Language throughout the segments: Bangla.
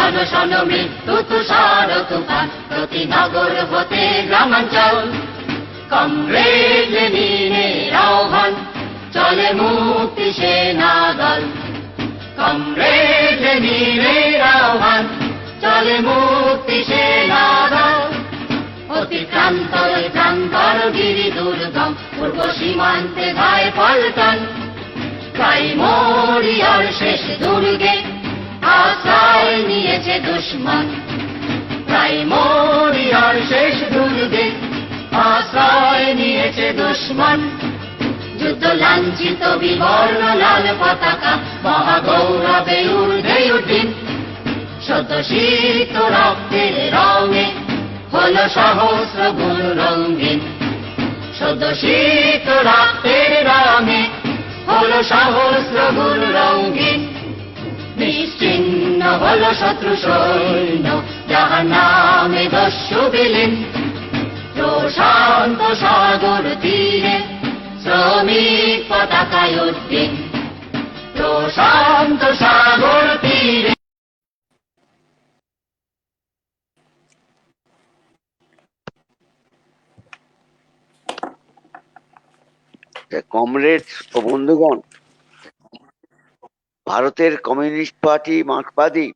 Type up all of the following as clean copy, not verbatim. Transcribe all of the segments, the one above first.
অনশন মৃত্যু তুষার তুফান প্রতি নগর হতে গ্রামাঞ্চল কমরেড লেনিনের আহ্বান চলে মুক্তি সেনা দল কমরেড লেনিনের আহ্বান চলে মুক্তি সেনা দল অতিক্রান্তর প্রান্তর গিরি দুর্গম পূর্ব সীমান্তে ধায় পল্টন প্রাইমোরিয়ার শেষ দুর্গে আশ্রয় নিয়েছে দুশ্মন প্রাইমোরিয়ার শেষ দুর্গে আশ্রয় নিয়েছে দুশ্মন যুদ্ধ লাঞ্ছিত বিবর্ণ লাল পতাকা মহাগৌরবে ঊর্ধ্বে উঠিন সদ্য শীত রক্তের রঙে হলো সহস্র গুণ রঙিন সদ্য শীত রক্তের রঙে হলো সহস্র গুণ রঙিন নিশ্চিহ্ন হলো শত্রু সৈন্য যাহার নামে দস্যু বিলীন প্রশান্ত সাগর তীরে শ্রমিক পতাকায় উড্ডীন প্রশান্ত সাগর তীরে। কমরেড ও বন্ধুগণ, ভারতের কমিউনিস্ট পার্টি মার্কসবাদী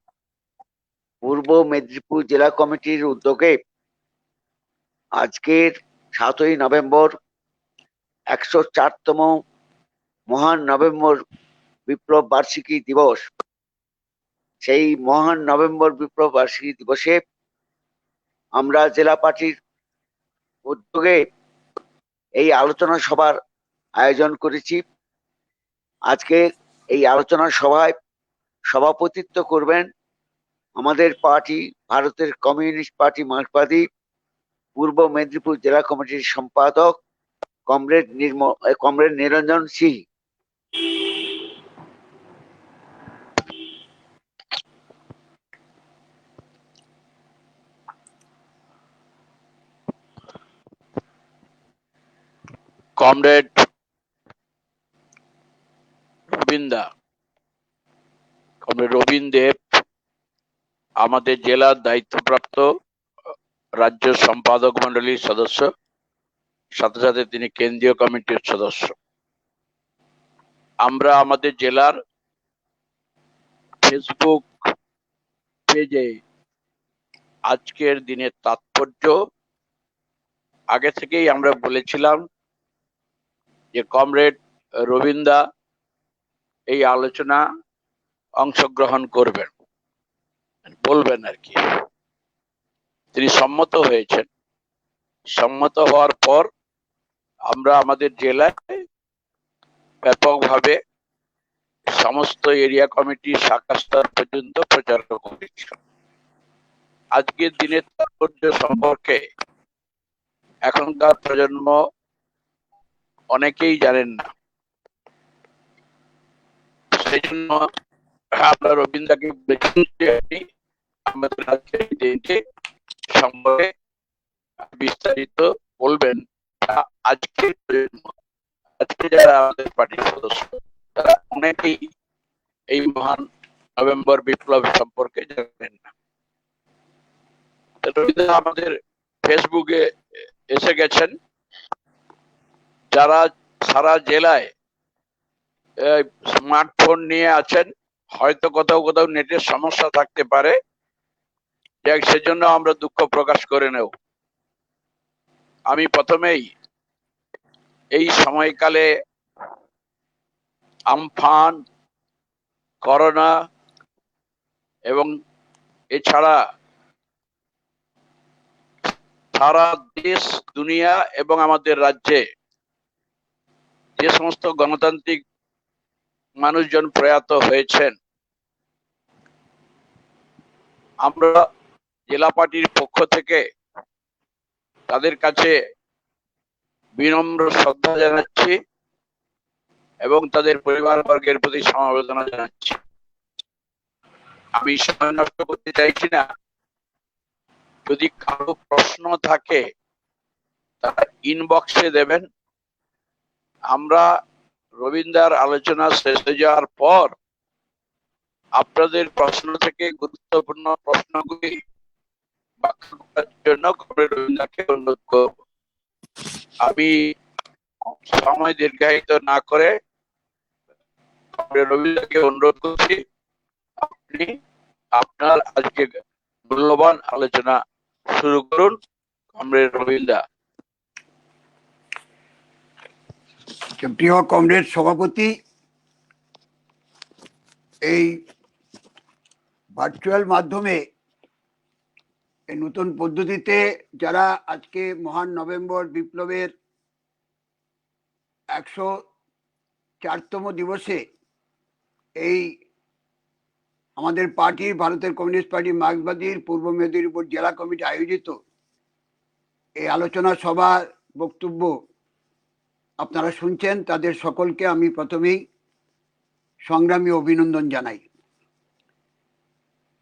পূর্ব মেদিনীপুর জেলা কমিটির উদ্যোগে আজকের 7ই নভেম্বর 104তম মহান নভেম্বর বিপ্লব বার্ষিকী দিবস। সেই মহান নভেম্বর বিপ্লব বার্ষিকী দিবসে আমরা জেলা পার্টির উদ্যোগে এই আলোচনা সভার আয়োজন করেছি। আজকে এই আলোচনা সভায় সভাপতিত্ব করবেন আমাদের পার্টি ভারতের কমিউনিস্ট পার্টি মার্কসবাদী পূর্ব মেদিনীপুর জেলা কমিটির সম্পাদক কমরেড নিরঞ্জন সিং। কমরেড রবীন দেব আমাদের জেলার দায়িত্বপ্রাপ্ত রাজ্য সম্পাদক মন্ডলীর সদস্য, সাথে সাথে তিনি কেন্দ্রীয় কমিটির সদস্য। আমরা আমাদের জেলার ফেসবুক পেজে আজকের দিনের তাৎপর্য আগে থেকেই আমরা বলেছিলাম যে কমরেড রবীন্দা এই আলোচনা অংশগ্রহণ করবেন, বলবেন আর কি। তিনি সম্মত হয়েছেন। সম্মত হওয়ার পর আমরা আমাদের জেলায় ব্যাপকভাবে সমস্ত এরিয়া কমিটি শাখা স্তর পর্যন্ত প্রচার করেছি। আজকের দিনের তাৎপর্য সম্পর্কে এখনকার প্রজন্ম অনেকেই জানেন না। সেই জন্য আমরা রবীন্দ্রকে আমাদের আজকের দিনটি সম্পর্কে বিস্তারিত বলবেন। আজকে যারা আমাদের পার্টির সদস্য তারা অনেকেই এই মহান নভেম্বর বিপ্লব সম্পর্কে জানেন না। রবীন্দ্র আমাদের ফেসবুকে এসে গেছেন। যারা সারা জেলায় স্মার্টফোন নিয়ে আছেন, হয়তো কোথাও কোথাও নেটের সমস্যা থাকতে পারে, সেজন্য আমরা দুঃখ প্রকাশ করে নেব। আমি প্রথমেই এই সময়কালে আমফান, করোনা এবং এছাড়া সারা দেশ, দুনিয়া এবং আমাদের রাজ্যে যে সমস্ত গণতান্ত্রিক মানুষজন প্রয়াত হয়েছেন, আমরা জেলা পার্টির পক্ষ থেকে তাদের কাছে বিনম্র শ্রদ্ধা জানাচ্ছি এবং তাদের পরিবারবর্গের প্রতি সমবেদনা জানাচ্ছি। আমি সময় নষ্ট করতে চাইছি না। যদি কারো প্রশ্ন থাকে তারা ইনবক্সে দেবেন। আমরা রবীন্দ্রার আলোচনা শেষ হয়ে যাওয়ার পর আপনাদের প্রশ্ন থেকে গুরুত্বপূর্ণ প্রশ্নগুলি ব্যাখ্যা করার জন্য কমরেড রবীন্দ্রকে অনুরোধ করব। আমি সময় দীর্ঘায়িত না করে কমরেড রবীন্দ্রকে অনুরোধ করছি, আপনি আপনার আজকে মূল্যবান আলোচনা শুরু করুন। কমরেড রবীন্দ্র। প্রিয় কমরেড সভাপতি, এই ভার্চুয়াল মাধ্যমে এই নতুন পদ্ধতিতে যারা আজকে মহান নভেম্বর বিপ্লবের 104তম দিবসে এই আমাদের পার্টি ভারতের কমিউনিস্ট পার্টি মার্ক্সবাদীর পূর্ব মেদিনীপুর জেলা কমিটি আয়োজিত এই আলোচনা সভার বক্তব্য আপনারা শুনছেন, তাদের সকলকে আমি প্রথমেই সংগ্রামী অভিনন্দন জানাই।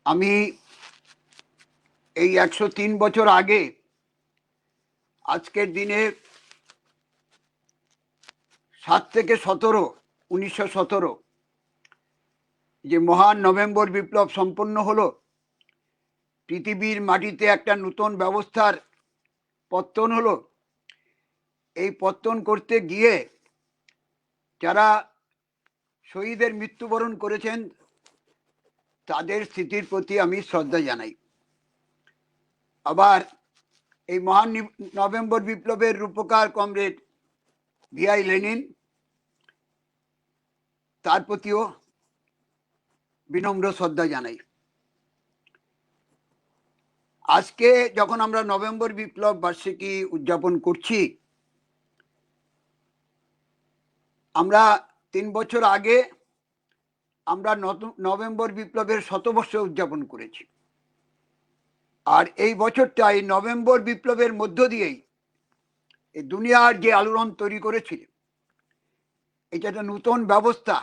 আমি এই 103 বছর আগে আজকের দিনে 7 থেকে 17 1917 যে মহান নভেম্বর বিপ্লব সম্পন্ন হলো, পৃথিবীর মাটিতে একটা নতুন ব্যবস্থার পত্তন হলো। এই পত্তন করতে গিয়ে যারা শহীদের মৃত্যুবরণ করেছেন তাদের স্মৃতির প্রতি আমি শ্রদ্ধা জানাই। আবার এই মহান নভেম্বর বিপ্লবের রূপকার কমরেড ভিআই লেনিন, তার প্রতিও বিনম্র শ্রদ্ধা জানাই। আজকে যখন আমরা নভেম্বর বিপ্লব বার্ষিকী উদযাপন করছি, আমরা 3 বছর আগে আমরা নভেম্বর বিপ্লবের 100 বর্ষ উদযাপন করেছি। আর এই বছরটা এই নভেম্বর বিপ্লবের মধ্য দিয়েই এই দুনিয়ার যে আলোড়ন তৈরি করেছিল, এটা একটা নতুন ব্যবস্থা,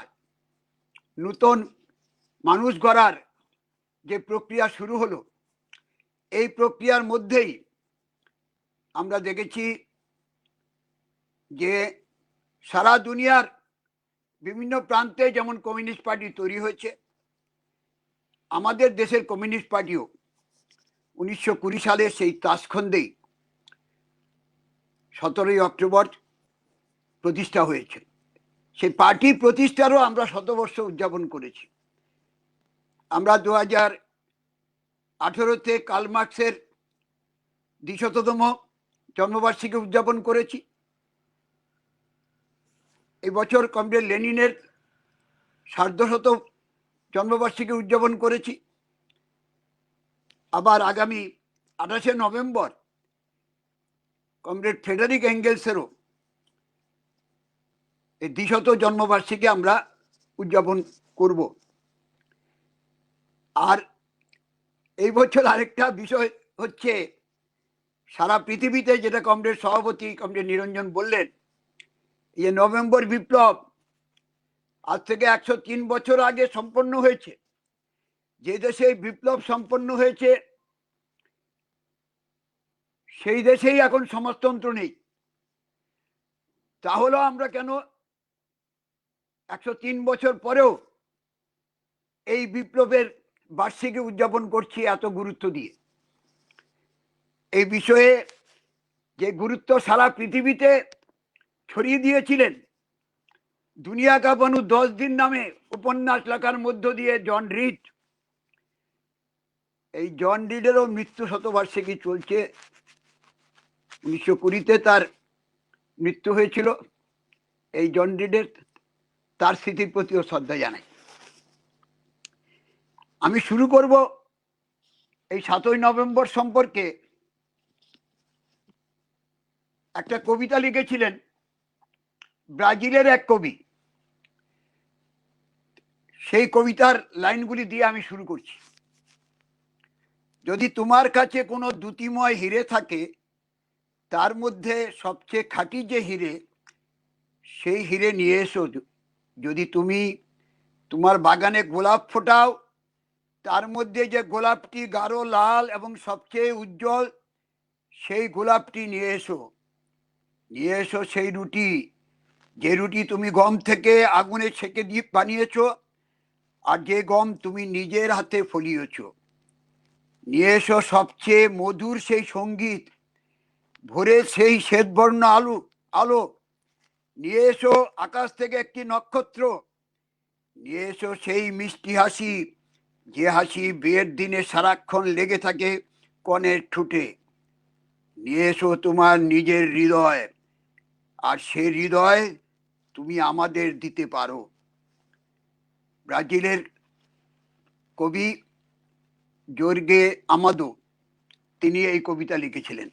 নতুন মানুষ গড়ার যে প্রক্রিয়া শুরু হলো, এই প্রক্রিয়ার মধ্যেই আমরা দেখেছি যে সারা দুনিয়ার বিভিন্ন প্রান্তে যেমন কমিউনিস্ট পার্টি তৈরি হয়েছে, আমাদের দেশের কমিউনিস্ট পার্টিও 1920 সালে সেই তাসখন্দেই 17ই অক্টোবর প্রতিষ্ঠা হয়েছে। সেই পার্টি প্রতিষ্ঠারও আমরা 100 বর্ষ উদযাপন করেছি। আমরা 2018-তে কার্ল মার্কসের 200তম জন্মবার্ষিকী উদযাপন করেছি। এই বছর কমরেড লেনিনের 150 জন্মবার্ষিকী উদযাপন করেছি। আবার আগামী 28শে নভেম্বর কমরেড ফ্রেডারিক এঙ্গেলসেরও এই 200 জন্মবার্ষিকী আমরা উদযাপন করব। আর এই বছর আরেকটা বিষয় হচ্ছে, সারা পৃথিবীতে, যেটা কমরেড সভাপতি কমরেড নিরঞ্জন বললেন, এই নভেম্বর বিপ্লব আজ থেকে 103 বছর আগে সম্পন্ন হয়েছে। যে দেশে বিপ্লব সম্পন্ন হয়েছে সেই দেশেই এখন সমাজতন্ত্র নেই। তাহলে আমরা কেন 103 বছর পরেও এই বিপ্লবের বার্ষিকী উদযাপন করছি এত গুরুত্ব দিয়ে? এই বিষয়ে যে গুরুত্ব সারা পৃথিবীতে ছড়িয়ে দিয়েছিলেন দুনিয়া কা বানু 10 দিন নামে উপন্যাস লেখার মধ্য দিয়ে জন রিড, এই জন রিডেরও মৃত্যু 100 বার্ষিকী চলছে। 1920-তে তার মৃত্যু হয়েছিল। এই জন রিডের, তার স্মৃতির প্রতিও শ্রদ্ধা জানাই। আমি শুরু করব এই 7ই নভেম্বর সম্পর্কে। একটা কবিতা লিখেছিলেন ব্রাজিলের এক কবি। সেই কবিতার লাইনগুলি দিয়ে আমি শুরু করছি। যদি তোমার কাছে কোনো দ্যুতিময় হিরে থাকে, তার মধ্যে সবচেয়ে খাঁটি যে হিরে, সেই হিরে নিয়ে এসো। যদি তুমি তোমার বাগানে গোলাপ ফোটাও, তার মধ্যে যে গোলাপটি গাঢ় লাল এবং সবচেয়ে উজ্জ্বল, সেই গোলাপটি নিয়ে এসো। নিয়ে এসো সেই রুটি, যে রুটি তুমি গম থেকে আগুনে ছেঁকে দিয়ে বানিয়েছ, আর যে গম তুমি নিজের হাতে ফলিয়েছ। নিয়ে এসো সবচেয়ে মধুর সেই সঙ্গীত, ভোরে সেই শ্বেতবর্ণ আলো আলো। নিয়ে এসো আকাশ থেকে একটি নক্ষত্র। নিয়ে এসো সেই মিষ্টি হাসি, যে হাসি বিয়ের দিনে সারাক্ষণ লেগে থাকে কনের ঠোঁটে। নিয়ে এসো তোমার নিজের হৃদয়, আর সে হৃদয় তুমি আমাদের দিতে পারো। ব্রাজিলের কবি জোর্গে আমাদো তিনি এই কবিতা লিখেছিলেন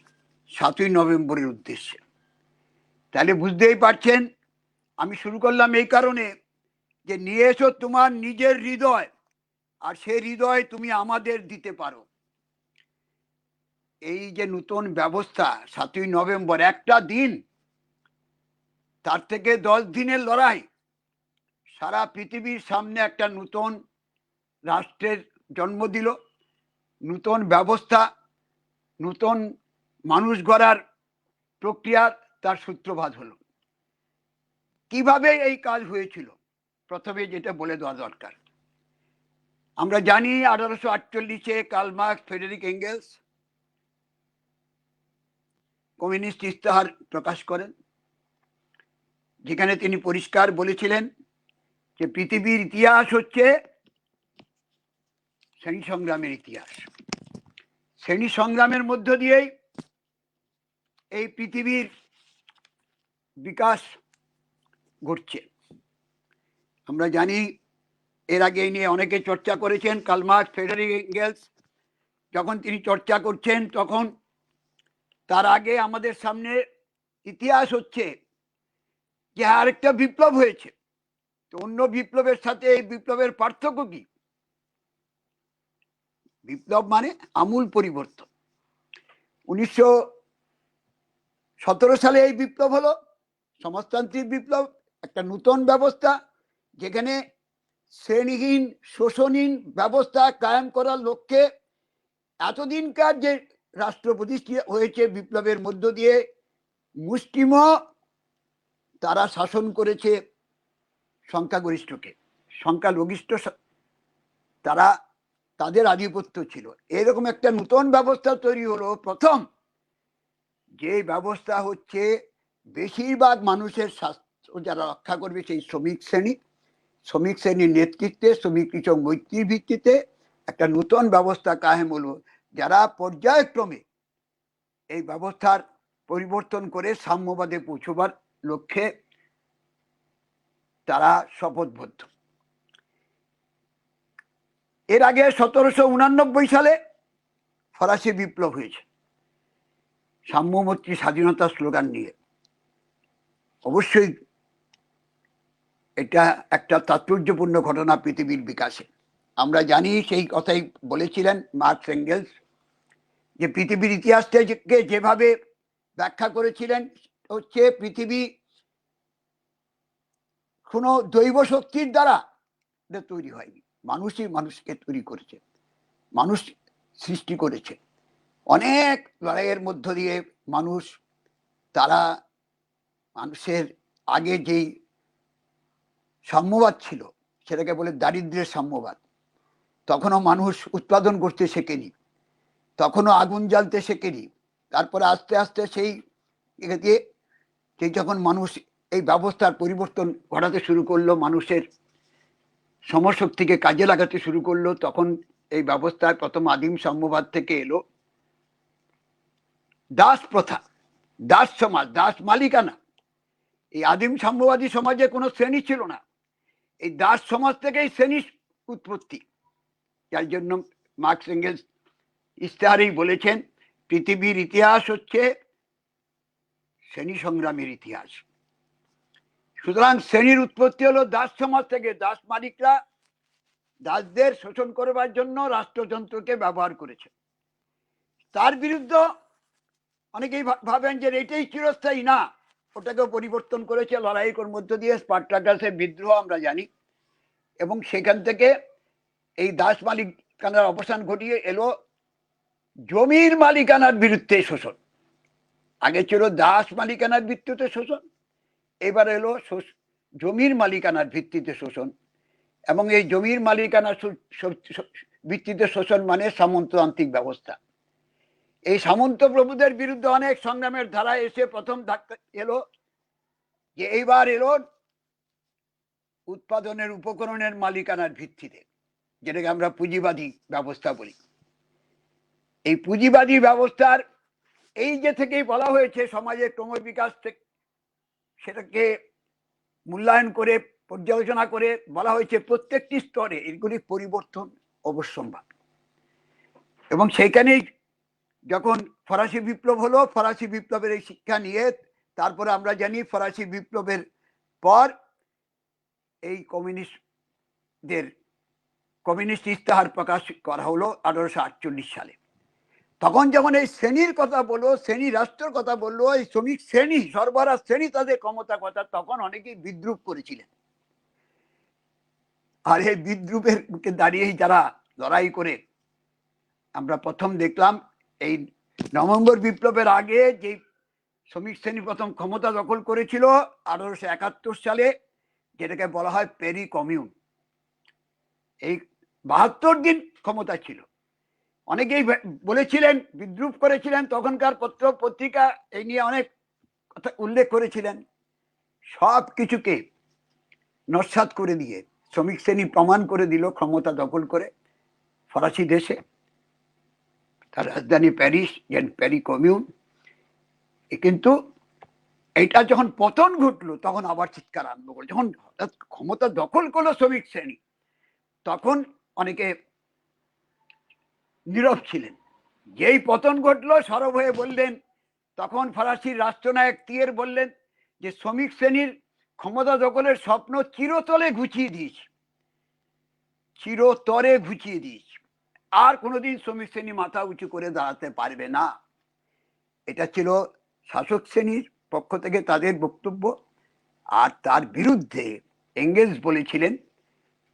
7ই নভেম্বরের উদ্দেশ্যে। তাহলে বুঝতেই পারছেন আমি শুরু করলাম এই কারণে যে নিয়ে এসো তোমার নিজের হৃদয়, আর সেই হৃদয় তুমি আমাদের দিতে পারো। এই যে নতুন ব্যবস্থা 7ই নভেম্বর, একটা দিন, তার থেকে 10 দিনের লড়াই, সারা পৃথিবীর সামনে একটা নতুন রাষ্ট্রের জন্ম দিল, নতুন ব্যবস্থা, নতুন মানুষ গড়ার প্রক্রিয়ার তার সূত্রপাত হলো। কিভাবে এই কাজ হয়েছিল প্রথমে যেটা বলে দেওয়া দরকার। আমরা জানি 1848-এ Karl Marx, Frederick Engels communist ইস্তাহার প্রকাশ করেন, যেখানে তিনি পরিষ্কার বলেছিলেন যে পৃথিবীর ইতিহাস হচ্ছে শ্রেণী সংগ্রামের ইতিহাস। শ্রেণী সংগ্রামের মধ্য দিয়েই এই পৃথিবীর বিকাশ ঘটছে। আমরা জানি এর আগে এই নিয়ে অনেকে চর্চা করেছেন। কার্ল মার্কস, ফ্রেডেরিক এঙ্গেলস যখন তিনি চর্চা করছেন, তখন তার আগে আমাদের সামনে ইতিহাস হচ্ছে যে আরেকটা বিপ্লব হয়েছে। তো অন্য বিপ্লবের সাথে এই বিপ্লবের পার্থক্য কি? বিপ্লব মানে আমূল পরিবর্তন। 1917 সালে এই বিপ্লব হলো, সমাজতান্ত্রিক বিপ্লব, একটা নতুন ব্যবস্থা যেখানে শ্রেণীহীন শোষণহীন ব্যবস্থা কায়েম করার লক্ষ্যে এতদিনকার যে রাষ্ট্র প্রতিষ্ঠিত হয়েছে বিপ্লবের মধ্য দিয়ে, মুষ্টিম তারা শাসন করেছে সংখ্যাগরিষ্ঠকে, সংখ্যালঘিষ্ঠ তারা তাদের আধিপত্য ছিল। এরকম একটা নতুন ব্যবস্থা তৈরি হলো প্রথম, যে ব্যবস্থা হচ্ছে বেশিরভাগ মানুষের স্বাস্থ্য যারা রক্ষা করবে সেই শ্রমিক শ্রেণী, শ্রমিক শ্রেণীর নেতৃত্বে শ্রমিক কৃষক মৈত্রীর ভিত্তিতে একটা নতুন ব্যবস্থা কায়েম হলো, যারা পর্যায়ক্রমে এই ব্যবস্থার পরিবর্তন করে সাম্যবাদে পৌঁছবার লক্ষ্যে তারা শপথবদ্ধ। এর আগে 1789 সালে ফরাসি বিপ্লব হয়েছে সাম্যমৈত্রী স্বাধীনতার স্লোগান নিয়ে। অবশ্যই এটা একটা তাৎপর্যপূর্ণ ঘটনা পৃথিবীর বিকাশে। আমরা জানি সেই কথাই বলেছিলেন মার্কস এঙ্গেলস, যে পৃথিবীর ইতিহাসটাকে যেভাবে ব্যাখ্যা করেছিলেন হচ্ছে পৃথিবী কোনো দৈব শক্তির দ্বারা তৈরি হয়নি, মানুষই মানুষকে তৈরি করেছে, মানুষ সৃষ্টি করেছে। অনেক লড়াইয়ের মধ্য দিয়ে মানুষ, তারা মানুষের আগে যেই সাম্যবাদ ছিল সেটাকে বলে দারিদ্র্যের সাম্যবাদ, তখনও মানুষ উৎপাদন করতে শেখেনি, তখনও আগুন জ্বালতে শেখেনি। তারপরে আস্তে আস্তে সেই দিয়ে যখন মানুষ এই ব্যবস্থার পরিবর্তন ঘটাতে শুরু করলো, মানুষের শ্রমশক্তিকে কাজে লাগাতে শুরু করলো, তখন এই ব্যবস্থায় প্রথম আদিম সাম্যবাদ থেকে এলো দাস প্রথা, দাস সমাজ, দাস মালিকানা। এই আদিম সাম্যবাদী সমাজে কোনো শ্রেণী ছিল না, এই দাস সমাজ থেকেই শ্রেণীর উৎপত্তি। যার জন্য মার্কস এঙ্গেলস ইস্তাহারেই বলেছেন পৃথিবীর ইতিহাস হচ্ছে শ্রেণী সংগ্রামের ইতিহাস। সুতরাং শ্রেণীর উৎপত্তি হলো দাস সমাজ থেকে। দাস মালিকরা দাসদের শোষণ করবার জন্য রাষ্ট্রযন্ত্রকে ব্যবহার করেছে। তার বিরুদ্ধে অনেকেই ভাবেন যে এটাই চিরস্থায়ী, না, ওটাকেও পরিবর্তন করেছে লড়াইয়ের মধ্য দিয়ে। স্পার্টাকাসের বিদ্রোহ আমরা জানি, এবং সেখান থেকে এই দাস মালিকানার অবসান ঘটিয়ে এলো জমির মালিকানার বিরুদ্ধে শোষণ। আগে ছিল দাস মালিকানার ভিত্তিতে শোষণ, এবার এলো জমির মালিকানার ভিত্তিতে শোষণ। এবং এই জমির মালিকানা ভিত্তিতে শোষণ মানে সামন্ততান্ত্রিক ব্যবস্থা। এই সামন্ত প্রভুদের বিরুদ্ধে অনেক সংগ্রামের ধারা এসে প্রথম ধাক্কা এলো যে এইবার এলো উৎপাদনের উপকরণের মালিকানার ভিত্তিতে, যেটাকে আমরা পুঁজিবাদী ব্যবস্থা বলি। এই পুঁজিবাদী ব্যবস্থার এই যে থেকেই বলা হয়েছে সমাজের ক্রমবিকাশ থেকে সেটাকে মূল্যায়ন করে পর্যালোচনা করে বলা হয়েছে প্রত্যেকটি স্তরে এগুলি পরিবর্তন অবশ্যম্ভাবী। এবং সেইখানেই যখন ফরাসি বিপ্লব হলো, ফরাসি বিপ্লবের এই শিক্ষা নিয়ে তারপরে আমরা জানি ফরাসি বিপ্লবের পর এই কমিউনিস্ট ইস্তেহার প্রকাশ করা হলো 1848 সালে। তখন যখন এই শ্রেণীর কথা বললো, শ্রেণী রাষ্ট্রের কথা বললো, এই শ্রমিক শ্রেণী সরবরাহ শ্রেণী তাদের ক্ষমতা কথা, তখন অনেকেই বিদ্রুপ করেছিলেন। আর এই বিদ্রুপের দাঁড়িয়েই যারা লড়াই করে আমরা প্রথম দেখলাম এই নভেম্বর বিপ্লবের আগে যে শ্রমিক শ্রেণী প্রথম ক্ষমতা দখল করেছিল 1871 সালে, যেটাকে বলা হয় প্যারি কমিউন। এই 72 দিন ক্ষমতা ছিল। অনেকেই বলেছিলেন, বিদ্রুপ করেছিলেন, তখনকার পত্র পত্রিকা এই নিয়ে অনেক কথা উল্লেখ করেছিলেন। সব কিছুকে নস্যাৎ করে দিয়ে শ্রমিক শ্রেণী প্রমাণ করে দিল ক্ষমতা দখল করে ফরাসি দেশে, তার রাজধানী প্যারিস, প্যারি কমিউন। কিন্তু এটা যখন পতন ঘটলো তখন আবার চিৎকার আরম্ভ করলো। যখন হঠাৎ ক্ষমতা দখল করলো শ্রমিক শ্রেণী, তখন অনেকে নীরব ছিলেন। যেই পতন ঘটলো সরব হয়ে বললেন, তখন ফরাসি রাষ্ট্রনায়ক তিয়ের বললেন যে শ্রমিক শ্রেণীর ক্ষমতা দখলের স্বপ্ন চিরতরে ঘুচিয়ে দিয়েছি, চিরতরে ঘুচিয়ে দিয়েছি, আর কোনোদিন শ্রমিক শ্রেণী মাথা উঁচু করে দাঁড়াতে পারবে না। এটা ছিল শাসক শ্রেণীর পক্ষ থেকে তাদের বক্তব্য। আর তার বিরুদ্ধে এঙ্গেলস বলেছিলেন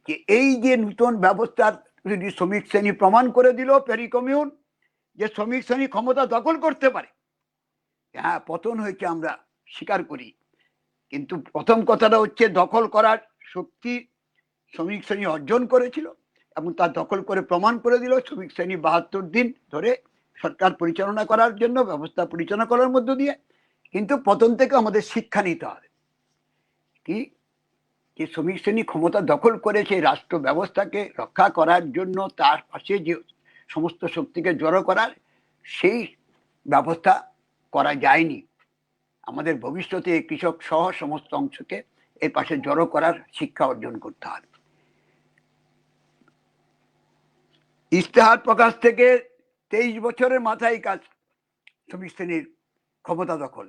যে এই যে নতুন ব্যবস্থার যদি শ্রমিক শ্রেণী প্রমাণ করে দিল প্যারি কমিউন যে শ্রমিক শ্রেণী ক্ষমতা দখল করতে পারে। হ্যাঁ, পতন হয়েছে আমরা স্বীকার করি, কিন্তু প্রথম কথাটা হচ্ছে দখল করার শক্তি শ্রমিক শ্রেণী অর্জন করেছিল এবং তার দখল করে প্রমাণ করে দিল শ্রমিক শ্রেণী 72 দিন ধরে সরকার পরিচালনা করার জন্য ব্যবস্থা পরিচালনা করার মধ্য দিয়ে। কিন্তু পতন থেকে আমাদের শিক্ষা নিতে হবে কি, যে শ্রমিক শ্রেণী ক্ষমতা দখল করেছে রাষ্ট্র ব্যবস্থাকে রক্ষা করার জন্য, তার পাশে যে সমস্ত শক্তিকে জড়ো করার, সেই ব্যবস্থা করা যায়নি। আমাদের ভবিষ্যতে কৃষক সহ সমস্ত অংশকে এর পাশে জড়ো করার শিক্ষা অর্জন করতে হবে। ইস্তেহার প্রকাশ থেকে 23 বছরের মাথায় কাজ শ্রমিক শ্রেণীর ক্ষমতা দখল,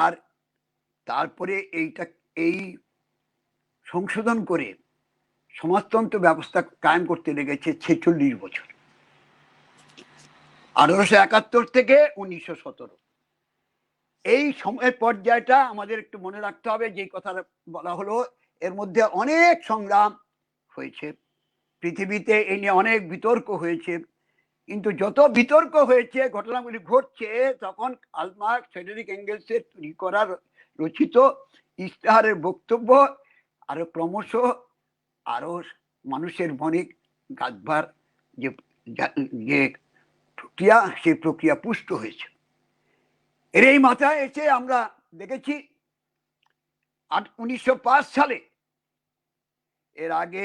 আর তারপরে এই সংশোধন করে সমাজতন্ত্র ব্যবস্থা কায়েম করতে লেগেছে 46 বছর, 1871 থেকে 1917। এই সময়ের পর্যায়টা আমাদের একটু মনে রাখতে হবে। যে কথাটা বলা হলো, এর মধ্যে অনেক সংগ্রাম হয়েছে, পৃথিবীতে এই নিয়ে অনেক বিতর্ক হয়েছে। কিন্তু যত বিতর্ক হয়েছে, ঘটনাগুলি ঘটছে, তখন কার্ল মার্কস, ফ্রেডেরিক এঙ্গেলসের তৈরি করার রচিত ইস্তেহারের বক্তব্য আরো ক্রমশ আরো মানুষের মনে গাঁথবার যে প্রক্রিয়া, সেই প্রক্রিয়া পুষ্ট হয়েছে। এর এই মাথায় এসে আমরা দেখেছি 1905 সালে, এর আগে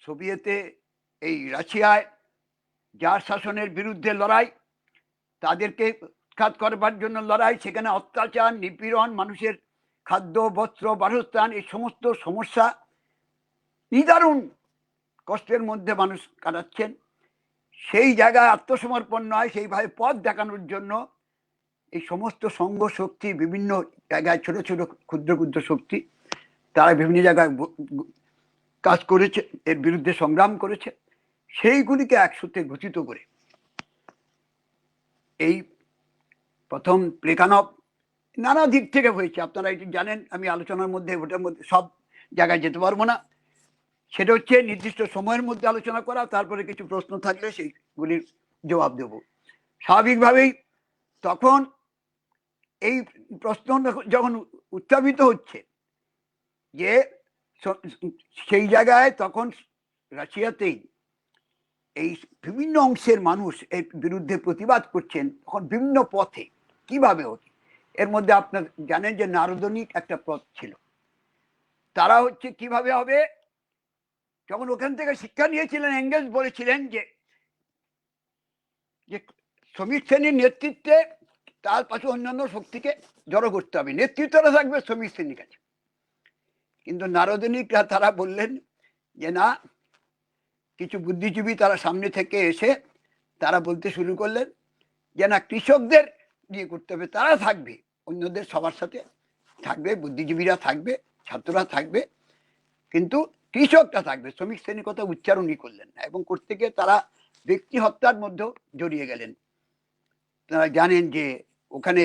সোভিয়েতে এই রাশিয়ায় জার শাসনের বিরুদ্ধে লড়াই, তাদেরকে উৎখাত করবার জন্য লড়াই, সেখানে অত্যাচার, নিপীড়ন, মানুষের খাদ্য, বস্ত্র, বাসস্থান, এই সমস্ত সমস্যা, নিদারুণ কষ্টের মধ্যে মানুষ কাটাচ্ছেন। সেই জায়গায় আত্মসমর্পণ নয়, সেইভাবে পথ দেখানোর জন্য এই সমস্ত সংঘ শক্তি, বিভিন্ন জায়গায় ছোট ছোট ক্ষুদ্র ক্ষুদ্র শক্তি, তারা বিভিন্ন জায়গায় কাজ করেছে, এর বিরুদ্ধে সংগ্রাম করেছে। সেইগুলিকে একসাথে গঠিত করে এই প্রথম প্লেখানভ নানা দিক থেকে হয়েছে, আপনারা এটি জানেন। আমি আলোচনার মধ্যে ওটার মধ্যে সব জায়গায় যেতে পারবো না। সেটা হচ্ছে নির্দিষ্ট সময়ের মধ্যে আলোচনা করা, তারপরে কিছু প্রশ্ন থাকলে সেইগুলির জবাব দেব। স্বাভাবিকভাবেই তখন এই প্রশ্ন যখন উত্থাপিত হচ্ছে যে সেই জায়গায় তখন রাশিয়াতেই এই বিভিন্ন অংশের মানুষ এর বিরুদ্ধে প্রতিবাদ করছেন, তখন বিভিন্ন পথে কিভাবে হচ্ছে। এর মধ্যে আপনার জানেন যে নারদনিক একটা পথ ছিল। তারা হচ্ছে কিভাবে হবে, যখন ওখান থেকে শিক্ষা নিয়েছিলেন এঙ্গেলস বলেছিলেন যে শ্রমিক শ্রেণীর নেতৃত্বে তার পাশে অন্যান্য শক্তিকে জড়ো করতে হবে, নেতৃত্বটা থাকবে শ্রমিক শ্রেণীর কাছে। কিন্তু নারদনিকরা তারা বললেন যে না, কিছু বুদ্ধিজীবী তারা সামনে থেকে এসে তারা বলতে শুরু করলেন যে না, কৃষকদের দিয়ে করতে হবে, তারা থাকবে, অন্যদের সবার সাথে থাকবে, বুদ্ধিজীবীরা থাকবে, ছাত্ররা থাকবে, কিন্তু কৃষকটা থাকবে। শ্রমিক শ্রেণীর কথা উচ্চারণই করলেন না, এবং করতে গিয়ে তারা ব্যক্তি হত্যার মধ্যেও জড়িয়ে গেলেন। তারা জানেন যে ওখানে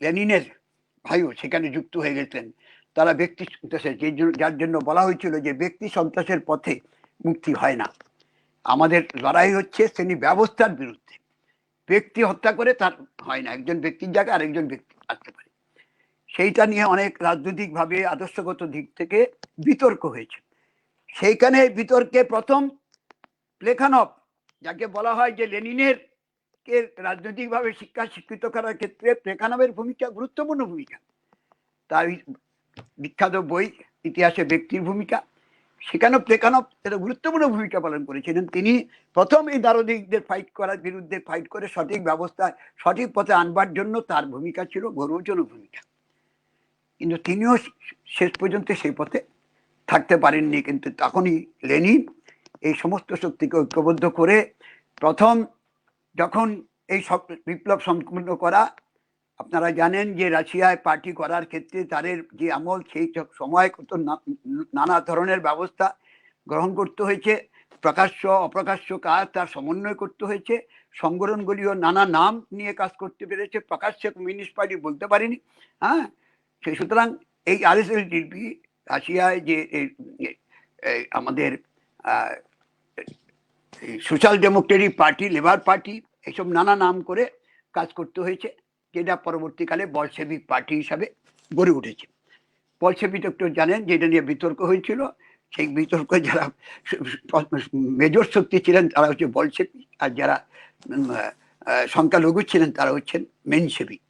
লেনিনের ভাইও সেখানে যুক্ত হয়ে গেছেন। তারা ব্যক্তি সন্ত্রাসের, যার জন্য বলা হয়েছিল যে ব্যক্তি সন্ত্রাসের পথে মুক্তি হয় না, আমাদের লড়াই হচ্ছে শ্রেণী ব্যবস্থার বিরুদ্ধে। ব্যক্তি হত্যা করে তার হয় না, একজন ব্যক্তির জায়গায় আরেকজন ব্যক্তি আসতে পারে। সেইটা নিয়ে অনেক রাজনৈতিকভাবে আদর্শগত দিক থেকে বিতর্ক হয়েছে। সেইখানে বিতর্কে প্রথম প্লেখানভ, যাকে বলা হয় যে লেনিনের কে রাজনৈতিকভাবে শিক্ষিত করার ক্ষেত্রে প্লেখানভের ভূমিকা গুরুত্বপূর্ণ ভূমিকা। তার বিখ্যাত বই ইতিহাসে ব্যক্তির ভূমিকা, সেখানেও প্লেখানভ একটা গুরুত্বপূর্ণ ভূমিকা পালন করেছিলেন। তিনি প্রথম এই দারোদিকদের ফাইট করার বিরুদ্ধে ফাইট করে সঠিক ব্যবস্থায় সঠিক পথে আনবার জন্য তার ভূমিকা ছিল গৌরবজনক ভূমিকা। কিন্তু তিনিও শেষ পর্যন্ত সেই পথে থাকতে পারেননি। কিন্তু তখনই লেনিন এই সমস্ত শক্তিকে ঐক্যবদ্ধ করে প্রথম যখন এই বিপ্লব সম্পূর্ণ করা, আপনারা জানেন যে রাশিয়ায় পার্টি করার ক্ষেত্রে তাদের যে আমল, সেই সময় কত নানা ধরনের ব্যবস্থা গ্রহণ করতে হয়েছে, প্রকাশ্য অপ্রকাশ্য কাজ তার সমন্বয় করতে হয়েছে, সংগঠনগুলিও নানা নাম নিয়ে কাজ করতে পেরেছে, প্রকাশ্যে কমিউনিস্ট পার্টি বলতে পারেনি। হ্যাঁ, সেই সুতরাং এই আরএসএলডিপি রাশিয়ায় যে আমাদের social Democratic party, labour party, এইসব নানা নাম করে কাজ করতে হয়েছে, যেটা পরবর্তীকালে বলশেভিক পার্টি হিসাবে গড়ে উঠেছে। বলশেভিক একটু জানেন যে এটা নিয়ে বিতর্ক হয়েছিল, সেই বিতর্কে যারা মেজর শক্তি ছিলেন তারা হচ্ছে বলশেভিক, আর যারা সংখ্যালঘু ছিলেন তারা হচ্ছেন মেনশেভিক।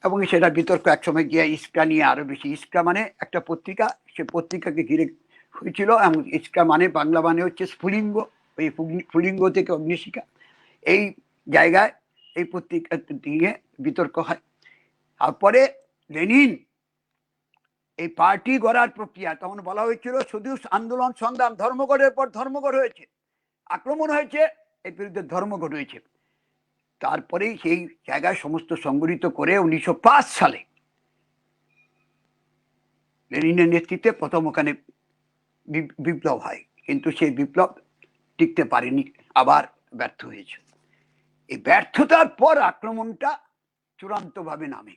এবং সেটা বিতর্ক একসময় গিয়ে ইস্কা নিয়ে আরো বেশি। ইস্কা মানে একটা পত্রিকা, সে পত্রিকাকে ঘিরে হয়েছিল, এবং ইস্কা মানে বাংলা মানে হচ্ছে স্ফুলিঙ্গ, ওই স্ফুলিঙ্গ থেকে অগ্নিশিখা। এই জায়গায় এই পত্রিকা নিয়ে বিতর্ক হয়। তারপরে লেনিন এই পার্টি গড়ার প্রক্রিয়া, তখন বলা হয়েছিল শুধু আন্দোলন সংগ্রাম, ধর্মঘটের পর ধর্মঘট হয়েছে, আক্রমণ হয়েছে, এর বিরুদ্ধে ধর্মঘট হয়েছে। তারপরেই সেই জায়গায় সমস্ত সংগঠিত করে 1905 সালে লেনিনের নেতৃত্বে প্রথম ওখানে বিপ্লব হয়। কিন্তু সেই বিপ্লব টিকতে পারেনি, আবার ব্যর্থ হয়েছে। এই ব্যর্থতার পর আক্রমণটা চূড়ান্তভাবে নামে।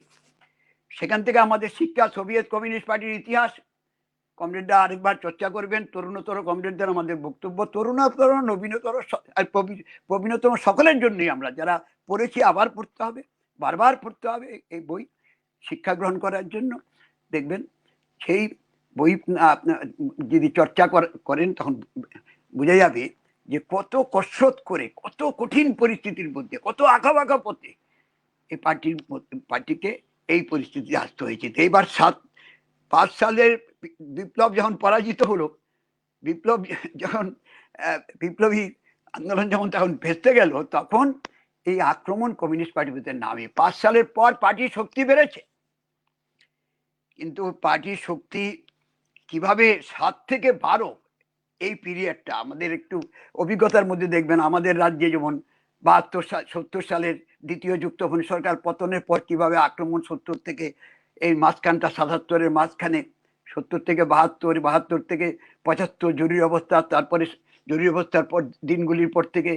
সেখান থেকে আমাদের শিক্ষা, সোভিয়েত কমিউনিস্ট পার্টির ইতিহাস কমরেডরা আরেকবার চর্চা করবেন। তরুণতর কমরেডদের আমাদের বক্তব্য, তরুণতর, নবীনতর, প্রবীণতম সকলের জন্যই, আমরা যারা পড়েছি আবার পড়তে হবে, বারবার পড়তে হবে এই বই শিক্ষা গ্রহণ করার জন্য। দেখবেন সেই বই যদি চর্চা করেন তখন বোঝা যাবে যে কত কসরত করে, কত কঠিন পরিস্থিতির মধ্যে, কত আঁকাবাঁকা পথে এই পার্টিকে এই পরিস্থিতি আসতে হয়েছে। এইবার 5 সালের বিপ্লব যখন পরাজিত হলো, বিপ্লবী আন্দোলন যখন তখন ভেস্তে গেল, তখন এই আক্রমণ কমিউনিস্ট পার্টির ভিতরে নামে। 5 সালের পর পার্টির শক্তি বেড়েছে, কিন্তু পার্টির শক্তি কিভাবে 7 থেকে 12 এই পিরিয়ডটা আমাদের একটু অভিজ্ঞতার মধ্যে দেখবেন। আমাদের রাজ্যে যেমন 72-70 সালের দ্বিতীয় যুক্তফ্রন্ট সরকার পতনের পর কিভাবে আক্রমণ 70 থেকে এই মাঝখানটা 77-এর মাঝখানে 70 থেকে 72, 72 থেকে 75 জরুরি অবস্থা, তারপরে জরুরি অবস্থার পর দিনগুলির পর থেকে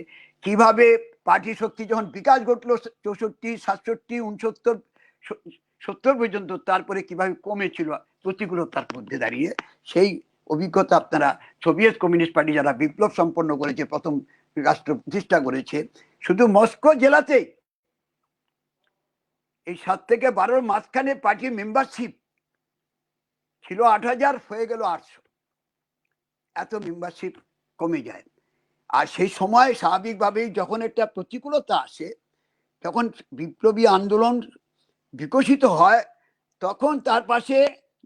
কিভাবে পার্টি শক্তি যখন বিকাশ ঘটলো 64, 67, 69, 70 পর্যন্ত, তারপরে কিভাবে কমেছিল প্রতিকূলতার মধ্যে দাঁড়িয়ে। সেই অভিজ্ঞতা আপনারা, সোভিয়েত কমিউনিস্ট পার্টি যারা বিপ্লব সম্পন্ন করেছে, প্রথম রাষ্ট্র প্রতিষ্ঠা করেছে, শুধু মস্কো জেলাতেই এই 7 থেকে 12 মাঝখানে পার্টির মেম্বারশিপ ছিল 8000, হয়ে গেল 800। এত মেম্বারশিপ কমে যায়। আর সেই সময় স্বাভাবিকভাবেই যখন একটা প্রতিকূলতা আসে, যখন বিপ্লবী আন্দোলন বিকশিত হয়, তখন তার পাশে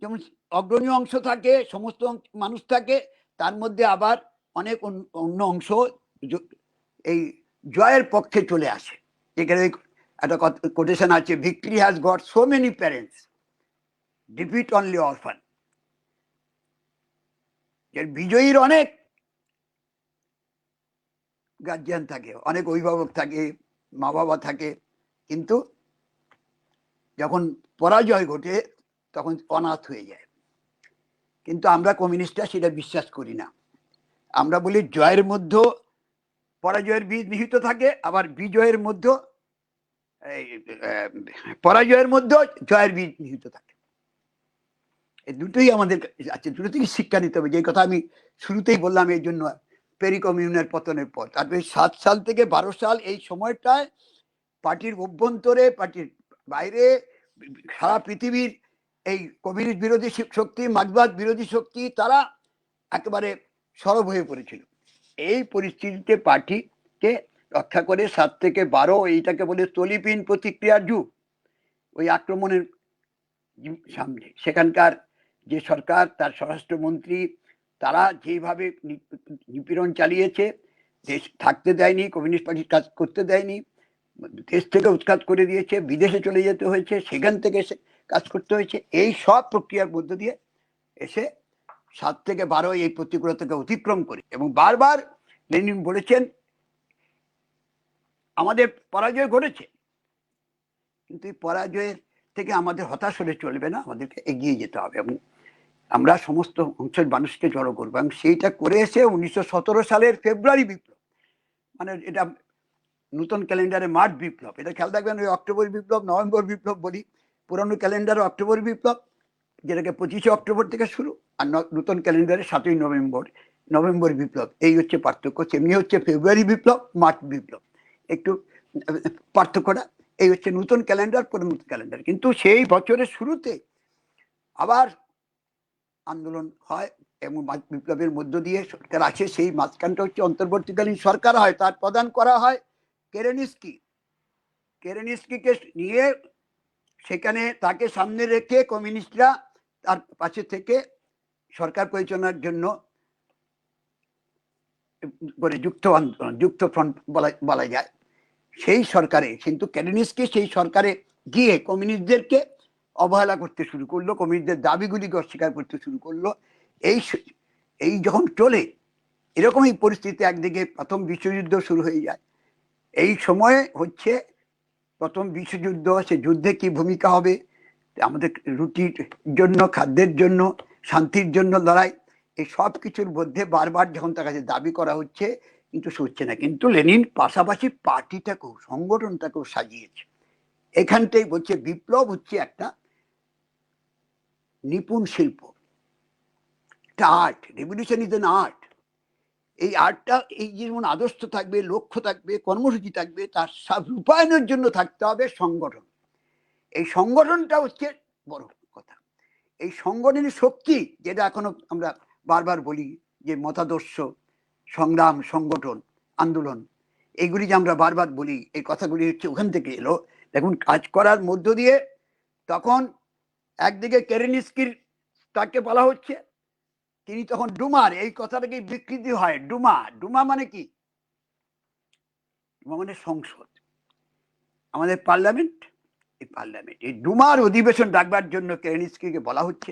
যেমন অগ্রণী অংশ থাকে, সমস্ত মানুষ থাকে, তার মধ্যে আবার অনেক অন্য অংশ এই জয়ের পক্ষে চলে আসে। এখানে একটা কোটেশন আছে, victory has got so many parents, defeat only orphan. বিজয়ীর অনেক গার্জিয়ান থাকে, অনেক অভিভাবক থাকে, মা বাবা থাকে, কিন্তু যখন পরাজয় ঘটে তখন অনাথ হয়ে যায়। কিন্তু আমরা কমিউনিস্টরা সেটা বিশ্বাস করি না। আমরা বলি জয়ের মধ্যে পরাজয়ের বীজ নিহিত থাকে, আবার বিজয়ের মধ্যে পরাজয়ের মধ্যে জয়ের বীজ নিহিত থাকে। এই দুটোই আমাদের আছে, দুটো থেকে শিক্ষা নিতে হবে। যে কথা আমি শুরুতেই বললাম, এই জন্য পেরি কমিউনের পতনের পর, তারপরে 7 সাল থেকে 12 সাল এই সময়টায় পার্টির অভ্যন্তরে, পার্টির বাইরে, সারা পৃথিবীর এই কমিউনিস্ট বিরোধী শক্তি, মার্ক্সবাদ বিরোধী শক্তি, তারা একেবারে সরব হয়ে পড়েছিল। এই পরিস্থিতিতে পার্টিকে রক্ষা করে 7 থেকে 12, এইটাকে বলে তলিপিন প্রতিক্রিয়ার যুগ। ওই আক্রমণের সামনে সেখানকার যে সরকার, তার স্বরাষ্ট্রমন্ত্রী, তারা যেভাবে নিপীড়ন চালিয়েছে, দেশ থাকতে দেয়নি, কমিউনিস্ট পার্টির কাজ করতে দেয়নি, দেশ থেকে উৎখাত করে দিয়েছে, বিদেশে চলে যেতে হয়েছে, সেখান থেকে এসে কাজ করতে হয়েছে। এই সব প্রক্রিয়ার মধ্য দিয়ে এসে 7 থেকে 12 এই প্রতিকূলতাকে অতিক্রম করে, এবং বারবার লেনিন বলেছেন আমাদের পরাজয় ঘটেছে, কিন্তু এই পরাজয়ের থেকে আমাদের হতাশ হলে চলবে না, আমাদেরকে এগিয়ে যেতে হবে এবং আমরা সমস্ত অংশের মানুষকে জড়ো করবো। এবং সেইটা করে এসে 1917 সালের ফেব্রুয়ারি বিপ্লব, মানে এটা নতুন ক্যালেন্ডারে মার্চ বিপ্লব, এটা খেয়াল রাখবেন। ওই অক্টোবর বিপ্লব, নভেম্বর বিপ্লব বলি, পুরানো ক্যালেন্ডারে অক্টোবর বিপ্লব, যেটাকে 25শে অক্টোবর থেকে শুরু, আর নতুন ক্যালেন্ডারে 7ই নভেম্বর বিপ্লব। এই হচ্ছে পার্থক্য। তেমনি হচ্ছে ফেব্রুয়ারি বিপ্লব, মার্চ বিপ্লব, একটু পার্থক্যটা এই হচ্ছে। নতুন ক্যালেন্ডার, পুরানো ক্যালেন্ডার। কিন্তু সেই বছরের শুরুতে আবার আন্দোলন হয় এবং বিপ্লবের মধ্য দিয়ে সরকার আসে। সেই মাঝখানটা হচ্ছে অন্তর্বর্তীকালীন সরকার হয়, তার প্রদান করা হয় কেরেনিস্কিকে নিয়ে। সেখানে তাকে সামনে রেখে কমিউনিস্টরা তার পাশে থেকে সরকার পরিচালনার জন্য করে যুক্ত ফ্রন্ট বলা যায়। সেই সরকারে কিন্তু কেরেনিস্কি সেই সরকারে গিয়ে কমিউনিস্টদেরকে অবহেলা করতে শুরু করলো, কমিউনিস্টদের দাবিগুলিকে অস্বীকার করতে শুরু করলো। এই যখন চলে, এরকমই পরিস্থিতি, একদিকে প্রথম বিশ্বযুদ্ধ শুরু হয়ে যায়। এই সময়ে হচ্ছে প্রথম বিশ্বযুদ্ধ, সে যুদ্ধে কি ভূমিকা হবে, আমাদের রুটির জন্য, খাদ্যের জন্য, শান্তির জন্য লড়াই, এই সব কিছুর মধ্যে বারবার যখন তার কাছে দাবি করা হচ্ছে, কিন্তু হচ্ছে না। কিন্তু লেনিন পাশাপাশি পার্টিটাকেও, সংগঠনটাকেও সাজিয়েছে। এখানটাই বলছে বিপ্লব হচ্ছে একটা নিপুণ শিল্প, একটা art. Revolution is an art. এই আর্টটা, এই যেমন আদর্শ থাকবে, লক্ষ্য থাকবে, কর্মসূচি থাকবে, তার সব রূপায়ণের জন্য থাকতে হবে সংগঠন। এই সংগঠনটা হচ্ছে বড় কথা। এই সংগঠনের শক্তি, যেটা এখনো আমরা বারবার বলি যে মতাদর্শ, সংগ্রাম, সংগঠন, আন্দোলন, এইগুলি যে আমরা বারবার বলি, এই কথাগুলি হচ্ছে ওখান থেকে এলো। দেখুন, কাজ করার মধ্য দিয়ে তখন একদিকে কেরেনিস্কির, তাকে বলা হচ্ছে, তিনি তখন ডুমার, এই কথাটাকে বিকৃতি হয়, ডুমা মানে কি? ডুমা মানে সংসদ, আমাদের পার্লামেন্ট। এই ডুমার অধিবেশন ডাকবার জন্য কেরেনিস্কিকে বলা হচ্ছে।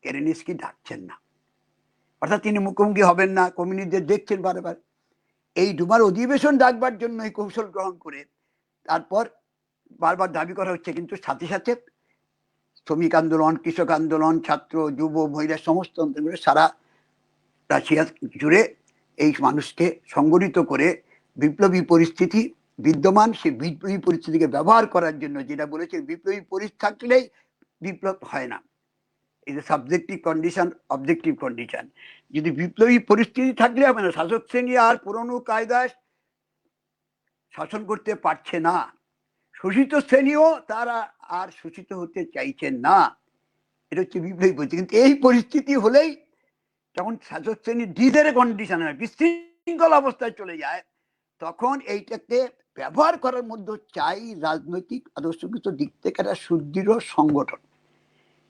কেরেনিস্কি ডাকছেন না, অর্থাৎ তিনি মুখোমুখি হবেন না, কমিউনিস্টদের দেখছেন বারবার। এই ডুমার অধিবেশন ডাকবার জন্য এই কৌশল গ্রহণ করে তারপর বারবার দাবি করা হচ্ছে। কিন্তু সাথে সাথে শ্রমিক আন্দোলন, কৃষক আন্দোলন, ছাত্র, যুব, মহিলা, সমস্ত আন্দোলন সারা রাশিয়া জুড়ে এই মানুষকে সংগঠিত করে বিপ্লবী পরিস্থিতি বিদ্যমান, সেই বিপ্লবী পরিস্থিতিকে ব্যবহার করার জন্য, যেটা বলেছে বিপ্লবী পরিস্থিতি থাকলেই বিপ্লব হয় না, এই যে সাবজেক্টিভ কন্ডিশন, অবজেক্টিভ কন্ডিশন। যদি বিপ্লবী পরিস্থিতি থাকলে হবে না। শাসক শ্রেণী আর পুরনো কায়দায় শাসন করতে পারছে না, শোষিত শ্রেণীও তারা আর শোষিত হতে চাইছেন না। এটা হচ্ছে বিপ্লবী পরিস্থিতি। কিন্তু এই পরিস্থিতি হলেই যখন শাসক শ্রেণী ডিজের কন্ডিশন হয়, বিশৃঙ্খল অবস্থায় চলে যায়, তখন এইটাকে ব্যবহার করার মধ্যে চাই রাজনৈতিক আদর্শগত দিক থেকে একটা সুদৃঢ় সংগঠন।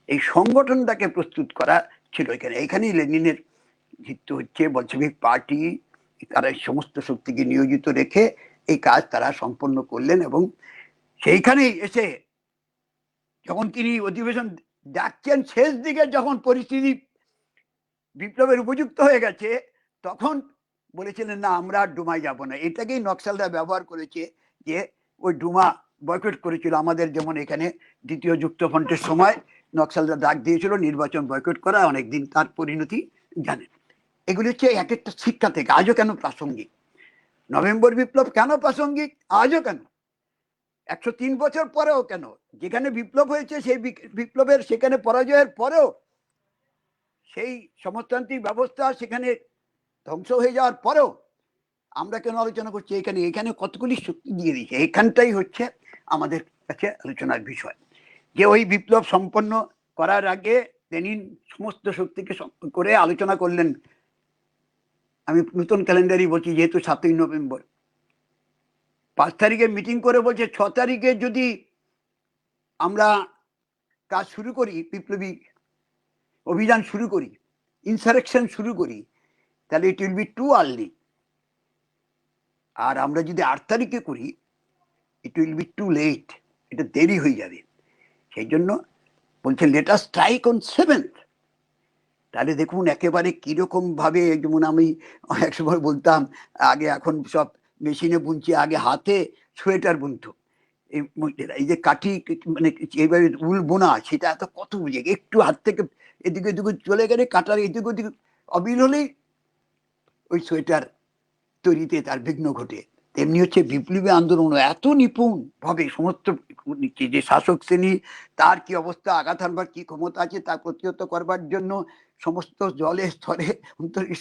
এই সংগঠনটাকে প্রস্তুত করা ছিল এখানে। এইখানেই লেনিনের ভিত্তি হচ্ছে বলশেভিক পার্টি, তারা সমস্ত শক্তিকে নিয়োজিত রেখে এই কাজ তারা সম্পন্ন করলেন। এবং সেইখানেই এসে যখন তিনি অধিবেশন ডাকছেন, শেষ দিকে যখন পরিস্থিতি বিপ্লবের উপযুক্ত হয়ে গেছে, তখন বলেছিলেন না আমরা আর ডুমায় যাব না। এটাকেই নকশালরা ব্যবহার করেছে, যে ওই ডুমা বয়কট করেছিল আমাদের, যেমন এখানে দ্বিতীয় যুক্তফ্রন্টের সময় নকশালরা ডাক দিয়েছিল নির্বাচন বয়কট করা, অনেকদিন তার পরিণতি জানেন। এগুলি হচ্ছে এক একটা শিক্ষা থেকে আজও কেন প্রাসঙ্গিক। নভেম্বর বিপ্লব কেন প্রাসঙ্গিক আজও কেন, 103 বছর পরেও কেন, যেখানে বিপ্লব হয়েছে সেই বিপ্লবের সেখানে পরাজয়ের পরেও, সেই সমাজতান্ত্রিক ব্যবস্থা সেখানে ধ্বংস হয়ে যাওয়ার পরেও আমরা কেন আলোচনা করছি এখানে? এখানে কতগুলি শক্তি দিয়ে দিয়েছে, এখানটাই হচ্ছে আমাদের কাছে আলোচনার বিষয়। যে ওই বিপ্লব সম্পন্ন করার আগে লেনিন সমস্ত শক্তিকে করে আলোচনা করলেন। আমি নতুন ক্যালেন্ডারই বলছি, যেহেতু 7ই নভেম্বর, 5 তারিখে মিটিং করে বলছে 6 তারিখে যদি আমরা কাজ শুরু করি, বিপ্লবী অভিযান শুরু করি, ইনসারেকশন শুরু করি, তাহলে it will be too early. আর আমরা যদি 8 তারিখে করি, it will be too late, এটা দেরি হয়ে যাবে। সেই জন্য বলছে let us strike on 7th। তাহলে দেখুন একেবারে কিরকম ভাবে, যেমন আমি এক সময় বলতাম আগে, এখন সব মেশিনে বুনছি, আগে হাতে সোয়েটার বুনতো এই মহিলারা। এই যে কাঠি মানে এইভাবে উল বোনা, সেটা এত কত বুঝে, একটু হাত থেকে এদিকে ওদিকে চলে গেলে, কাটার এদিকে ওদিকে অবিল হলেই ওই সোয়েটার তৈরিতে তার বিঘ্ন ঘটে। তেমনি হচ্ছে বিপ্লবী আন্দোলন এত নিপুণ ভাবে সমস্ত, যে শাসক শ্রেণী তার কি অবস্থা, আঘাত হানবার কি ক্ষমতা আছে তা প্রতিহত করবার জন্য সমস্ত জলে স্তরে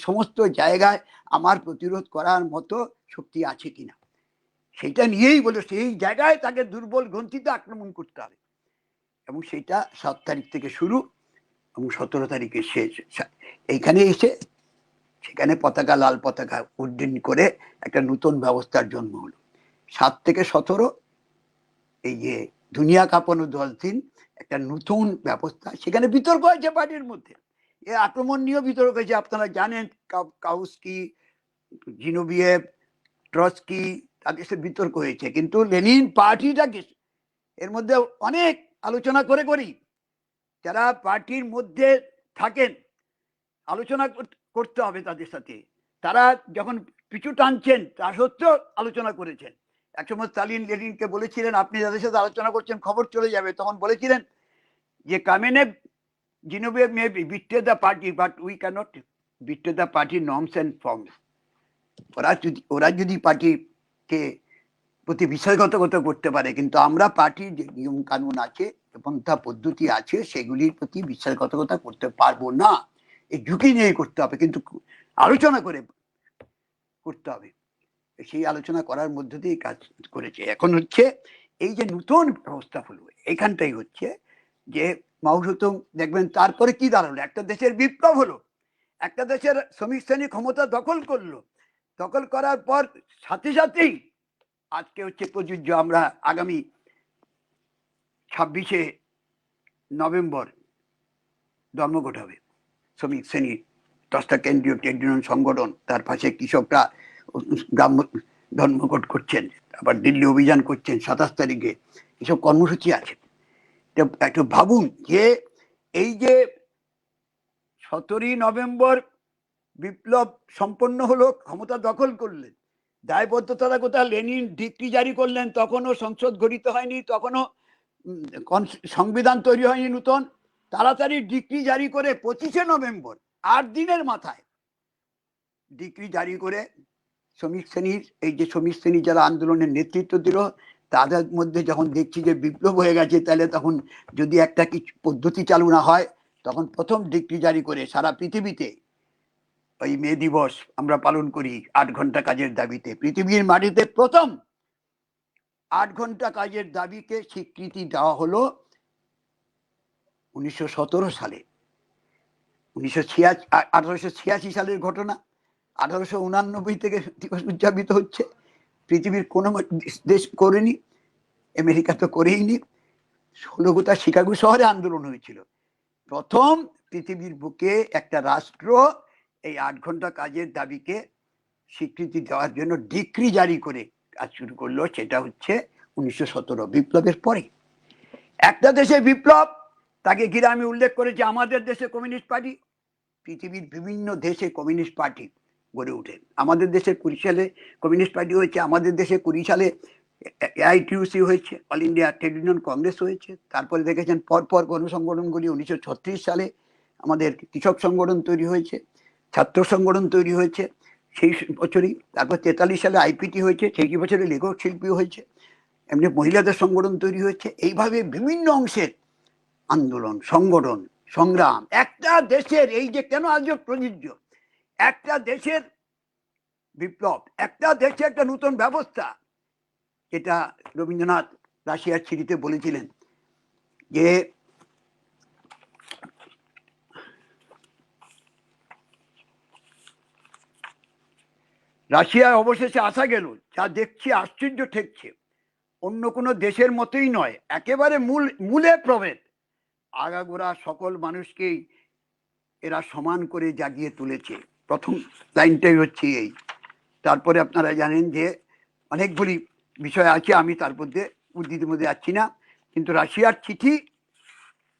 সমস্ত জায়গায় আমার প্রতিরোধ করার মতো শক্তি আছে কিনা, সেটা নিয়েই বলে সেই জায়গায় তাকে দুর্বল গ্রন্থিতে আক্রমণ করতে হবে। এবং সেটা 7 তারিখ থেকে শুরু এবং 17 তারিখে শেষ। এইখানে এসে সেখানে পতাকা, লাল পতাকা উড্ডীন করে একটা নতুন ব্যবস্থার জন্ম হলো। 7 থেকে 17 এই যে দুনিয়া কাঁপানো 10 দিন, একটা নতুন ব্যবস্থা। সেখানে বিতর্ক হয়েছে পার্টির মধ্যে, এ আক্রমণ নিয়েও বিতর্ক হয়েছে। আপনারা জানেন কাউস্কি, জিনোভিয়েভ, ট্রস্কি, তাদের সাথে বিতর্ক হয়েছে। কিন্তু লেনিন পার্টিটাকে এর মধ্যে অনেক আলোচনা করে করি, যারা পার্টির মধ্যে থাকেন আলোচনা করতে হবে তাদের সাথে। তারা যখন পিছু টানছেন তা সত্ত্বেও আলোচনা করেছেন। একসময় স্টালিন লেনিনকে বলেছিলেন, আপনি যাদের সাথে আলোচনা করছেন খবর চলে যাবে। তখন বলেছিলেন যে Kamenev, Zinoviev may betray the party, but we cannot betray the party norms and forms. ওরা যদি পার্টিকে প্রতি বিশ্বাসঘাতকতা করতে পারে, কিন্তু আমরা পার্টির যে নিয়ম কানুন আছে, পন্থা পদ্ধতি আছে, সেগুলির প্রতি বিশ্বাসঘাতকতা করতে পারবো না। এই ঝুঁকি নিয়ে করতে হবে, কিন্তু আলোচনা করে করতে হবে। সেই আলোচনা করার মধ্য দিয়ে কাজ করেছে। এখন হচ্ছে এই যে নতুন ব্যবস্থা হলো, এখানটাই হচ্ছে যে মাও জেতুং দেখবেন তারপরে কি দাঁড়ালো, একটা দেশের বিপ্লব হলো, একটা দেশের শ্রমিক শ্রেণী ক্ষমতা দখল করলো, দখল করার পর সাথে সাথেই আজকে হচ্ছে প্রযোজ্য, আমরা আগামী 26শে নভেম্বর ধর্মঘট হবে। শ্রমিক শ্রেণীর 10টা কেন্দ্রীয় ট্রেড ইউনিয়ন সংগঠন, তার পাশে কৃষকরা গ্রাম্য ধর্মঘট করছেন, আবার দিল্লি অভিযান করছেন 27 তারিখে, এসব কর্মসূচি আছে। একটু ভাবুন যে এই যে 17ই নভেম্বর বিপ্লব সম্পন্ন হলো, ক্ষমতা দখল করলেন, দায়বদ্ধতা কোথায়, লেনিন ডিক্রি জারি করলেন, তখনও সংসদ গঠিত হয়নি, তখনও সংবিধান তৈরি হয়নি নতুন। তাড়াতাড়ি ডিক্রি জারি করে 25শে নভেম্বর 8 দিনের মাথায় ডিক্রি জারি করে শ্রমিক শ্রেণীর, এই যে শ্রমিক শ্রেণী যারা আন্দোলনের নেতৃত্ব দিল, তাদের মধ্যে যখন দেখছি যে বিপ্লব হয়ে গেছে, তাহলে তখন যদি একটা কিছু পদ্ধতি চালু না হয়, তখন প্রথম ডিক্রি জারি করে সারা পৃথিবীতে ওই মে দিবস আমরা পালন করি 8 ঘন্টা কাজের দাবিতে। পৃথিবীর মাটিতে প্রথম 8 ঘন্টা কাজের দাবিকে স্বীকৃতি দেওয়া হলো 1917 সালে। 1886 সালের ঘটনা। 1889 থেকে দিবস উদযাপিত হচ্ছে। পৃথিবীর কোনো দেশ করেনি, আমেরিকা তো করেইনি। কলকাতা শিকাগো শহরে আন্দোলন হয়েছিল। প্রথম পৃথিবীর বুকে একটা রাষ্ট্র এই 8 ঘন্টা কাজের দাবিকে স্বীকৃতি দেওয়ার জন্য ডিক্রি জারি করে কাজ শুরু করলো। সেটা হচ্ছে 1917 বিপ্লবের পরে। একটা দেশে বিপ্লব, তাকে ঘিরে আমি উল্লেখ করেছি আমাদের দেশে কমিউনিস্ট পার্টি। পৃথিবীর বিভিন্ন দেশে কমিউনিস্ট পার্টি গড়ে ওঠে। আমাদের দেশে 20 সালে কমিউনিস্ট পার্টি হয়েছে, আমাদের দেশে 20 সালে AITUC হয়েছে, all India trade union Congress হয়েছে। তারপরে দেখেছেন পরপর গণসংগঠনগুলি 1936 সালে আমাদের কৃষক সংগঠন তৈরি হয়েছে, ছাত্র সংগঠন তৈরি হয়েছে সেই বছরই। তারপর 43 সালে IPT হয়েছে, সেই বছরে লেখক শিল্পী হয়েছে, এমনি মহিলাদের সংগঠন তৈরি হয়েছে। এইভাবে বিভিন্ন অংশের আন্দোলন, সংগঠন, সংগ্রাম একটা দেশের, এই যে কেন আজও প্রযোজ্য, একটা দেশের বিপ্লব, একটা দেশে একটা নতুন ব্যবস্থা। এটা রবীন্দ্রনাথ রাশিয়ার চিঠিতে বলেছিলেন যে রাশিয়ায় অবশেষে আসা গেল, যা দেখছি আশ্চর্য ঠেকছে। অন্য কোনো দেশের মতোই নয়, একেবারে মূলে প্রভেদ। আগাগোড়া সকল মানুষকেই এরা সমান করে জাগিয়ে তুলেছে। প্রথম লাইনটাই হচ্ছে এই। তারপরে আপনারা জানেন যে অনেকগুলি বিষয় আছে, আমি তার মধ্যে উদ্ধৃতির মধ্যে যাচ্ছি না। কিন্তু রাশিয়ার চিঠি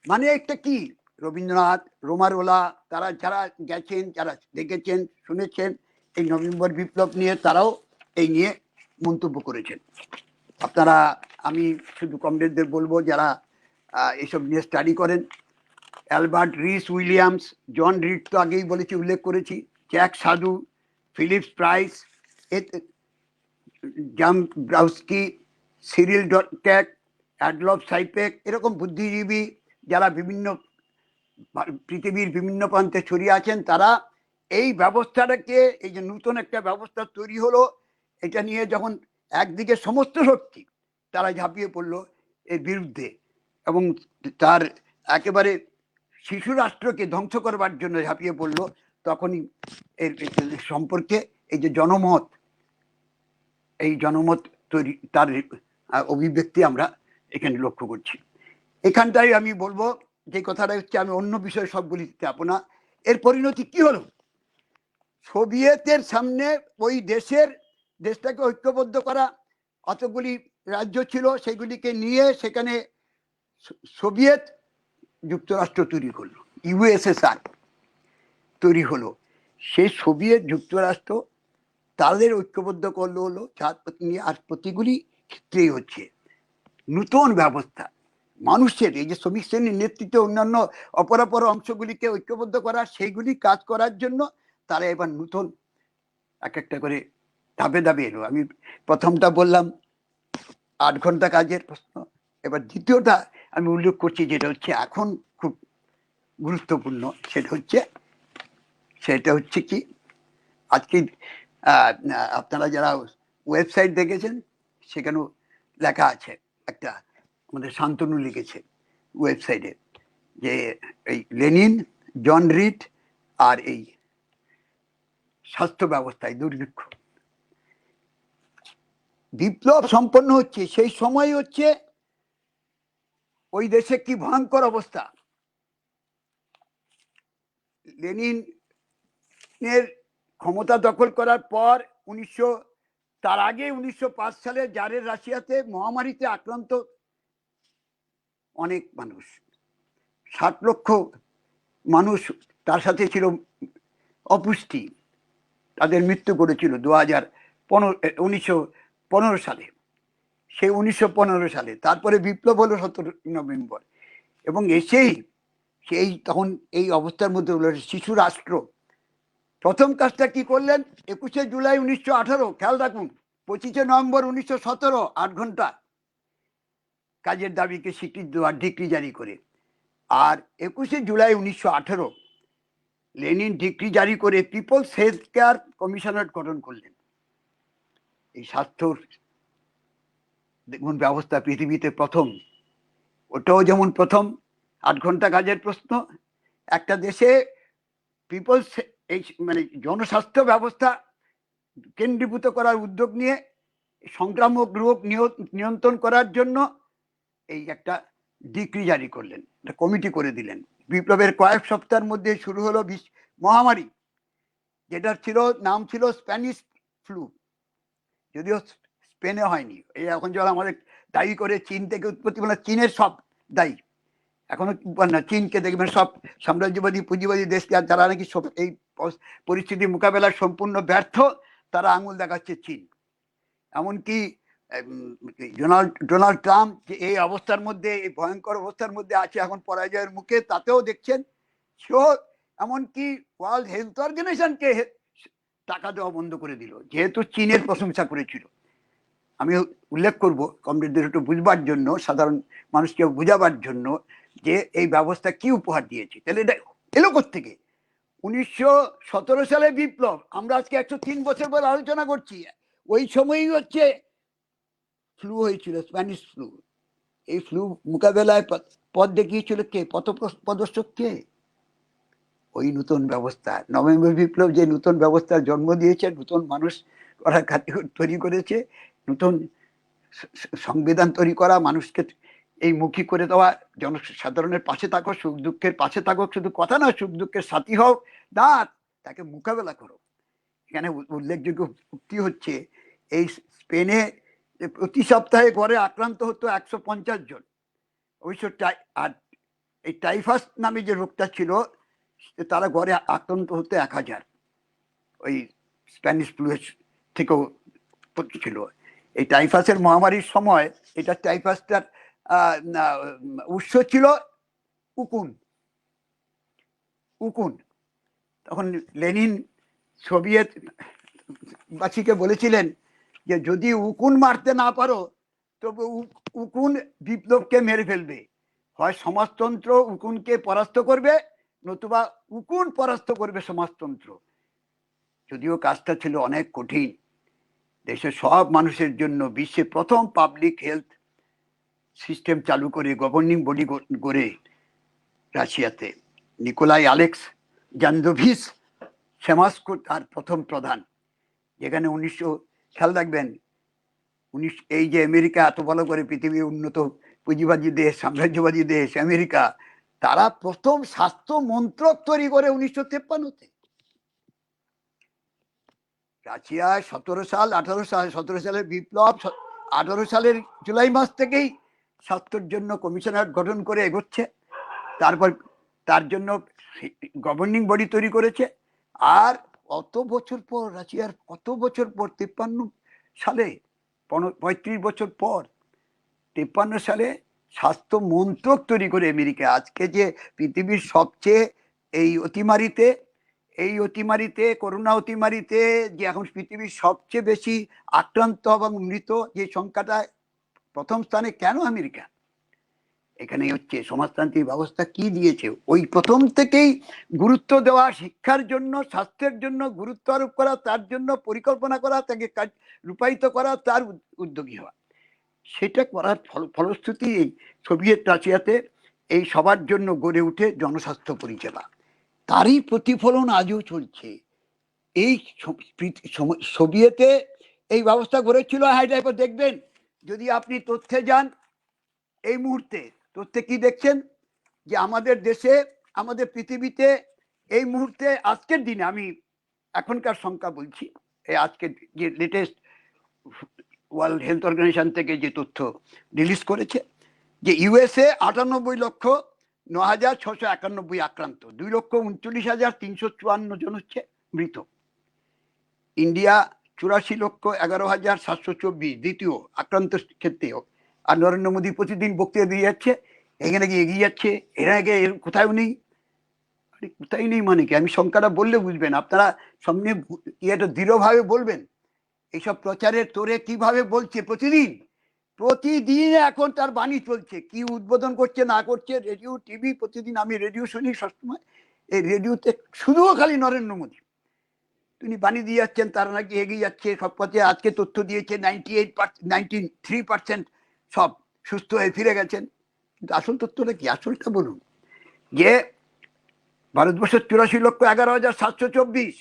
মানে একটা কি, রবীন্দ্রনাথ, রোমারোলা, তারা যারা গেছেন, যারা দেখেছেন, শুনেছেন এই নভেম্বর বিপ্লব নিয়ে, তারাও এই নিয়ে মন্তব্য করেছেন। আপনারা, আমি শুধু কমরেডদের বলবো যারা এসব নিয়ে স্টাডি করেন, অ্যালবার্ট রিস উইলিয়ামস, জন রিড তো আগেই বলেছি, উল্লেখ করেছি, জ্যাক সাধু, ফিলিপস প্রাইস, জাম্ব্রাউস্কি, সিরিল ডটক্যাক, অ্যাডলফ সাইপেক, এরকম বুদ্ধিজীবী যারা বিভিন্ন পৃথিবীর বিভিন্ন প্রান্তে ছড়িয়ে আছেন, তারা এই ব্যবস্থাটাকে, এই যে নতুন একটা ব্যবস্থা তৈরি হলো, এটা নিয়ে যখন একদিকে সমস্ত শক্তি তারা ঝাঁপিয়ে পড়লো এর বিরুদ্ধে, এবং তার একেবারে শিশু রাষ্ট্রকে ধ্বংস করবার জন্য ঝাঁপিয়ে পড়লো, তখনই এর সম্পর্কে এই যে জনমত, এই জনমত তৈরি, তার অভিব্যক্তি আমরা এখানে লক্ষ্য করছি। এখানটাই আমি বলবো যে কথাটা হচ্ছে, আমি অন্য বিষয় সবগুলি যাবো না। এর পরিণতি কি হলো? সোভিয়েতের সামনে ওই দেশটাকে ঐক্যবদ্ধ করা, অতগুলি রাজ্য ছিল, সেগুলিকে নিয়ে সেখানে সোভিয়েত যুক্তরাষ্ট্র তৈরি করলো, USSR তৈরি হলো। সেই সোভিয়েত যুক্তরাষ্ট্র তাদের ঐক্যবদ্ধ করলো হলো যার নিয়ে আর প্রতিগুলি ক্ষেত্রেই হচ্ছে নতুন ব্যবস্থা, মানুষের এই যে শ্রমিক শ্রেণীর নেতৃত্বে অন্যান্য অপরাপর অংশগুলিকে ঐক্যবদ্ধ করা, সেইগুলি কাজ করার জন্য তারা এবার নতুন এক একটা করে ধাপে ধাপে এলো। আমি প্রথমটা বললাম 8 ঘন্টা কাজের প্রশ্ন, এবার দ্বিতীয়টা আমি উল্লেখ করছি যেটা হচ্ছে এখন খুব গুরুত্বপূর্ণ, সেটা হচ্ছে কি, আজকে আপনারা যারা ওয়েবসাইট দেখেছেন সেখানেও লেখা আছে, একটা আমাদের শান্তনু লিখেছে ওয়েবসাইটে, যে এই লেনিন, জন রিড আর এই স্বাস্থ্য ব্যবস্থায় দুর্ভিক্ষ, বিপ্লব সম্পন্ন হচ্ছে সেই সময় হচ্ছে ওই দেশে কি ভয়ঙ্কর অবস্থা। লেনিনের ক্ষমতা দখল করার পর তার আগে 1905 সালে জারের রাশিয়াতে মহামারীতে আক্রান্ত অনেক মানুষ, 60 লক্ষ মানুষ, তার সাথে ছিল অপুষ্টি, তাদের মৃত্যু করেছিল 1915 সালে। সেই 1915 সালে তারপরে বিপ্লব হলো 17 নভেম্বর, এবং সেই তখন এই অবস্থার মধ্যে হলো শিশু রাষ্ট্র। প্রথম কাজটা কি করলেন? 21 জুলাই 1918, খেয়াল রাখুন, 25 নভেম্বর 1917 8 ঘন্টা কাজের দাবিকে স্বীকৃতি দেওয়ার ডিক্রি জারি করে, আর 21 জুলাই 1918 লেনিন ডিক্রি জারি করে পিপলস হেলথ কেয়ার কমিশনারেট গঠন করলেন। এই স্বাস্থ্য দেখুন ব্যবস্থা পৃথিবীতে প্রথম, ওটাও যেমন প্রথম 8 ঘন্টা কাজের প্রশ্ন, একটা দেশে পিপলস এই মানে জনস্বাস্থ্য ব্যবস্থা কেন্দ্রীভূত করার উদ্যোগ নিয়ে সংক্রামক রোগ নিয়ন্ত্রণ করার জন্য এই একটা ডিক্রি জারি করলেন, একটা কমিটি করে দিলেন। বিপ্লবের কয়েক সপ্তাহের মধ্যে শুরু হলো মহামারী, যেটার নাম ছিল স্প্যানিশ ফ্লু, যদিও স্পেনে হয়নি। এই এখন যখন আমাদের দায়ী করে চীন থেকে উৎপত্তি, মানে চীনের সব দায়ী এখনো না, চীনকে দেখবেন সব সাম্রাজ্যবাদী পুঁজিবাদী দেশকে, আর যারা নাকি এই পরিস্থিতি মোকাবেলার সম্পূর্ণ ব্যর্থ, তারা আঙুল দেখাচ্ছে চীন। এমনকি ডোনাল্ড ট্রাম্প যে এই অবস্থার মধ্যে, এই ভয়ঙ্কর অবস্থার মধ্যে আছে এখন পরাজয়ের মুখে, তাতেও দেখছেন সেও এমনকি ওয়ার্ল্ড হেলথ অর্গানাইজেশনকে টাকা দেওয়া বন্ধ করে দিল, যেহেতু চীনের প্রশংসা করেছিল। আমি উল্লেখ করব কমরেডদের একটু বুঝবার জন্য, সাধারণ মানুষকে বুঝাবার জন্য, যে এই ব্যবস্থা কি উপহার দিয়েছে। তাহলে এটা এলো কোত্থেকে? 1917 সালে বিপ্লব, আমরা আজকে 103 বছর পর আলোচনা করছি। ওই সময়ই হচ্ছে ফ্লু হয়েছিল, স্প্যানিশ ফ্লু। এই ফ্লু মোকাবেলায় পথ দেখিয়েছিল কে? পথপ্রদর্শক কে? ওই নতুন ব্যবস্থা, নভেম্বর বিপ্লব যে নতুন ব্যবস্থার জন্ম দিয়েছে, নতুন মানুষ তৈরি করেছে, নতুন সংবিধান তৈরি করা, মানুষকে এই মুখী করে দেওয়া, জনসাধারণের পাশে থাকো, সুখ দুঃখের পাশে থাকো, শুধু কথা নয়, সুখ দুঃখের সাথী হোক, তাকে মোকাবেলা করো। এখানে উল্লেখযোগ্য উক্তি হচ্ছে, এই স্পেনে প্রতি সপ্তাহে গড়ে আক্রান্ত হতো 150 জন। অবশ্য আর এই টাইফাস নামে যে রোগটা ছিল, তারা গড়ে আক্রান্ত হতো 1000, ওই স্প্যানিশ ফ্লু থেকেও ছিল। এই টাইফাসের মহামারীর সময়, এটা টাইফাসটার উৎস ছিল উকুন। তখন লেনিন সোভিয়েত বাসীকে বলেছিলেন যে যদি উকুন মারতে না পারো, তবে উকুন বিপ্লবকে মেরে ফেলবে। হয় সমাজতন্ত্র উকুনকে পরাস্ত করবে, নতুবা উকুন পরাস্ত করবে সমাজতন্ত্র। যদিও কাজটা ছিল অনেক কঠিন। দেশের সব মানুষের জন্য বিশ্বে প্রথম পাবলিক হেলথ সিস্টেম চালু করে, গভর্নিং বডি করে রাশিয়াতে, নিকোলাই আলেক্স জান্দোভিচ সেমাস্কো তার প্রথম প্রধান। যেখানে 1900, খেয়াল রাখবেন, এই যে আমেরিকা এত ভালো করে পৃথিবীর উন্নত পুঁজিবাদী দেশ, সাম্রাজ্যবাদী দেশ আমেরিকা, তারা প্রথম স্বাস্থ্য মন্ত্রক তৈরি করে 1953-তে। রাশিয়ায় 17 সালের বিপ্লব, 18 সালের জুলাই মাস থেকেই স্বাস্থ্যের জন্য কমিশনার গঠন করে এগোচ্ছে। তারপর তার জন্য গভর্নিং বডি তৈরি করেছে। আর কত বছর পর, রাশিয়ার কত বছর পর, 53 সালে, 35 বছর পর, 53 সালে স্বাস্থ্য মন্ত্রক তৈরি করে আমেরিকা। আজকে যে পৃথিবীর সবচেয়ে এই অতিমারিতে করোনা অতিমারিতে যে এখন পৃথিবীর সবচেয়ে বেশি আক্রান্ত এবং মৃত যে সংখ্যাটা, প্রথম স্থানে কেন আমেরিকা? এখানে হচ্ছে সমাজতান্ত্রিক ব্যবস্থা কি দিয়েছে, ওই প্রথম থেকেই গুরুত্ব দেওয়া, শিক্ষার জন্য, স্বাস্থ্যের জন্য গুরুত্ব আরোপ করা, তার জন্য পরিকল্পনা করা, তাকে কাজ রূপায়িত করা, তার উদ্যোগী হওয়া। সেটা করার ফলশ্রুতি এই সোভিয়েত রাশিয়াতে এই সবার জন্য গড়ে উঠে জনস্বাস্থ্য পরিষেবা। তারই প্রতিফলন আজও চলছে। এই সোভিয়েতে এই ব্যবস্থা গড়েছিল। হাইড্রাইভার দেখবেন, যদি আপনি তথ্যে যান, এই মুহূর্তে তথ্যে কি দেখছেন, যে আমাদের দেশে, আমাদের পৃথিবীতে এই মুহূর্তে, আজকের দিনে, আমি এখনকার সংখ্যা বলছি, এই আজকের যে লেটেস্ট ওয়ার্ল্ড হেলথ অর্গানাইজেশন থেকে যে তথ্য রিলিজ করেছে, যে ইউএসএ 98,09,691 আক্রান্ত, 2,39,354 জন হচ্ছে মৃত। ইন্ডিয়া 84,11,724 দ্বিতীয় আক্রান্ত ক্ষেত্রেও। আর নরেন্দ্র মোদী প্রতিদিন বক্তৃতা দিয়ে যাচ্ছে, এখানে গিয়ে এগিয়ে যাচ্ছে, এরা আগে কোথাও নেই। কোথায় নেই মানে কি? আমি সংখ্যাটা বললে বুঝবেন, আপনারা সামনে এটা দৃঢ়ভাবে বলবেন। এইসব প্রচারের তোরে কিভাবে বলছে, প্রতিদিন এখন তার বাণী চলছে, কি উদ্বোধন করছে না করছে, রেডিও টিভি, প্রতিদিন আমি রেডিও শুনি সবসময়। এই রেডিওতে শুধুও খালি নরেন্দ্র মোদী তিনি বাণী দিয়ে যাচ্ছেন, তারা নাকি এগিয়ে যাচ্ছে সব পথে। আজকে তথ্য দিয়েছে 93% সব সুস্থ হয়ে ফিরে গেছেন। কিন্তু আসল তথ্যটা কি? আসলটা বলুন, যে ভারতবর্ষের 84,11,724,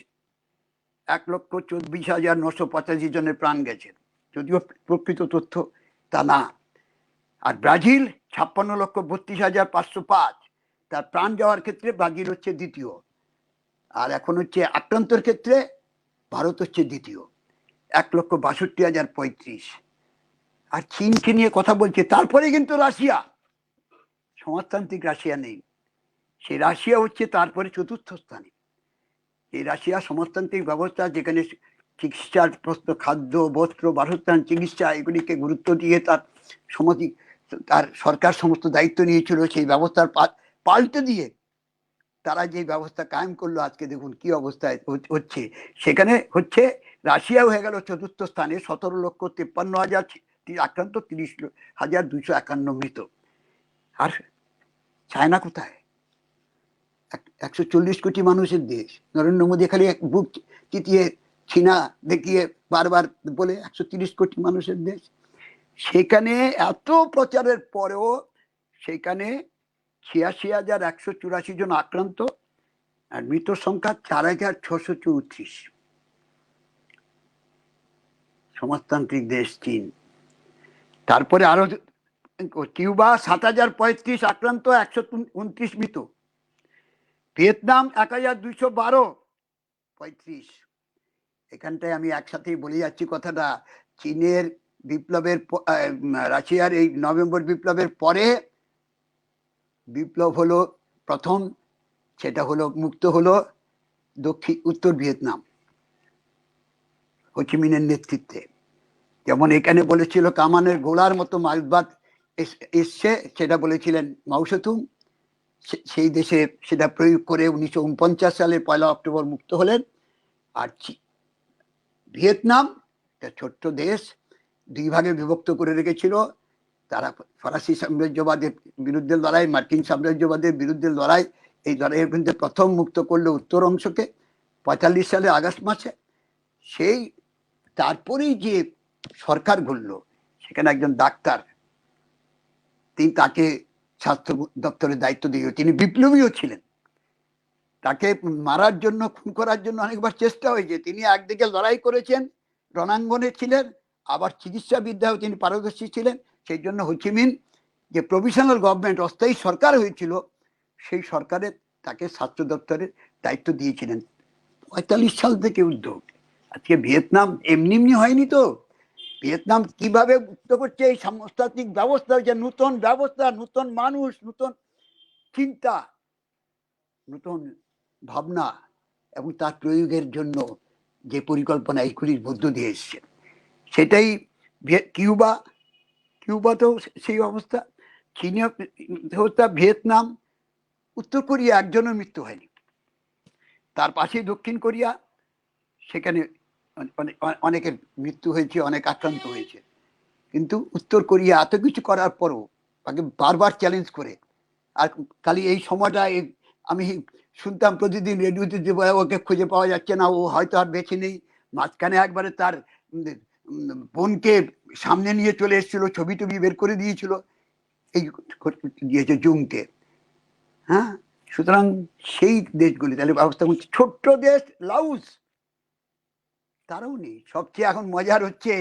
1,24,985 জনের প্রাণ গেছে, যদিও প্রকৃত তথ্য তা না। আর ব্রাজিল 56,32,505, তার প্রাণ যাওয়ার ক্ষেত্রে ব্রাজিল হচ্ছে দ্বিতীয়। আর এখন হচ্ছে আক্রান্তর ক্ষেত্রে ভারত হচ্ছে দ্বিতীয়, 1,62,035। আর চীনকে নিয়ে কথা বলছে, তারপরে কিন্তু রাশিয়া, সমাজতান্ত্রিক রাশিয়া নেই, সেই রাশিয়া হচ্ছে তারপরে চতুর্থ স্থানে। এই রাশিয়া সমাজতান্ত্রিক ব্যবস্থা, যেখানে চিকিৎসার প্রশ্ন, খাদ্য, বস্ত্র, বাসস্থান, চিকিৎসা এগুলিকে গুরুত্ব দিয়ে তার সরকার সমস্ত দায়িত্ব নিয়েছিল, সেই ব্যবস্থার পাল্টে দিয়ে তারা যে ব্যবস্থা কায়েম করলো, আজকে দেখুন কি অবস্থায় হচ্ছে। সেখানে হচ্ছে রাশিয়া হয়ে গেল চতুর্থ স্থানে, 17,53,000 আক্রান্ত, 30,251 মৃত। আর চায়না কোথায়? 140 কোটি মানুষের দেশ। নরেন্দ্র মোদী খালি বুক চিতিয়ে চীনা দেখিয়ে বারবার বলে 130 কোটি মানুষের দেশ। সেখানে এত প্রচারের পরেও সেখানে 86,184 জন আক্রান্ত, আর মৃত সংখ্যা 4,634। সমাজতান্ত্রিক দেশ চীন। তারপরে আরো কিউবা 7,035 আক্রান্ত, 129 মৃত। ভিয়েতনাম 1,212, 35। এখানটায় আমি একসাথেই বলে যাচ্ছি কথাটা। চীনের বিপ্লবের, রাশিয়ার এই নভেম্বর বিপ্লবের পরে বিপ্লব হলো প্রথম, সেটা হলো মুক্ত হলো উত্তর ভিয়েতনাম, হোচিমিনের নেতৃত্বে। যেমন এখানে বলেছিল কামানের গোলার মতো মার্ক্সবাদ এসছে, সেটা বলেছিলেন মাও সেতুং। সেই দেশে সেটা প্রয়োগ করে 1949 সালে 1 অক্টোবর মুক্ত হলেন। আর ভিয়েতনাম একটা ছোট্ট দেশ, 2 ভাগে বিভক্ত করে রেখেছিল। তারা ফরাসি সাম্রাজ্যবাদের বিরুদ্ধে লড়াই, মার্কিন সাম্রাজ্যবাদের বিরুদ্ধে লড়াই, এই লড়াইয়ের বিরুদ্ধে প্রথম মুক্ত করলো উত্তর অংশকে 45 সালে আগস্ট মাসে। সেই তারপরেই যে সরকার ঘুরল, সেখানে একজন ডাক্তার, তিনি তাকে স্বাস্থ্য দপ্তরের দায়িত্ব দিয়ে, তিনি বিপ্লবীও ছিলেন। তাকে মারার জন্য, খুন করার জন্য অনেকবার চেষ্টা হয়েছে। তিনি একদিকে লড়াই করেছেন, রণাঙ্গনে ছিলেন, আবার চিকিৎসা বিদ্যাও তিনি পারদর্শী ছিলেন। সেই জন্য হোচিমিন যে প্রভিশনাল গভর্নমেন্ট, অস্থায়ী সরকার হয়েছিল, সেই সরকারে তাকে স্বাস্থ্য দপ্তরের দায়িত্ব দিয়েছিলেন। 45 সাল থেকে উদ্যোগ। আজকে ভিয়েতনাম এমনি এমনি হয়নি তো। ভিয়েতনাম কিভাবে মুক্ত করছে, এই সাংস্কৃতিক ব্যবস্থা, যে নতুন ব্যবস্থা, নতুন মানুষ, নতুন চিন্তা, নতুন ভাবনা এবং তার প্রয়োগের জন্য যে পরিকল্পনা এইগুলির মধ্য দিয়ে এসছে, সেটাই কিউবাতেও সেই অবস্থা, চীনে অবস্থা, ভিয়েতনাম, উত্তর কোরিয়া একজনের মৃত্যু হয়নি। তার পাশে দক্ষিণ কোরিয়া, সেখানে অনেকের মৃত্যু হয়েছে, অনেক আক্রান্ত হয়েছে। কিন্তু উত্তর কোরিয়া এত কিছু করার পরও তাকে বারবার চ্যালেঞ্জ করে। আর খালি এই সময়টা আমি শুনতাম প্রতিদিন রেডিওতে, যে ওকে খুঁজে পাওয়া যাচ্ছে না, ও হয়তো আর বেঁচে নেই। মাঝখানে একবারে তার বোনকে সামনে নিয়ে চলে এসেছিল, ছবি টবি বের করে দিয়েছিল, এই দিয়েছে জুমকে। হ্যাঁ, সুতরাং সেই দেশগুলি তাহলে ব্যবস্থা করছে। ছোট্ট দেশ লাউস, তারাও নেই। সবচেয়ে এখন মজার হচ্ছে,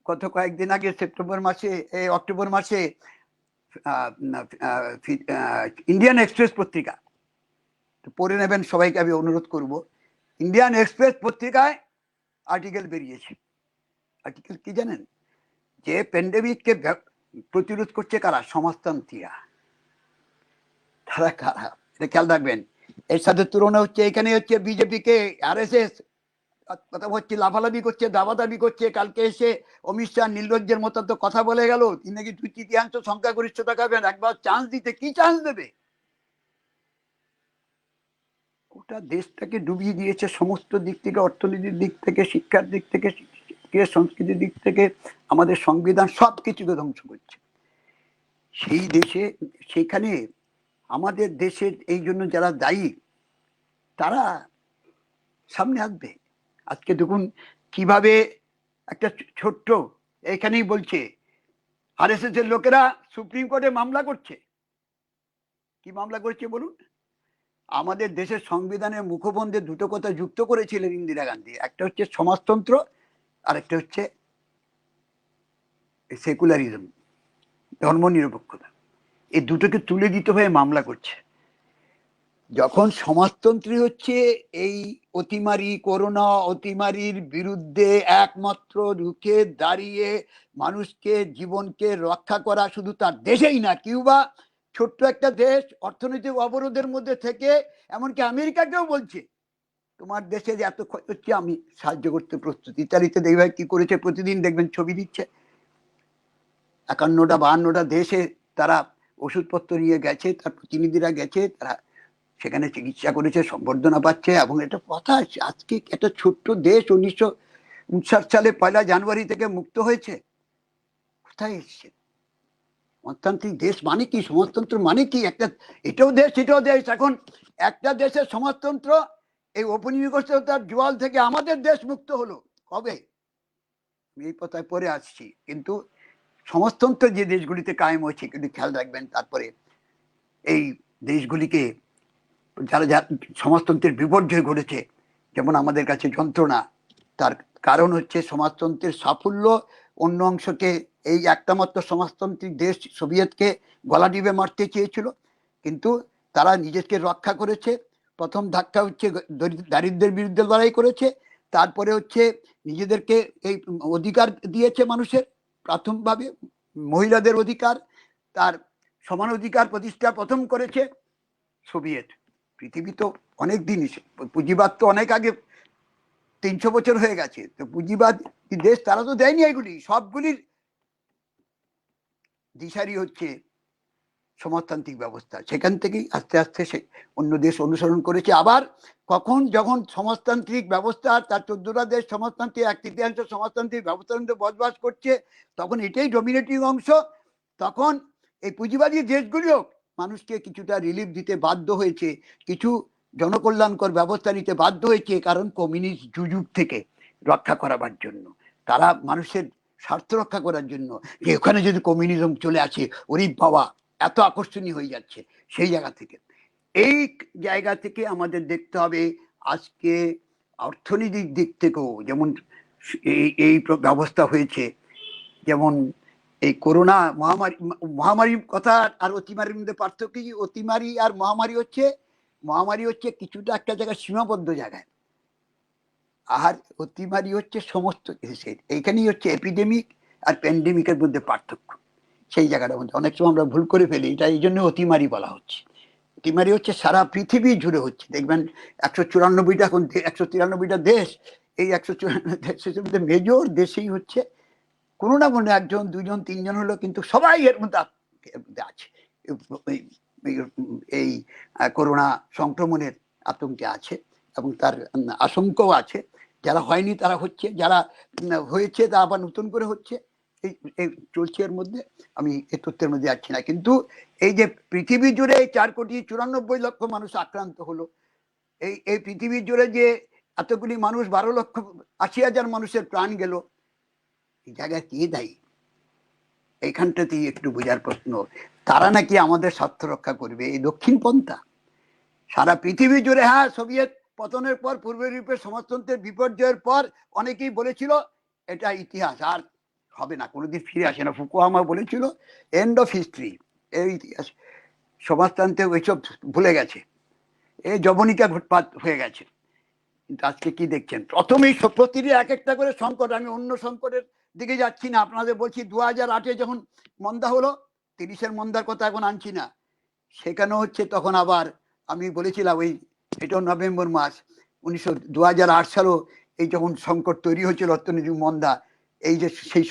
গত কয়েকদিন আগে অক্টোবর মাসে ইন্ডিয়ান এক্সপ্রেস পত্রিকা, পড়ে নেবেন সবাইকে আমি অনুরোধ করব। ইন্ডিয়ান এক্সপ্রেস পত্রিকায় আর্টিকেল বেরিয়েছে। আর্টিকেল কি জানেন? যে প্যান্ডেমিককে প্রতিরোধ করছে কারা? সমাজতান্ত্রীরা। তারা কারা এটা খেয়াল রাখবেন। এর সাথে তুলনা হচ্ছে, এখানে হচ্ছে বিজেপিকে RSS কথা হচ্ছে, লাফালাফি করছে, দাবাদাবি করছে। কালকে এসে অমিত শাহ নির্লজ্জের মতো তো কথা বলে গেল, তিনি নাকি 2/3 সংখ্যাগরিষ্ঠতা খাবেন, একবার চান্স দিতে কি চান্স দেবে? ওটা দেশটাকে ডুবিয়ে দিয়েছে সমস্ত দিক থেকে, অর্থনীতির দিক থেকে, শিক্ষার দিক থেকে, সংস্কৃতির দিক থেকে, আমাদের সংবিধান, সব কিছুকে ধ্বংস করছে সেই দেশে। সেখানে আমাদের দেশের এই জন্য যারা দায়ী, তারা সামনে আসবে। আজকে দেখুন কিভাবে একটা ছোট্ট, এখানেই বলছে RSS এর লোকেরা সুপ্রিম কোর্টে মামলা করছে। কি মামলা করছে বলুন? আমাদের দেশের সংবিধানের মুখবন্ধে দুটো কথা যুক্ত করেছিলেন ইন্দিরা গান্ধী, একটা হচ্ছে সমাজতন্ত্র আর একটা হচ্ছে সেকুলারিজম, ধর্মনিরপেক্ষতা। এই দুটোকে তুলে দিতে হয়ে মামলা করছে। যখন সমাজতন্ত্রী হচ্ছে এই অতিমারি, করোনা অতিমারির বিরুদ্ধে একমাত্র রুখে দাঁড়িয়ে মানুষকে, জীবনকে রক্ষা করা, শুধু তার দেশেই না, কিউবা ছোট্ট একটা দেশ অর্থনৈতিক অবরোধের মধ্যে থেকে এমনকি আমেরিকাকেও বলছে তোমার দেশে যে এত ক্ষতি হচ্ছে আমি সাহায্য করতে প্রস্তুত। ইতালিতে দেখবে কি করেছে, প্রতিদিন দেখবেন ছবি দিচ্ছে, 51-52টা দেশে তারা ওষুধপত্র নিয়ে গেছে, তার প্রতিনিধিরা গেছে, তারা সেখানে চিকিৎসা করেছে, সম্বর্ধনা পাচ্ছে। এবং এটা কথা আছে, আজকে একটা ছোট্ট দেশ 1959 সালে 1 জানুয়ারি থেকে মুক্ত হয়েছে, কোথায় এসছে? সমাজতান্ত্রিক দেশ মানে কি? সমাজতন্ত্র মানে কি? একটা এটাও দেশ এটাও দেশ। এখন একটা দেশের সমাজতন্ত্র, এই ঔপনিবেশিকতার জোয়াল থেকে আমাদের দেশ মুক্ত হলো কবে? আমি এই কথায় পরে আসছি। কিন্তু সমাজতন্ত্র যে দেশগুলিতে কায়েম হয়েছে, কিন্তু খেয়াল রাখবেন, তারপরে এই দেশগুলিকে যারা সমাজতন্ত্রের বিপর্যয় ঘটেছে, যেমন আমাদের কাছে যন্ত্রণা, তার কারণ হচ্ছে সমাজতন্ত্রের সাফল্য অন্য অংশকে, এই একটা মাত্র সমাজতান্ত্রিক দেশ সোভিয়েতকে গলা টিপে মারতে চেয়েছিল, কিন্তু তারা নিজেকে রক্ষা করেছে। প্রথম ধাক্কা হচ্ছে দারিদ্র্যের বিরুদ্ধে লড়াই করেছে, তারপরে হচ্ছে নিজেদেরকে এই অধিকার দিয়েছে মানুষের, প্রাথমিকভাবে মহিলাদের অধিকার, তার সমান অধিকার প্রতিষ্ঠা প্রথম করেছে সোভিয়েত। পৃথিবী তো অনেক দিন, পুঁজিবাদ তো অনেক আগে, 300 বছর হয়ে গেছে। তো পুঁজিবাদ দেশ তারা তো দেয়নি, এগুলি সবগুলির দিশারি হচ্ছে সমাজতান্ত্রিক ব্যবস্থা। সেখান থেকেই আস্তে আস্তে সে অন্য দেশ অনুসরণ করেছে। আবার কখন যখন সমাজতান্ত্রিক ব্যবস্থা, তার 14টা দেশ সমাজতান্ত্রিক, 1/3 সমাজতান্ত্রিক ব্যবস্থার মধ্যে বসবাস করছে, তখন এটাই ডমিনেটিং অংশ। তখন এই পুঁজিবাদী দেশগুলিও মানুষকে কিছুটা রিলিফ দিতে বাধ্য হয়েছে, কিছু জনকল্যাণকর ব্যবস্থা নিতে বাধ্য হয়েছে, কারণ কমিউনিস্ট যুগ থেকে রক্ষা করাবার জন্য, তারা মানুষের স্বার্থ রক্ষা করার জন্য, যে ওখানে যদি কমিউনিজম চলে আসে ওরে বাবা এত আকর্ষণীয় হয়ে যাচ্ছে। সেই জায়গা থেকে, এই জায়গা থেকে আমাদের দেখতে হবে আজকে অর্থনৈতিক দিক থেকেও যেমন এই ব্যবস্থা হয়েছে। যেমন এই করোনা মহামারীর কথা আর অতিমারির মধ্যে পার্থক্য কি? অতিমারি আর মহামারী হচ্ছে কিছুটা একটা জায়গায় সীমাবদ্ধ জায়গায়, আর অতিমারি হচ্ছে সমস্ত দেশের। এইখানেই হচ্ছে এপিডেমিক আর প্যান্ডেমিকের মধ্যে পার্থক্য। সেই জায়গাটার মধ্যে অনেক সময় আমরা ভুল করে ফেলি, এটা এই জন্য অতিমারি বলা হচ্ছে। অতিমারি হচ্ছে সারা পৃথিবী জুড়ে হচ্ছে। দেখবেন 194টা, এখন 193টা দেশ, এই 194 দেশের মধ্যে মেজর দেশেই হচ্ছে কোনো না কোনো একজন, দুজন, তিনজন হলো, কিন্তু সবাই এর মধ্যে আছে, এই করোনা সংক্রমণের আতঙ্কে আছে এবং তার আশঙ্কাও আছে। যারা হয়নি তারা হচ্ছে, যারা হয়েছে তা আবার নতুন করে হচ্ছে, এই চলছে। এর মধ্যে আমি এই তথ্যের মধ্যে যাচ্ছি না, কিন্তু এই যে পৃথিবী জুড়ে 4,94,00,000 মানুষ আক্রান্ত হলো, এই পৃথিবী জুড়ে যে এতগুলি মানুষ, 12,80,000 মানুষের প্রাণ গেল, এই জায়গায় কে দায়ী? এইখানটাতেই একটু বোঝার প্রশ্ন। তারা নাকি আমাদের স্বার্থ রক্ষা করবে, এই দক্ষিণ পন্থা সারা পৃথিবী জুড়ে। হ্যাঁ, সোভিয়েত পতনের পর, পূর্ব ইউরোপের সমাজতন্ত্রের বিপর্যয়ের পর অনেকেই বলেছিল এটা ইতিহাস, আর হবে না, কোনোদিন ফিরে আসে না। ফুকুয়ামা বলেছিল এন্ড অফ হিস্ট্রি, এই ইতিহাস সমাজতন্ত্রে ওইসব ভুলে গেছে, এই জবনিকা ঘুটপাত হয়ে গেছে। কিন্তু আজকে কি দেখছেন? প্রথমেই প্রতিটি এক একটা করে সংকট। আমি অন্য সংকটের দিকে যাচ্ছি না, আপনাদের বলছি 2008-এ যখন মন্দা হলো, 30-এর মন্দার কথা এখন আনছি না, সেখানে হচ্ছে তখন আবার আমি বলেছিলাম ওই, এটা নভেম্বর মাস 2008 সালও এই যখন সংকট তৈরি হয়েছিল, অর্থনৈতিক মন্দা, এই যে সেই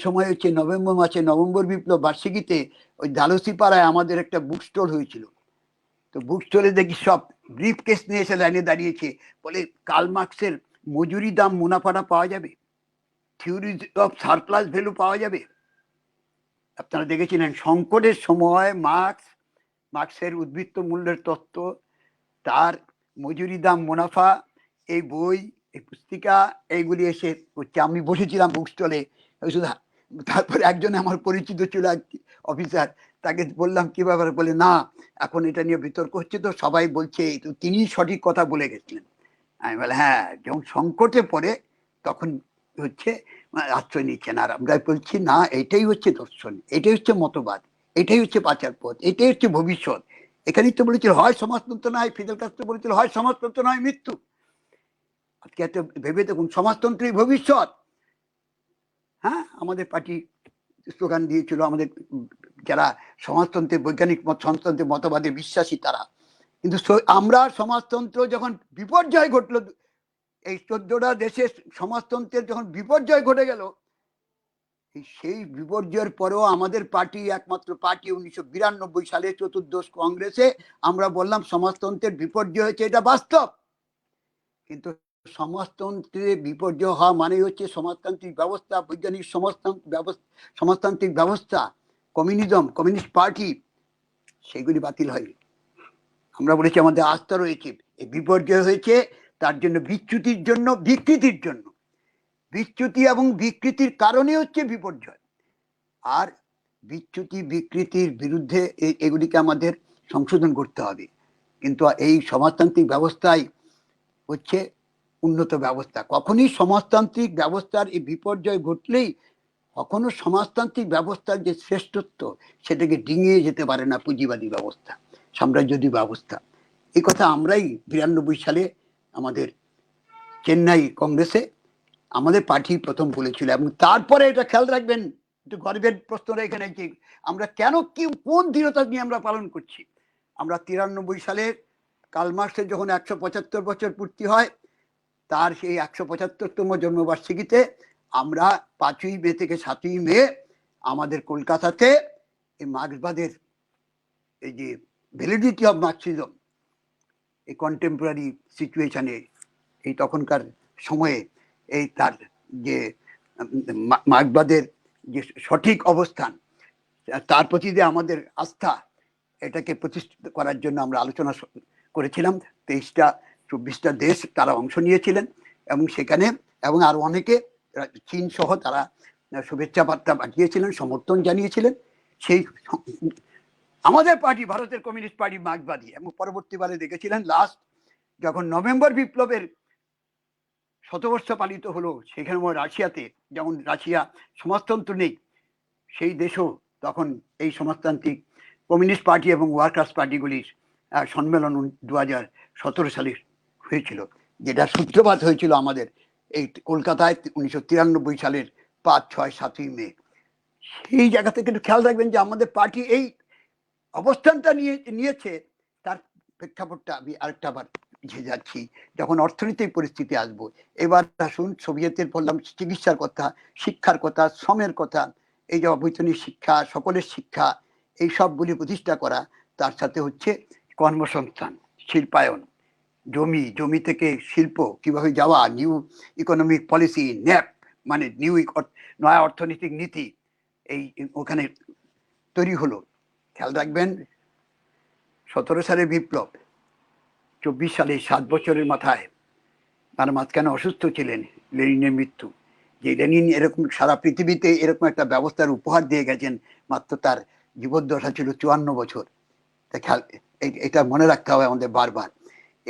সময় হচ্ছে নভেম্বর মাসে, নভেম্বর বিপ্লব বার্ষিকীতে ওই দালসিপাড়ায় আমাদের একটা বুক স্টল হয়েছিল। তো বুক স্টলে দেখি সব ব্রিফ কেস নিয়ে এসে লাইনে দাঁড়িয়েছে, বলে কার্ল মার্কসের মজুরি দাম মুনাফাটা পাওয়া যাবে, থিওরি অফ সারপ্লাস ভ্যালু পাওয়া যাবে। আপনারা দেখেছিলেন সংকটের সময় মার্কসের উদ্বৃত্ত মূল্যের তত্ত্ব, তার মজুরি দাম মুনাফা, এই বই, এই পুস্তিকা, এইগুলি এসে হচ্ছে। আমি বসেছিলাম বুক স্টলে, তারপরে একজন আমার পরিচিত ছিল অফিসার, তাকে বললাম কি ব্যাপারে, বলে না এখন এটা নিয়ে বিতর্ক হচ্ছে, তো সবাই বলছে তো তিনি সঠিক কথা বলে গেছিলেন। আমি বলে হ্যাঁ, যখন সংকটে পড়ে তখন হচ্ছে আশ্রয় নিচ্ছেন। আর আমরা বলছি না, এটাই হচ্ছে দর্শন, এটাই হচ্ছে মতবাদ, এটাই হচ্ছে বাঁচার পথ, এটাই হচ্ছে ভবিষ্যৎ। এখানেই তো বলেছিল হয় সমাজতন্ত্র নয়, ফিদেল কাস্ট্রো বলেছিল হয় সমাজতন্ত্র নয় মৃত্যু। আজকে এত ভেবে দেখুন, সমাজতন্ত্রই ভবিষ্যৎ। হ্যাঁ, আমাদের পার্টি স্লোগান দিয়েছিল, আমাদের যারা সমাজতন্ত্রের বৈজ্ঞানিক মত, সমাজতন্ত্রের মতবাদে বিশ্বাসী তারা। কিন্তু আমরা সমাজতন্ত্র যখন বিপর্যয় ঘটলো, এই 14টা দেশে সমাজতন্ত্রের যখন বিপর্যয় ঘটে গেল, সেই বিপর্যয়ের পরেও আমাদের পার্টি একমাত্র পার্টি 1992 সালে চতুর্দশ কংগ্রেসে আমরা বললাম সমাজতন্ত্রের বিপর্যয় হয়েছে, এটা বাস্তব। কিন্তু সমাজতন্ত্রের বিপর্যয় হওয়া মানে হচ্ছে সমাজতান্ত্রিক ব্যবস্থা, বৈজ্ঞানিক সমাজতান্ত্রিক ব্যবস্থা, কমিউনিজম, কমিউনিস্ট পার্টি, সেগুলি বাতিল হয়নি। আমরা বলেছি আমাদের আস্থা রয়েছে। এই বিপর্যয় হয়েছে তার জন্য বিচ্যুতির জন্য, বিকৃতির জন্য। বিচ্যুতি এবং বিকৃতির কারণে হচ্ছে বিপর্যয়। আর বিচ্যুতি বিকৃতির বিরুদ্ধে এগুলিকে আমাদের সংশোধন করতে হবে। কিন্তু এই সমাজতান্ত্রিক ব্যবস্থায় হচ্ছে উন্নত ব্যবস্থা। কখনই সমাজতান্ত্রিক ব্যবস্থার এই বিপর্যয় ঘটলেই কখনো সমাজতান্ত্রিক ব্যবস্থার যে শ্রেষ্ঠত্ব সেটাকে ডিঙিয়ে যেতে পারে না পুঁজিবাদী ব্যবস্থা, সাম্রাজ্যবাদী ব্যবস্থা। এই কথা আমরাই 92 সালে আমাদের চেন্নাই কংগ্রেসে আমাদের পার্টি প্রথম বলেছিল। এবং তারপরে এটা খেয়াল রাখবেন, একটু গর্বের প্রশ্নটা এখানে, যে আমরা কেন কি কোন দৃঢ়তা নিয়ে আমরা পালন করছি। আমরা 93 সালে কার্ল মার্ক্সের যখন 175 বছর পূর্তি হয়, তার সেই 175তম জন্মবার্ষিকীতে আমরা 5ই মে থেকে 7ই মে আমাদের কলকাতাতে এই মার্ক্সবাদের এই যে ভ্যালিডিটি অফ মার্কসিজম, এই কন্টেম্পোরারি সিচুয়েশনে, এই তখনকার সময়ে এই তার যে মার্ক্সবাদের যে সঠিক অবস্থান, তার প্রতি যে আমাদের আস্থা, এটাকে প্রতিষ্ঠিত করার জন্য আমরা আলোচনা করেছিলাম। 23-24টা দেশ তারা অংশ নিয়েছিলেন এবং সেখানে, এবং আরো অনেকে চীন সহ তারা শুভেচ্ছা বার্তা পাঠিয়েছিলেন, সমর্থন জানিয়েছিলেন। সেই আমাদের পার্টি, ভারতের কমিউনিস্ট পার্টি মার্ক্সবাদী, এবং পরবর্তীকালে দেখেছিলেন লাস্ট যখন নভেম্বর বিপ্লবের 100 বর্ষ পালিত হলো, সেখানে রাশিয়াতে, যেমন রাশিয়া সমাজতন্ত্র নেই, সেই দেশও তখন এই সমাজতান্ত্রিক কমিউনিস্ট পার্টি এবং ওয়ার্কার্স পার্টিগুলির সম্মেলন 2017 সালে হয়েছিল, যেটা সূত্রপাত হয়েছিল আমাদের এই কলকাতায় 1993 সালের 5, 6, 7ই মে। সেই জায়গা থেকে একটু খেয়াল রাখবেন যে আমাদের পার্টি এই অবস্থানটা নিয়েছে। তার প্রেক্ষাপটটা আমি আরেকটা বার বুঝে যাচ্ছি, যখন অর্থনৈতিক পরিস্থিতি আসবো। এবার আসুন, সোভিয়েতের বললাম চিকিৎসার কথা, শিক্ষার কথা, শ্রমের কথা, এই যে অবৈতনিক শিক্ষা, সকলের শিক্ষা, এই সবগুলি প্রতিষ্ঠা করা, তার সাথে হচ্ছে কর্মসংস্থান, শিল্পায়ন, জমি থেকে শিল্প কিভাবে যাওয়া, নিউ ইকোনমিক পলিসি, ন্যাপ মানে নয়া অর্থনৈতিক নীতি, এই ওখানে তৈরি হলো। খেয়াল রাখবেন 17 সালের বিপ্লব, 24 সালে 7 বছরের মাথায় তার মাঝখানে অসুস্থ ছিলেন, লেনিনের মৃত্যু। যে লেনিন এরকম সারা পৃথিবীতে এরকম একটা ব্যবস্থার উপহার দিয়ে গেছেন, মাত্র তার জীবদ্দশা ছিল 54 বছর। এটা মনে রাখতে হবে আমাদের বারবার।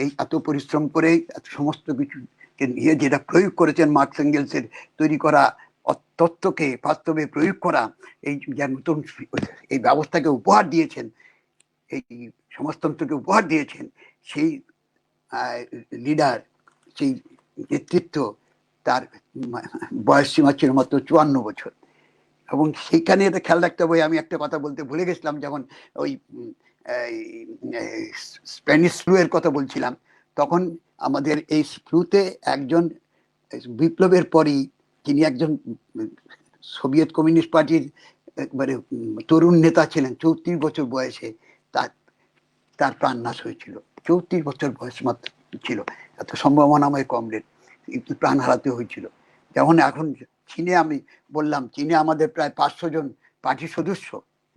এই এত পরিশ্রম করে সমস্ত কিছুকে নিয়ে যেটা প্রয়োগ করেছেন মার্কস এঙ্গেলসের তৈরি করা তত্ত্বকে বাস্তবে প্রয়োগ করা, এই নতুন এই ব্যবস্থাকে উপহার দিয়েছেন, এই সমাজতন্ত্রকে উপহার দিয়েছেন, সেই লিডার, সেই নেতৃত্ব, তার বয়স সীমা ছিল মাত্র 54 বছর। এবং সেইখানে এটা খেয়াল রাখতে হবে। আমি একটা কথা বলতে ভুলে গেছিলাম, যেমন ওই স্প্যানিশ ফ্লু এর কথা বলছিলাম, তখন আমাদের এই ফ্লুতে একজন বিপ্লবের পরই, যিনি একজন সোভিয়েত কমিউনিস্ট পার্টির একবারে তরুণ নেতা ছিলেন, 34 বছর বয়সে তার প্রাণ নাশ হয়েছিল। 34 বছর বয়স মাত্র ছিল, এত সম্ভাবনাময় কমরেড, প্রাণ হারাতে হয়েছিল। যেমন এখন চীনে, আমি বললাম চীনে আমাদের প্রায় 500 জন পার্টি সদস্য।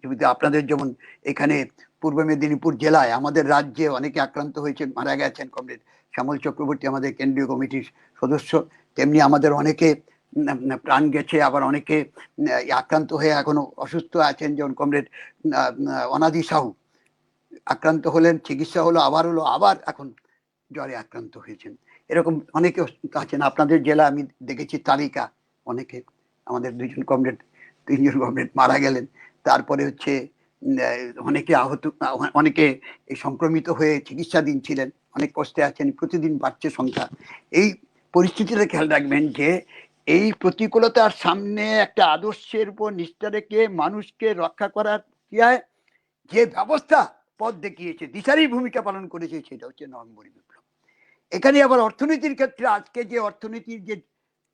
যদি আপনাদের যেমন এখানে পূর্ব মেদিনীপুর জেলায়, আমাদের রাজ্যে অনেকে আক্রান্ত হয়েছে, মারা গেছেন, কমরেড শ্যামল চক্রবর্তী আমাদের কেন্দ্রীয় কমিটির সদস্য, তেমনি আমাদের অনেকে প্রাণ গেছে, আবার অনেকে আক্রান্ত হয়ে এখনো অসুস্থ আছেন, যেমন কমরেড অনাদি সাহু আক্রান্ত হলেন, চিকিৎসা হলো, আবার এখন জ্বরে আক্রান্ত হয়েছেন। এরকম অনেকে আছেন আপনাদের জেলা, আমি দেখেছি তালিকা, অনেকে আমাদের তিনজন কমরেড মারা গেলেন। তারপরে হচ্ছে অনেকে আহত, অনেকে সংক্রমিত হয়ে চিকিৎসাধীন ছিলেন, অনেক কষ্টে আছেন, প্রতিদিন বাড়ছে সংখ্যা। এই পরিস্থিতিটা খেয়াল রাখবেন যে এই প্রতিকূলতার সামনে একটা আদর্শের উপর নিষ্ঠা রেখে মানুষকে রক্ষা করার ক্রিয়ায় যে ব্যবস্থা পথ দেখিয়েছে, দিশারি ভূমিকা পালন করেছে, সেটা হচ্ছে নভেম্বর বিপ্লব। এখানে আবার অর্থনীতির ক্ষেত্রে আজকে যে অর্থনীতির যে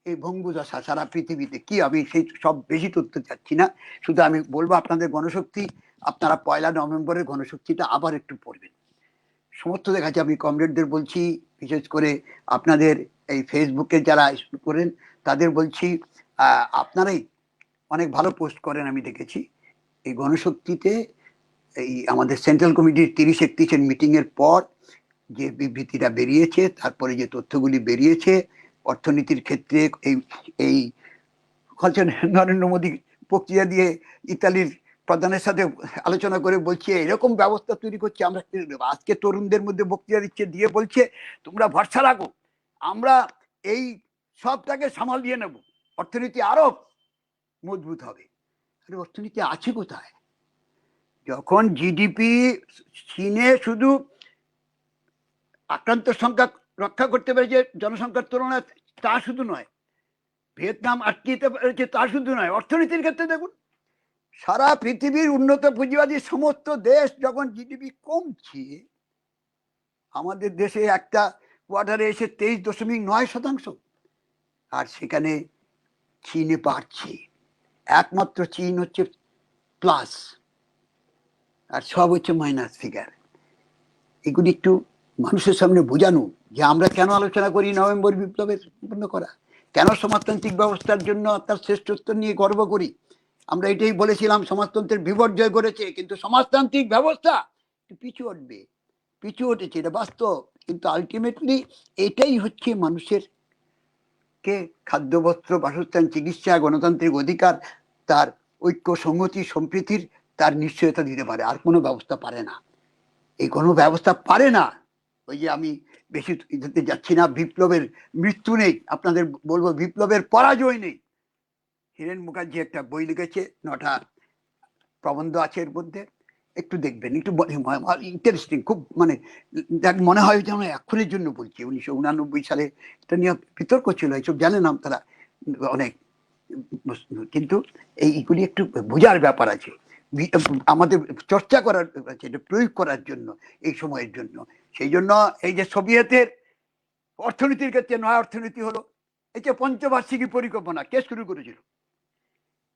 এই ভঙ্গুদশা সারা পৃথিবীতে কি, আমি সেই সব বেশি তথ্য চাচ্ছি না, শুধু আমি বলবো আপনাদের গণশক্তি, আপনারা 1 নভেম্বরের গণশক্তিটা আবার একটু পড়বেন। সমস্ত দেখাচ্ছে, আমি কমরেডদের বলছি, বিশেষ করে আপনাদের এই ফেসবুকে যারা করেন তাদের বলছি, আপনারাই অনেক ভালো পোস্ট করেন, আমি দেখেছি। এই গণশক্তিতে এই আমাদের সেন্ট্রাল কমিটির 30-31 মিটিং এর পর যে বিবৃতিটা বেরিয়েছে, তারপরে যে তথ্যগুলি বেরিয়েছে অর্থনীতির ক্ষেত্রে, এই নরেন্দ্র মোদী প্রক্রিয়া দিয়ে ইতালির প্রধানের সাথে আলোচনা করে বলছে এরকম ব্যবস্থা তৈরি করছে, আমরা আজকে তরুণদের মধ্যে বক্তৃতা দিচ্ছে, দিয়ে বলছে তোমরা ভরসা রাখো, আমরা এই সবটাকে সামাল দিয়ে নেব, অর্থনীতি আরো মজবুত হবে। আরে অর্থনীতি আছে কোথায়? যখন জিডিপি চীনে শুধু আক্রান্তের সংখ্যা রক্ষা করতে পেরেছে জনসংখ্যার তুলনায়, তা শুধু নয়, ভিয়েতনাম আটকে দিতে পেরেছে, তা শুধু নয়, অর্থনীতির ক্ষেত্রে দেখুন সারা পৃথিবীর উন্নত পুঁজিবাদী সমস্ত দেশ যখন জিডিপি কমছে, আমাদের দেশে একটা কোয়ার্টারে এসে 23.9%, আর সেখানে চীনে বাড়ছে, একমাত্র চীন হচ্ছে প্লাস, আর সব হচ্ছে মাইনাস ফিগার। এগুলি একটু মানুষের সামনে বোঝানো যে আমরা কেন আলোচনা করি নভেম্বর বিপ্লবের সম্পন্ন করা, কেন সমাজতান্ত্রিক ব্যবস্থার জন্য তার শ্রেষ্ঠত্ব নিয়ে গর্ব করি। আমরা এটাই বলেছিলাম, সমাজতন্ত্রের বিপর্যয় করেছে, কিন্তু সমাজতান্ত্রিক ব্যবস্থা পিছু উঠেছে, এটা বাস্তব। কিন্তু আলটিমেটলি এটাই হচ্ছে মানুষের কে খাদ্য, বস্ত্র, বাসস্থান, চিকিৎসা, গণতান্ত্রিক অধিকার, তার ঐক্য, সংহতি, সম্প্রীতির তার নিশ্চয়তা দিতে পারে, আর কোনো ব্যবস্থা পারে না। এই কোনো ব্যবস্থা পারে না। ওই যে আমি বেশি যাচ্ছি না, বিপ্লবের মৃত্যু নেই, আপনাদের বলবো বিপ্লবের পরাজয় নেই। হিরেন মুখার্জি একটা বই লিখেছে, 9টা প্রবন্ধ আছে এর মধ্যে, একটু দেখবেন, একটু ইন্টারেস্টিং, খুব মানে মনে হয় যেন এক্ষুনের জন্য বলছি। 1989 সালে এটা নিয়ে বিতর্ক ছিল, এইসব জানেন আপনারা অনেক, কিন্তু এইগুলি একটু বোঝার ব্যাপার আছে, আমাদের চর্চা করার, এটা প্রয়োগ করার জন্য, এই সময়ের জন্য। সেই জন্য এই যে সোভিয়েতের অর্থনীতির ক্ষেত্রে নয়া অর্থনীতি হলো, এই যে পঞ্চবার্ষিকী পরিকল্পনা কে শুরু করেছিল,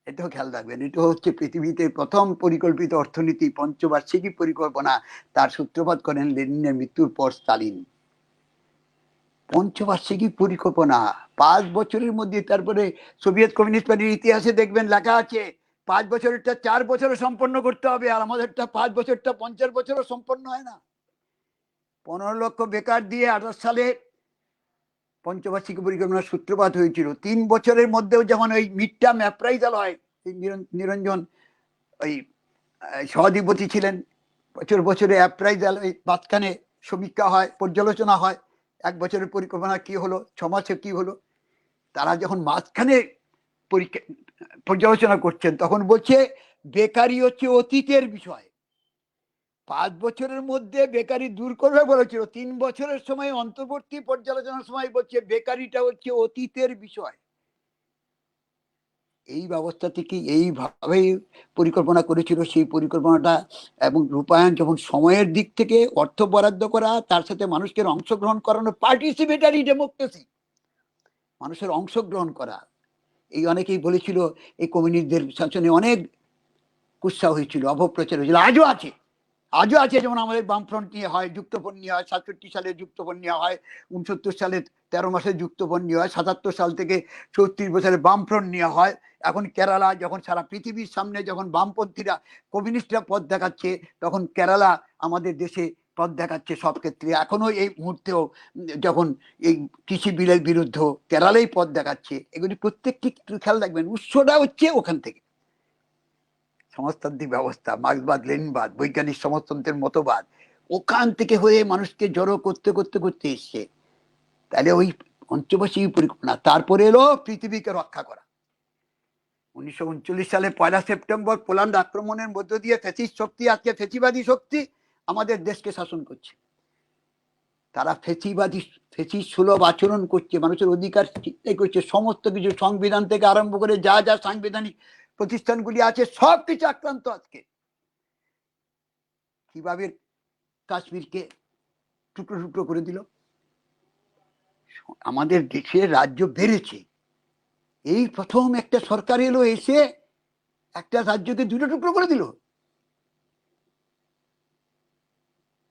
এটাও খেয়াল রাখবেন, এটা হচ্ছে পৃথিবীতে প্রথম পরিকল্পিত অর্থনীতি, পঞ্চবার্ষিকী পরিকল্পনা। তার সূত্রপাত করেন লেনিনের মৃত্যুর পর স্টালিন। পঞ্চবার্ষিকী পরিকল্পনা 5 বছরের মধ্যে, তারপরে সোভিয়েত কমিউনিস্ট পার্টির ইতিহাসে দেখবেন লেখা আছে 5 বছরেরটা 4 বছরে সম্পন্ন করতে হবে, আর আমাদেরটা 5 বছরটা 50 বছরও সম্পন্ন হয় না। 15 লক্ষ বেকার দিয়ে 28 সালে পঞ্চবার্ষিকী পরিকল্পনার সূত্রপাত হয়েছিল। 3 বছরের মধ্যেও যেমন ওই মিড টার্ম অ্যাপ্রাইজাল হয়, নিরঞ্জন ওই সভাধিপতি ছিলেন, বছরে অ্যাপ্রাইজাল, ওই মাঝখানে সমীক্ষা হয়, পর্যালোচনা হয়, 1 বছরের পরিকল্পনা কি হলো, 6 মাসে কি হলো। তারা যখন মাঝখানে পর্যালোচনা করছেন তখন বলছে বেকারি হচ্ছে অতীতের বিষয়। 5 বছরের মধ্যে বেকারি দূর করবে বলেছিল, 3 বছরের সময় অন্তর্বর্তী পর্যালোচনার সময় বলছে বেকারিটা হচ্ছে অতীতের বিষয়। এই ব্যবস্থা থেকে এইভাবেই পরিকল্পনা করেছিল। সেই পরিকল্পনাটা এবং রূপায়ণ, যখন সময়ের দিক থেকে অর্থ বরাদ্দ করা, তার সাথে মানুষকে অংশগ্রহণ করানো, পার্টিসিপেটারি ডেমোক্রেসি, মানুষের অংশগ্রহণ করা। এই অনেকেই বলেছিল এই কমিউনিস্টদের শাসনে অনেক কুৎসা হয়েছিল, অপপ্রচার হয়েছিল, আজও আছে। যেমন আমাদের বামফ্রন্ট নিয়ে হয়, যুক্তফ্রন্ট নিয়ে হয়, 67 সালে যুক্তফ্রন্ট নিয়ে হয়, 69 সালে 13 মাসে যুক্তফ্রন্ট নিয়ে হয়, 77 সাল থেকে 34 বছরে বামফ্রন্ট নিয়ে হয়। এখন কেরালা, যখন সারা পৃথিবীর সামনে যখন বামপন্থীরা, কমিউনিস্টরা পথ দেখাচ্ছে, তখন কেরালা আমাদের দেশে পথ দেখাচ্ছে সব ক্ষেত্রে। এখনো এই মুহূর্তেও যখন এই কৃষি বিলের বিরুদ্ধে কেরালেই পথ দেখাচ্ছে, এগুলি প্রত্যেকটি খেয়াল রাখবেন উৎসটা হচ্ছে ওখান থেকে। সমাজতান্ত্রিক ব্যবস্থা, মার্ক্সবাদ লেনিনবাদ, বৈজ্ঞানিক সমাজতন্ত্রের মতবাদ ওখান থেকে হয়ে মানুষকে জড়ো করতে করতে করতে এসছে। তাহলে ওই পঞ্চবার্ষিকী পরিকল্পনা, তারপরে এলো পৃথিবীকে রক্ষা করা। 1939 সালে 1 সেপ্টেম্বর পোল্যান্ড আক্রমণের মধ্য দিয়ে ফ্যাসিস্ট শক্তি, আজকে ফ্যাসিবাদী শক্তি আমাদের দেশকে শাসন করছে। তারা ফ্যাসিস্ট সুলভ আচরণ করছে, মানুষের অধিকার চিন্তাই করছে, সমস্ত কিছু সংবিধান থেকে আরম্ভ করে যা যা সাংবিধানিক প্রতিষ্ঠানগুলি আছে সব কিছু আক্রান্ত। আজকে কিভাবে কাশ্মীরকে টুকরো টুকরো করে দিল। আমাদের দেশে রাজ্য বেড়েছে, এই প্রথম একটা সরকার এলো, এসে একটা রাজ্যকে দুটো টুকরো করে দিল।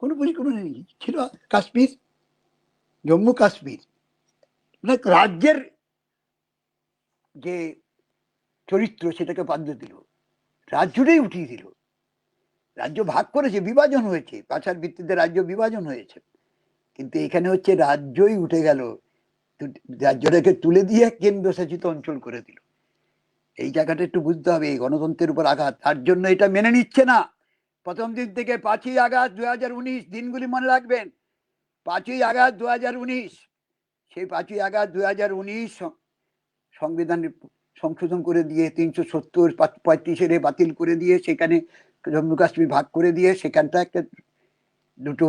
কোনো পরিকল্পনা নেই ছিল। কাশ্মীর, জম্মু কাশ্মীর রাজ্যের যে চরিত্র সেটাকে বাদ দিল, রাজ্যটাই উঠিয়ে দিল। রাজ্য ভাগ করেছে, বিভাজন হয়েছে, ভাষার ভিত্তিতে রাজ্য বিভাজন হয়েছে, কিন্তু এখানে হচ্ছে রাজ্যই উঠে গেল, রাজ্যটাকে তুলে দিয়ে কেন্দ্রশাসিত অঞ্চল করে দিল। এই জায়গাটা একটু বুঝতে হবে, এই গণতন্ত্রের উপর আঘাত। তার জন্য এটা মেনে নিচ্ছে না প্রথম দিন থেকে। 5ই আগস্ট 2019 দিনগুলি মনে রাখবেন। 5ই আগস্ট 2019, সেই 5ই আগস্ট 2019 সংবিধান সংশোধন করে দিয়ে 370-35 বাতিল করে দিয়ে সেখানে জম্মু কাশ্মীর ভাগ করে দিয়ে সেখানটা একটা দুটো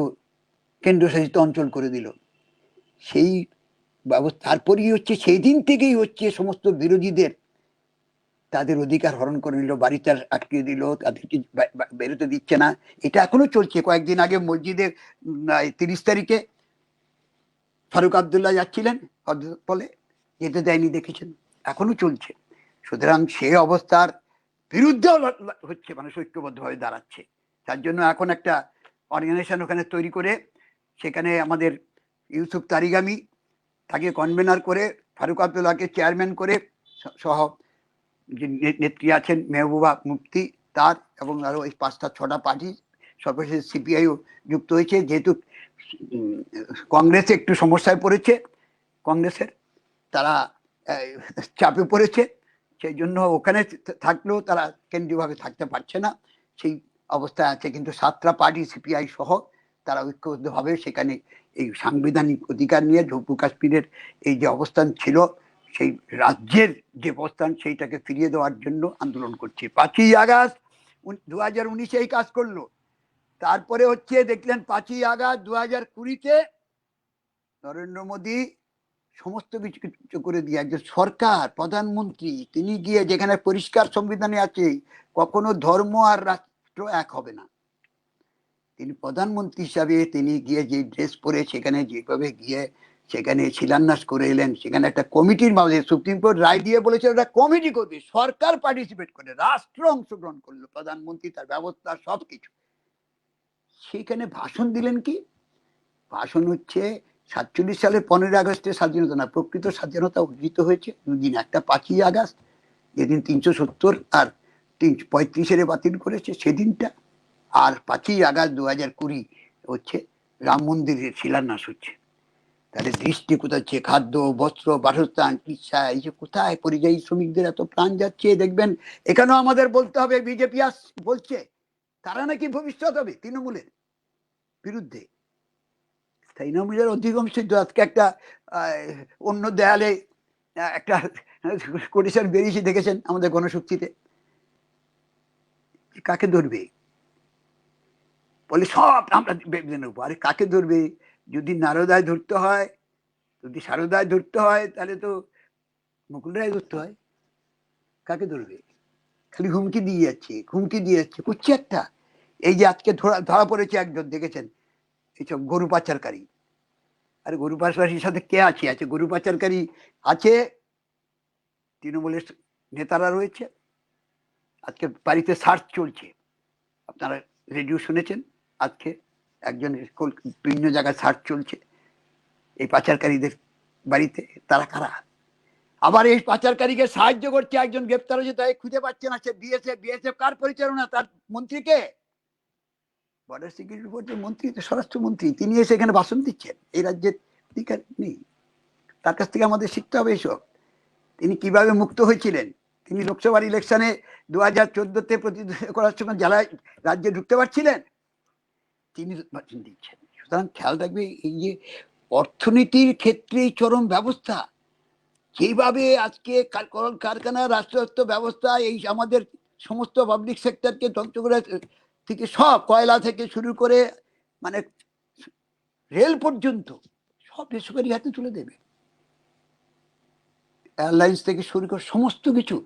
কেন্দ্রশাসিত অঞ্চল করে দিল। সেই ব্যবস্থা তারপরেই হচ্ছে সেই দিন থেকেই হচ্ছে সমস্ত বিরোধীদের তাদের অধিকার হরণ করে নিল, বাড়িতে আটকে দিল, তাদেরকে বেরোতে দিচ্ছে না। এটা এখনো চলছে। কয়েকদিন আগে মসজিদের 30 তারিখে ফারুক আবদুল্লাহ যাচ্ছিলেন, ফলে যেতে দেয়নি, দেখেছেন, এখনো চলছে। সুতরাং সেই অবস্থার বিরুদ্ধেও হচ্ছে, মানুষ ঐক্যবদ্ধভাবে দাঁড়াচ্ছে। তার জন্য এখন একটা অর্গানাইজেশন ওখানে তৈরি করে সেখানে আমাদের ইউসুফ তারিগামি তাকে কনভেনার করে, ফারুক আবদুল্লাহকে চেয়ারম্যান করে, সহ যে নেত্রী আছেন মেহবুবা মুফতি তার, এবং আরো এই 5-6টা পার্টি, সর্বশেষ সিপিআইও যুক্ত হয়েছে। যেহেতু কংগ্রেসে একটু সমস্যায় পড়েছে, কংগ্রেসের তারা চাপে পড়েছে, সেই জন্য ওখানে থাকলেও তারা কেন্দ্রীয়ভাবে থাকতে পারছে না, সেই অবস্থায় আছে। কিন্তু 7টা পার্টি সিপিআই সহ তারা ঐক্যবদ্ধভাবে সেখানে এই সাংবিধানিক অধিকার নিয়ে জম্মু কাশ্মীরের এই যে অবস্থান ছিল, সেই রাজ্যের যে অবস্থান সেইটাকে ফিরিয়ে দেওয়ার জন্য আন্দোলন করছে। 5ই আগস্ট 2019 এই কাজ করলো। তারপরে হচ্ছে দেখলেন 5ই আগস্ট 2020-তে নরেন্দ্র মোদী সমস্ত কিছু করে দিয়ে একজন সরকার প্রধানমন্ত্রী, তিনি গিয়ে যেখানে পরিষ্কার সংবিধানে আছে কখনো ধর্ম আর রাষ্ট্র এক হবে না, তিনি প্রধানমন্ত্রী হিসাবে তিনি গিয়ে যে ড্রেস পরে সেখানে যেভাবে গিয়ে সেখানে শিলান্যাস করে এলেন, সেখানে একটা কমিটির মাধ্যমে সুপ্রিম কোর্ট রায় দিয়ে বলেছে একটা কমিটি করবে, সরকার পার্টিসিপেট করে, রাষ্ট্র অংশগ্রহণ করলো, প্রধানমন্ত্রী তার ব্যবস্থা সবকিছু। সেখানে ভাষণ দিলেন কি? ভাষণ হচ্ছে 47 সালে 15 আগস্টের স্বাধীনতা না, প্রকৃত স্বাধীনতা অর্জিত হয়েছে দুদিন, একটা 5ই আগস্ট যেদিন 370 আর 35 বাতিল করেছে সেদিনটা, আর 5ই আগস্ট 2020 হচ্ছে রাম মন্দিরের শিলান্যাস হচ্ছে। তাহলে দৃষ্টি কোথায় হচ্ছে? খাদ্য, বস্ত্র, বাসস্থান, চিকিৎসা, এই যে কোথায় পরিযায়ী শ্রমিকদের এত প্রাণ যাচ্ছে দেখবেন। এখানেও আমাদের বলতে হবে, বিজেপি বলছে তারা নাকি ভবিষ্যৎ হবে তৃণমূলের বিরুদ্ধে। তৃণমূলের অধিকাংশ আজকে একটা অন্য দেয়ালে একটা কোটেশন বেরিয়েছে দেখেছেন আমাদের গণশক্তিতে, কাকে ধরবে? বলে সব আমরা বেঁধে নেবো। আরে কাকে ধরবে? যদি নারদায় ধরতে হয়, যদি সারদায় ধরতে হয়, তাহলে তো মুকুল রায় ধরতে হয়। কাকে ধরবে? খালি হুমকি দিয়ে যাচ্ছে, হুমকি দিয়ে যাচ্ছে, করছে একটা। এই যে আজকে ধরা পড়েছে একজন, দেখেছেন, এইসব গরু পাচারকারী। আরে গরু পাচারকারীর সাথে কে আছে? গরু পাচারকারী আছে তৃণমূলের নেতারা রয়েছে। আজকে বাড়িতে সার্চ চলছে, আপনারা রেডিও শুনেছেন, আজকে একজন বিভিন্ন জায়গায় সার্চ চলছে এই পাচারকারীদের বাড়িতে। তারা কারা? আবার এই পাচারকারীকে সাহায্য করছে একজন গ্রেপ্তার হয়েছে, তাই খুঁজে পাচ্ছে না, সে বিএসএফ। বিএসএফ কার পরিচালনা? তার মন্ত্রীকে। বর্ডার সিকিউরিটি ফোর্সের মন্ত্রী তো স্বরাষ্ট্রমন্ত্রী, তিনি এসে এখানে ভাষণ দিচ্ছেন, এই রাজ্যের অধিকার নেই। তার কাছ থেকে আমাদের শিখতে হবে এসব। তিনি কিভাবে মুক্ত হয়েছিলেন, তিনি লোকসভার ইলেকশনে 2014-তে প্রতিদ্বন্দ্বিতা করার সময় জেলায় রাজ্যে ঢুকতে পারছিলেন, তিনি ভাষণ দিচ্ছেন। সুতরাং খেয়াল রাখবে, এই যে অর্থনীতির ক্ষেত্রে চরম ব্যবস্থা, যেভাবে আজকে কারখানা, রাষ্ট্রায়ত্ত ব্যবস্থা এই আমাদের সমস্ত পাবলিক সেক্টরকে ধ্বংস করে, থেকে সব কয়লা থেকে শুরু করে মানে রেল পর্যন্ত সব বেসরকারি হাতে তুলে দেবে, এয়ারলাইন্স থেকে শুরু করে সমস্ত কিছু,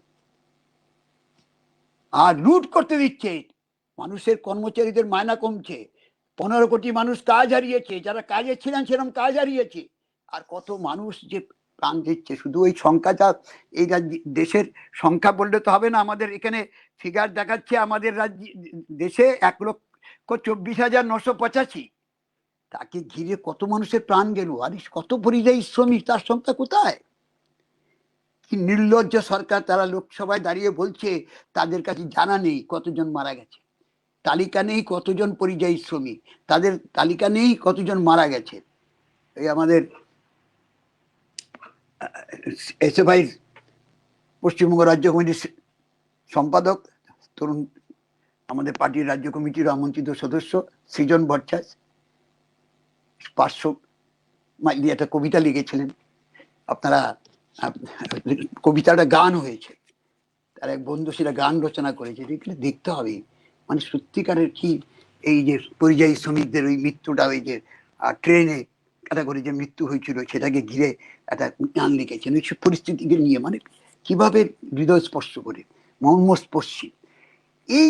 আর লুট করতে দিচ্ছে। মানুষের কর্মচারীদের মায়না কমছে, 15 কোটি মানুষ কাজ হারিয়েছে, যারা কাজে ছিলেন সেরকম কাজ হারিয়েছে, আর কত মানুষ যে প্রাণ দিচ্ছে। শুধু ওই সংখ্যাটা, এই দেশের সংখ্যা বললে তো হবে না, আমাদের এখানে ফিগার দেখাচ্ছে আমাদের দেশে 1,24,985, তাকে ঘিরে কত মানুষের প্রাণ গেল, আর কত পরিযায়ী শ্রমিক, তার সংখ্যা কোথায়? কি নির্লজ্জ সরকার, তারা লোকসভায় দাঁড়িয়ে বলছে তাদের কাছে জানা নেই কতজন মারা গেছে, তালিকা নেই কতজন পরিযায়ী শ্রমিক, তাদের তালিকা নেই কতজন মারা গেছে। এই আমাদের এসএফআই পশ্চিমবঙ্গ রাজ্য কমিটির সম্পাদক, তরুণ আমাদের পার্টির রাজ্য কমিটির আমন্ত্রিত সদস্য সৃজন ভট্টাচার্য 500 মাইল দিয়ে একটা কবিতা লিখেছিলেন। আপনারা, কবিতাটা গান হয়েছে, তার এক বন্ধু সেটা গান রচনা করেছে, দেখতে হবে। মানে সত্যিকারের কি এই যে পরিযায়ী শ্রমিকদের ওই মৃত্যুটা, ওই যে ট্রেনে একটা করে যে মৃত্যু হয়েছিল, সেটাকে ঘিরে একটা গান লিখেছেন ওই সব পরিস্থিতিকে নিয়ে, মানে কিভাবে হৃদয় স্পর্শ করে, মর্মস্পর্শী। এই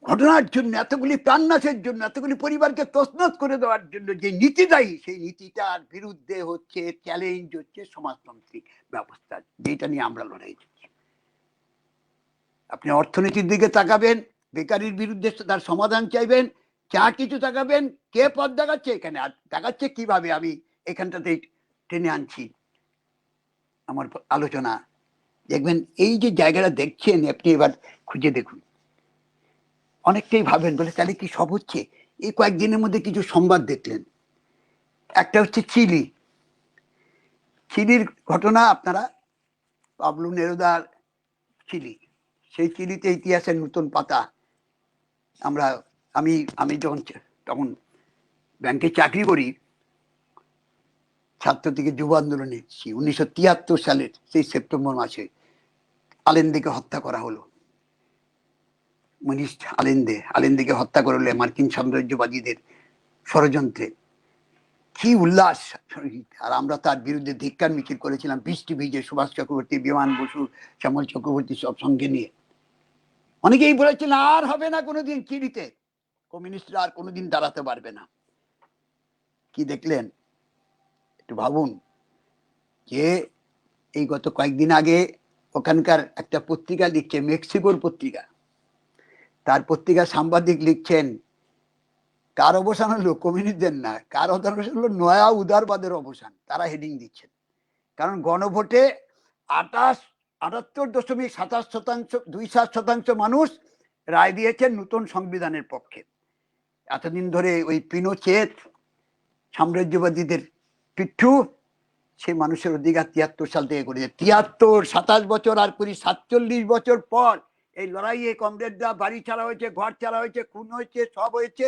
ঘটনার জন্য, এতগুলি প্রাণনাশের জন্য, এতগুলি পরিবারকে তছনছ করে দেওয়ার জন্য যে নীতি দায়ী, সেই নীতিটার বিরুদ্ধে হচ্ছে, চ্যালেঞ্জ হচ্ছে সমাজতান্ত্রিক ব্যবস্থা, যেটা নিয়ে আমরা লড়াই করছি। আপনি অর্থনীতির দিকে তাকাবেন, বেকারির বিরুদ্ধে তার সমাধান চাইবেন, যা কিছু তাকাবেন, কে পথ দেখাচ্ছে এখানে, আর দেখাচ্ছে কিভাবে, আমি এখানটাতে টেনে আনছি আমার আলোচনা। দেখবেন এই যে জায়গাটা দেখছেন, আপনি এবার খুঁজে দেখুন, অনেকটাই ভাবেন বলে তাহলে কি সব হচ্ছে। এই কয়েকদিনের মধ্যে কিছু সংবাদ দেখলেন, একটা হচ্ছে চিলির ঘটনা, আপনারা পাবলো নেরুদার চিলি, সেই চিলিতে ইতিহাসের নতুন পাতা। আমি যখন তখন ব্যাংকে চাকরি করি, ছাত্র থেকে যুব আন্দোলনে 1973 সালের সেই সেপ্টেম্বর মাসে আলেন্দেকে হত্যা করা হলো, মনীষ আলেন্দেকে হত্যা করলে মার্কিন সাম্রাজ্যবাদীদের ষড়যন্ত্রে। কি উল্লাস! আর আমরা তার বিরুদ্ধে ধিক্কার মিছিল করেছিলাম, বৃষ্টি ভিজে, সুভাষ চক্রবর্তী, বিমান বসু, শ্যামল চক্রবর্তী সব সঙ্গে নিয়ে। অনেকেই বলেছিলেন আর হবে না কোনোদিন চিলিতে, কমিউনিস্টরা আর কোনোদিন দাঁড়াতে পারবে না। কি দেখলেন একটু ভাবুন, যে এই গত কয়েকদিন আগে ওখানকার একটা পত্রিকা লিখছে, মেক্সিকোর পত্রিকা, তার পত্রিকার সাংবাদিক লিখছেন কার অবসান হলো, কমিউনিস্টদের না, কার অবসান হলো নয়া উদারবাদের অবসান, তারা হেডিং দিচ্ছেন। কারণ গণভোটে 78.27% মানুষ রায় দিয়েছেন নতুন সংবিধানের পক্ষে। এতদিন ধরে ওই পিনোচেত সাম্রাজ্যবাদীদের পিঠু, সেই মানুষের অধিকার 73 সাল থেকে করেছে। 73, 27 বছর আর করি 47 বছর পর এই লড়াইয়ে কমরেডরা বাড়ি ছাড়া হয়েছে, ঘর ছাড়া হয়েছে, খুন হয়েছে, সব হয়েছে,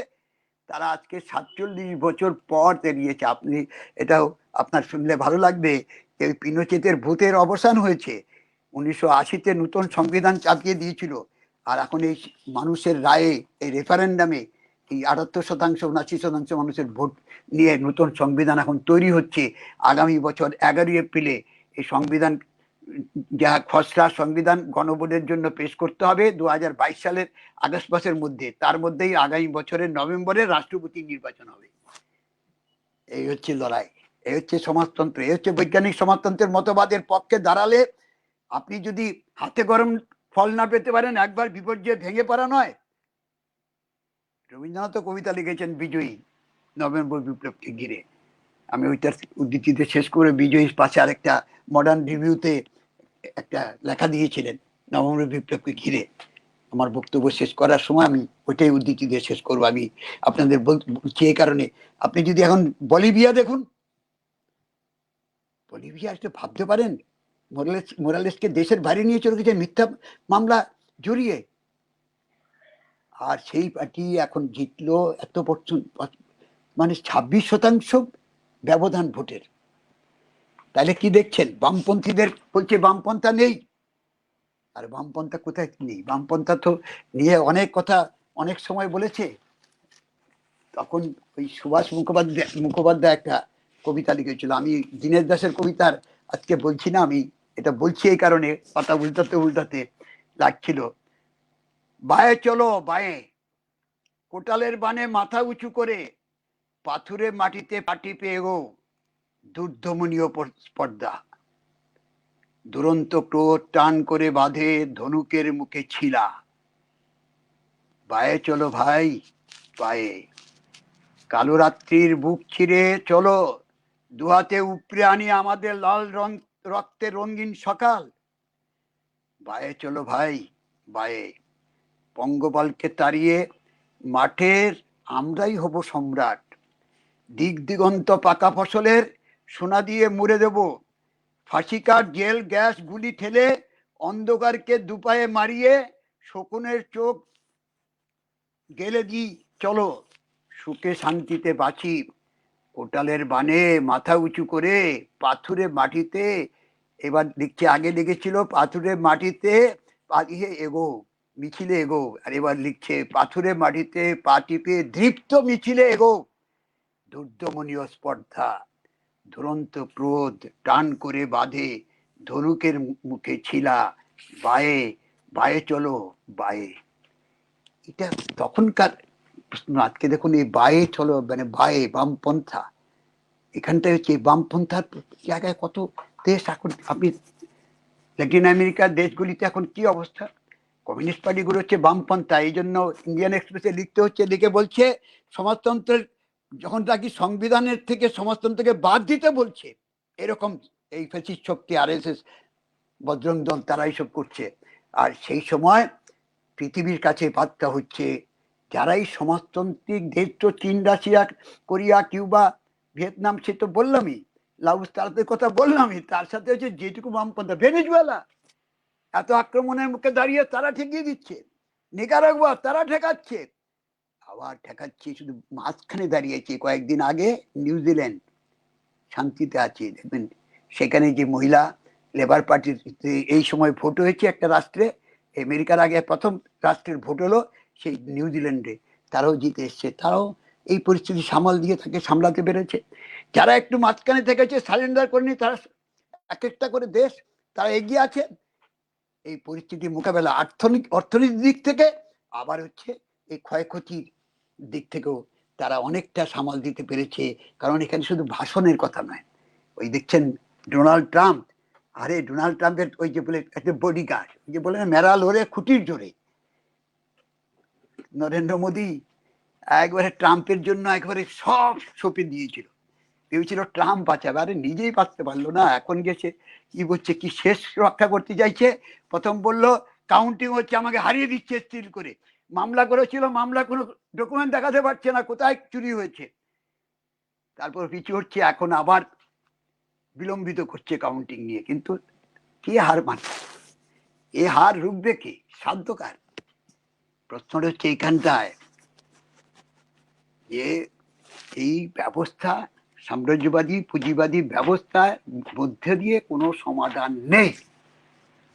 তারা আজকে 47 বছর পর বেরিয়েছে। আপনি এটাও আপনার শুনলে ভালো লাগবে, এই পিনোচেতের ভূতের অবসান হয়েছে। 1980-তে নতুন সংবিধান চাপিয়ে দিয়েছিল, আর এখন এই মানুষের রায়ে, এই রেফারেন্ডামে এই 78%, 79% মানুষের ভোট নিয়ে নতুন সংবিধান এখন তৈরি হচ্ছে। আগামী বছর 11 এপ্রিলে এই সংবিধান, যা খসড়া সংবিধান গণভোটের জন্য পেশ করতে হবে 2022 সালের আগস্ট মাসের মধ্যে। তার মধ্যেই আগামী বছরের নভেম্বরে রাষ্ট্রপতি নির্বাচন হবে। এই হচ্ছে লড়াই, এই হচ্ছে সমাজতন্ত্র, এই হচ্ছে বৈজ্ঞানিক সমাজতন্ত্রের মতবাদের পক্ষে দাঁড়ালে আপনি যদি হাতে গরম ফল না পেতে পারেন, একবার বিপর্যয়ে ভেঙে পড়া নয়। রবীন্দ্রনাথ কবিতা লিখেছেন বিজয়ী, নভেম্বর বিপ্লবকে ঘিরে। আমি ওইটার উদ্ধৃতিতে শেষ করে বিজয়ীর পাশে আরেকটা মডার্ন রিভিউতে একটা লেখা দিয়েছিলেন নভেম্বর বিপ্লবকে ঘিরে। আমার বক্তব্য শেষ করার সময় আমি ওইটাই উদ্ধৃতি দিয়ে শেষ করবো। আমি আপনাদের বলছি এই কারণে, আপনি যদি এখন বলিভিয়া দেখুন, বলিভিয়া একটু ভাবতে পারেন মোরালেসকে দেশের বাইরে নিয়ে চলে গেছে মিথ্যা মামলা জড়িয়ে, আর সেই পার্টি এখন জিতলো এত মানে 26% ব্যবধান ভোটের। তাহলে কি দেখছেন, বামপন্থীদের বলছে বামপন্থা নেই, আর বামপন্থা কোথায় নেই? বামপন্থা তো নিয়ে অনেক কথা অনেক সময় বলেছে। তখন ওই সুভাষ মুখোপাধ্যায় একটা কবিতা লিখেছিল, আমি দীনেশ দাসের কবিতার আজকে বলছি না, আমি এটা বলছি এই কারণে পাতা উল্টাতে উল্টাতে লাগছিল। বায়ে চলো বায়ে, কোটালের বানে মাথা উঁচু করে, পাথুরে মাটিতে পাটি পেয়ে গো, দুর্ধমনীয় স্পর্ধা, দুরন্ত ক্রোধ টান করে বাঁধে ধনুকের মুখে ছিলা। বায়ে চলো ভাই বায়ে, কালো রাত্রির বুক ছিঁড়ে চলো, দুহাতে উপড়ে আনি আমাদের লাল রক্তের রঙিন সকাল। বায়ে চলো ভাই বায়ে, পঙ্গপালকে তাড়িয়ে মাঠের আমরাই হব সম্রাট, দিক দিগন্ত পাকা ফসলের সোনা দিয়ে মুড়ে দেব, ফাঁসিকার জেল গ্যাস গুলি ঠেলে অন্ধকারকে দুপায়ে মারিয়ে শকুনের চোখ গেলে দি চলো, সুখে শান্তিতে বাঁচি, কোটালের বানে মাথা উঁচু করে, পাথুরে মাটিতে, এবার লিখছে আগে লিখেছিল পাথুরে মাটিতে পালিয়ে এগো মিছিলে এগো, আর এবার লিখছে পাথুরে মাটিতে পা টিপে দৃপ্ত মিছিলে এগো, দুর্দমনীয় স্পর্ধা, দুরন্ত ক্রোধ টান করে বাঁধে ধনুকের মুখে ছিলা। বায়ে বায়ে চলো বায়ে, এটা তখনকার প্রশ্ন। আজকে দেখুন এই বায়ে চলো মানে বায়ে বামপন্থা, এখানটায় হচ্ছে বামপন্থার জায়গায় কত দেশ এখন, আপনি ল্যাটিন আমেরিকার দেশগুলিতে এখন কি অবস্থা, কমিউনিস্ট পার্টিগুলো হচ্ছে বামপন্থা। এই জন্য ইন্ডিয়ান এক্সপ্রেসে লিখতে হচ্ছে, লিখে বলছে সমাজতন্ত্রের যখন তাকে সংবিধানের থেকে সমাজতন্ত্রকে বাদ দিতে বলছে, এরকম এই ফ্যাসিস্ট শক্তি RSS বজরং দল তারা এইসব করছে। আর সেই সময় পৃথিবীর কাছে বার্তা হচ্ছে, যারাই সমাজতান্ত্রিক দেশ তো চীন, রাশিয়া, কোরিয়া, কিউবা, ভিয়েতনাম, সে তো বললামই, লাউস তাদের কথা বললামই, তার সাথে হচ্ছে যেটুকু বামপন্থা, ভেনেজুয়েলা এত আক্রমণের মুখে দাঁড়িয়ে তারা ঠেকিয়ে দিচ্ছে, নিকারাগুয়া তারা ঠেকাচ্ছে, আবার ঠেকাচ্ছে শুধু মাঝখানে দাঁড়িয়েছে কয়েকদিন আগে নিউজিল্যান্ড শান্তিতে আছে, দেখবেন সেখানে যে মহিলা লেবার পার্টির এই সময় ভোট হয়েছে একটা রাষ্ট্রে, আমেরিকার আগে প্রথম রাষ্ট্রের ভোট হলো সেই নিউজিল্যান্ডে, তারাও জিতে এসছে, তারাও এই পরিস্থিতি সামলাতে পেরেছে। যারা একটু মাঝখানে থেকেছে সারেন্ডার করেনি, তারা এক একটা করে দেশ তারা এগিয়ে আছে এই পরিস্থিতি মোকাবেলা, অর্থনৈতিক দিক থেকে, আবার হচ্ছে এই ক্ষয়ক্ষতির দিক থেকেও তারা অনেকটা সামাল দিতে পেরেছে। কারণ এখানে শুধু ভাষণের কথা নয়, ওই দেখছেন ডোনাল্ড ট্রাম্প, আরে ডোনাল্ড ট্রাম্পের ওই যে বলে একটা বডিগার্ড, যে বলে না মেরা লোরে খুঁটির জোরে, নরেন্দ্র মোদী একবারে ট্রাম্পের জন্য একবারে সব সঁপে দিয়েছিল, ভেবেছিল ট্রাম্প বাঁচাবে, আরে নিজেই বাঁচতে পারলো না, এখন গেছে কি বলছে, কি শেষ রক্ষা করতে চাইছে। প্রথম বললো কাউন্টিং হচ্ছে, আমাকে হারিয়ে দিচ্ছে স্টিল করে, মামলা করেছিল, মামলা কোনো ডকুমেন্ট দেখাতে পারছে না কোথায় চুরি হয়েছে, তারপর পিছু হচ্ছে, এখন আবার বিলম্বিত করছে কাউন্টিং নিয়ে। কিন্তু কে হার মানছে, এ হার রুখবে কে, সাধ্যকার? প্রশ্নটা হচ্ছে এইখানটায় যে এই ব্যবস্থা, সাম্রাজ্যবাদী পুঁজিবাদী ব্যবস্থার মধ্যে দিয়ে কোনো সমাধান নেই।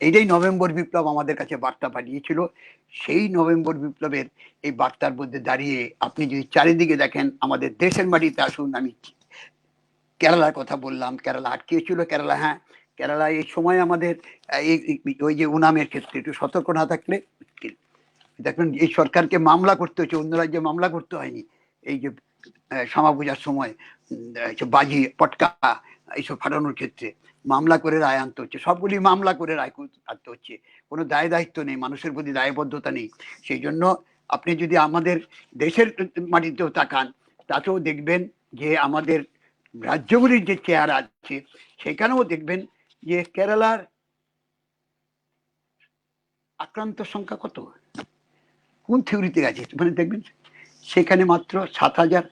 এইটাই নভেম্বর বিপ্লব আমাদের কাছে বার্তা পাঠিয়েছিল। সেই নভেম্বর বিপ্লবের এই বার্তার মধ্যে দাঁড়িয়ে আপনি যদি চারিদিকে দেখেন, আমাদের দেশের মাটিতে আসুন, আমি কেরালার কথা বললাম, কেরালা আটকেছিল, কেরালা, হ্যাঁ কেরালা এই সময় আমাদের ওই যে উনামের ক্ষেত্রে একটু সতর্ক না থাকলে দেখবেন এই সরকারকে মামলা করতে হচ্ছে, অন্য রাজ্যে মামলা করতে হয়নি। এই যে শ্যামা পূজার সময় বাজি পটকা এইসব ফাটানোর ক্ষেত্রে মামলা করে রায় আনতে হচ্ছে, সবগুলি মামলা করে রায় আনতে হচ্ছে, কোনো দায় দায়িত্ব নেই, মানুষের প্রতি দায়বদ্ধতা নেই। সেই জন্য আপনি যদি আমাদের দেশের মাটিতেও তাকান, তাতেও দেখবেন যে আমাদের রাজ্যগুলির যে চেহারা আছে, সেখানেও দেখবেন যে কেরালার আক্রান্ত সংখ্যা কত, কোন থিওরিতে গেছে মানে দেখবেন সেখানে মাত্র 7,000,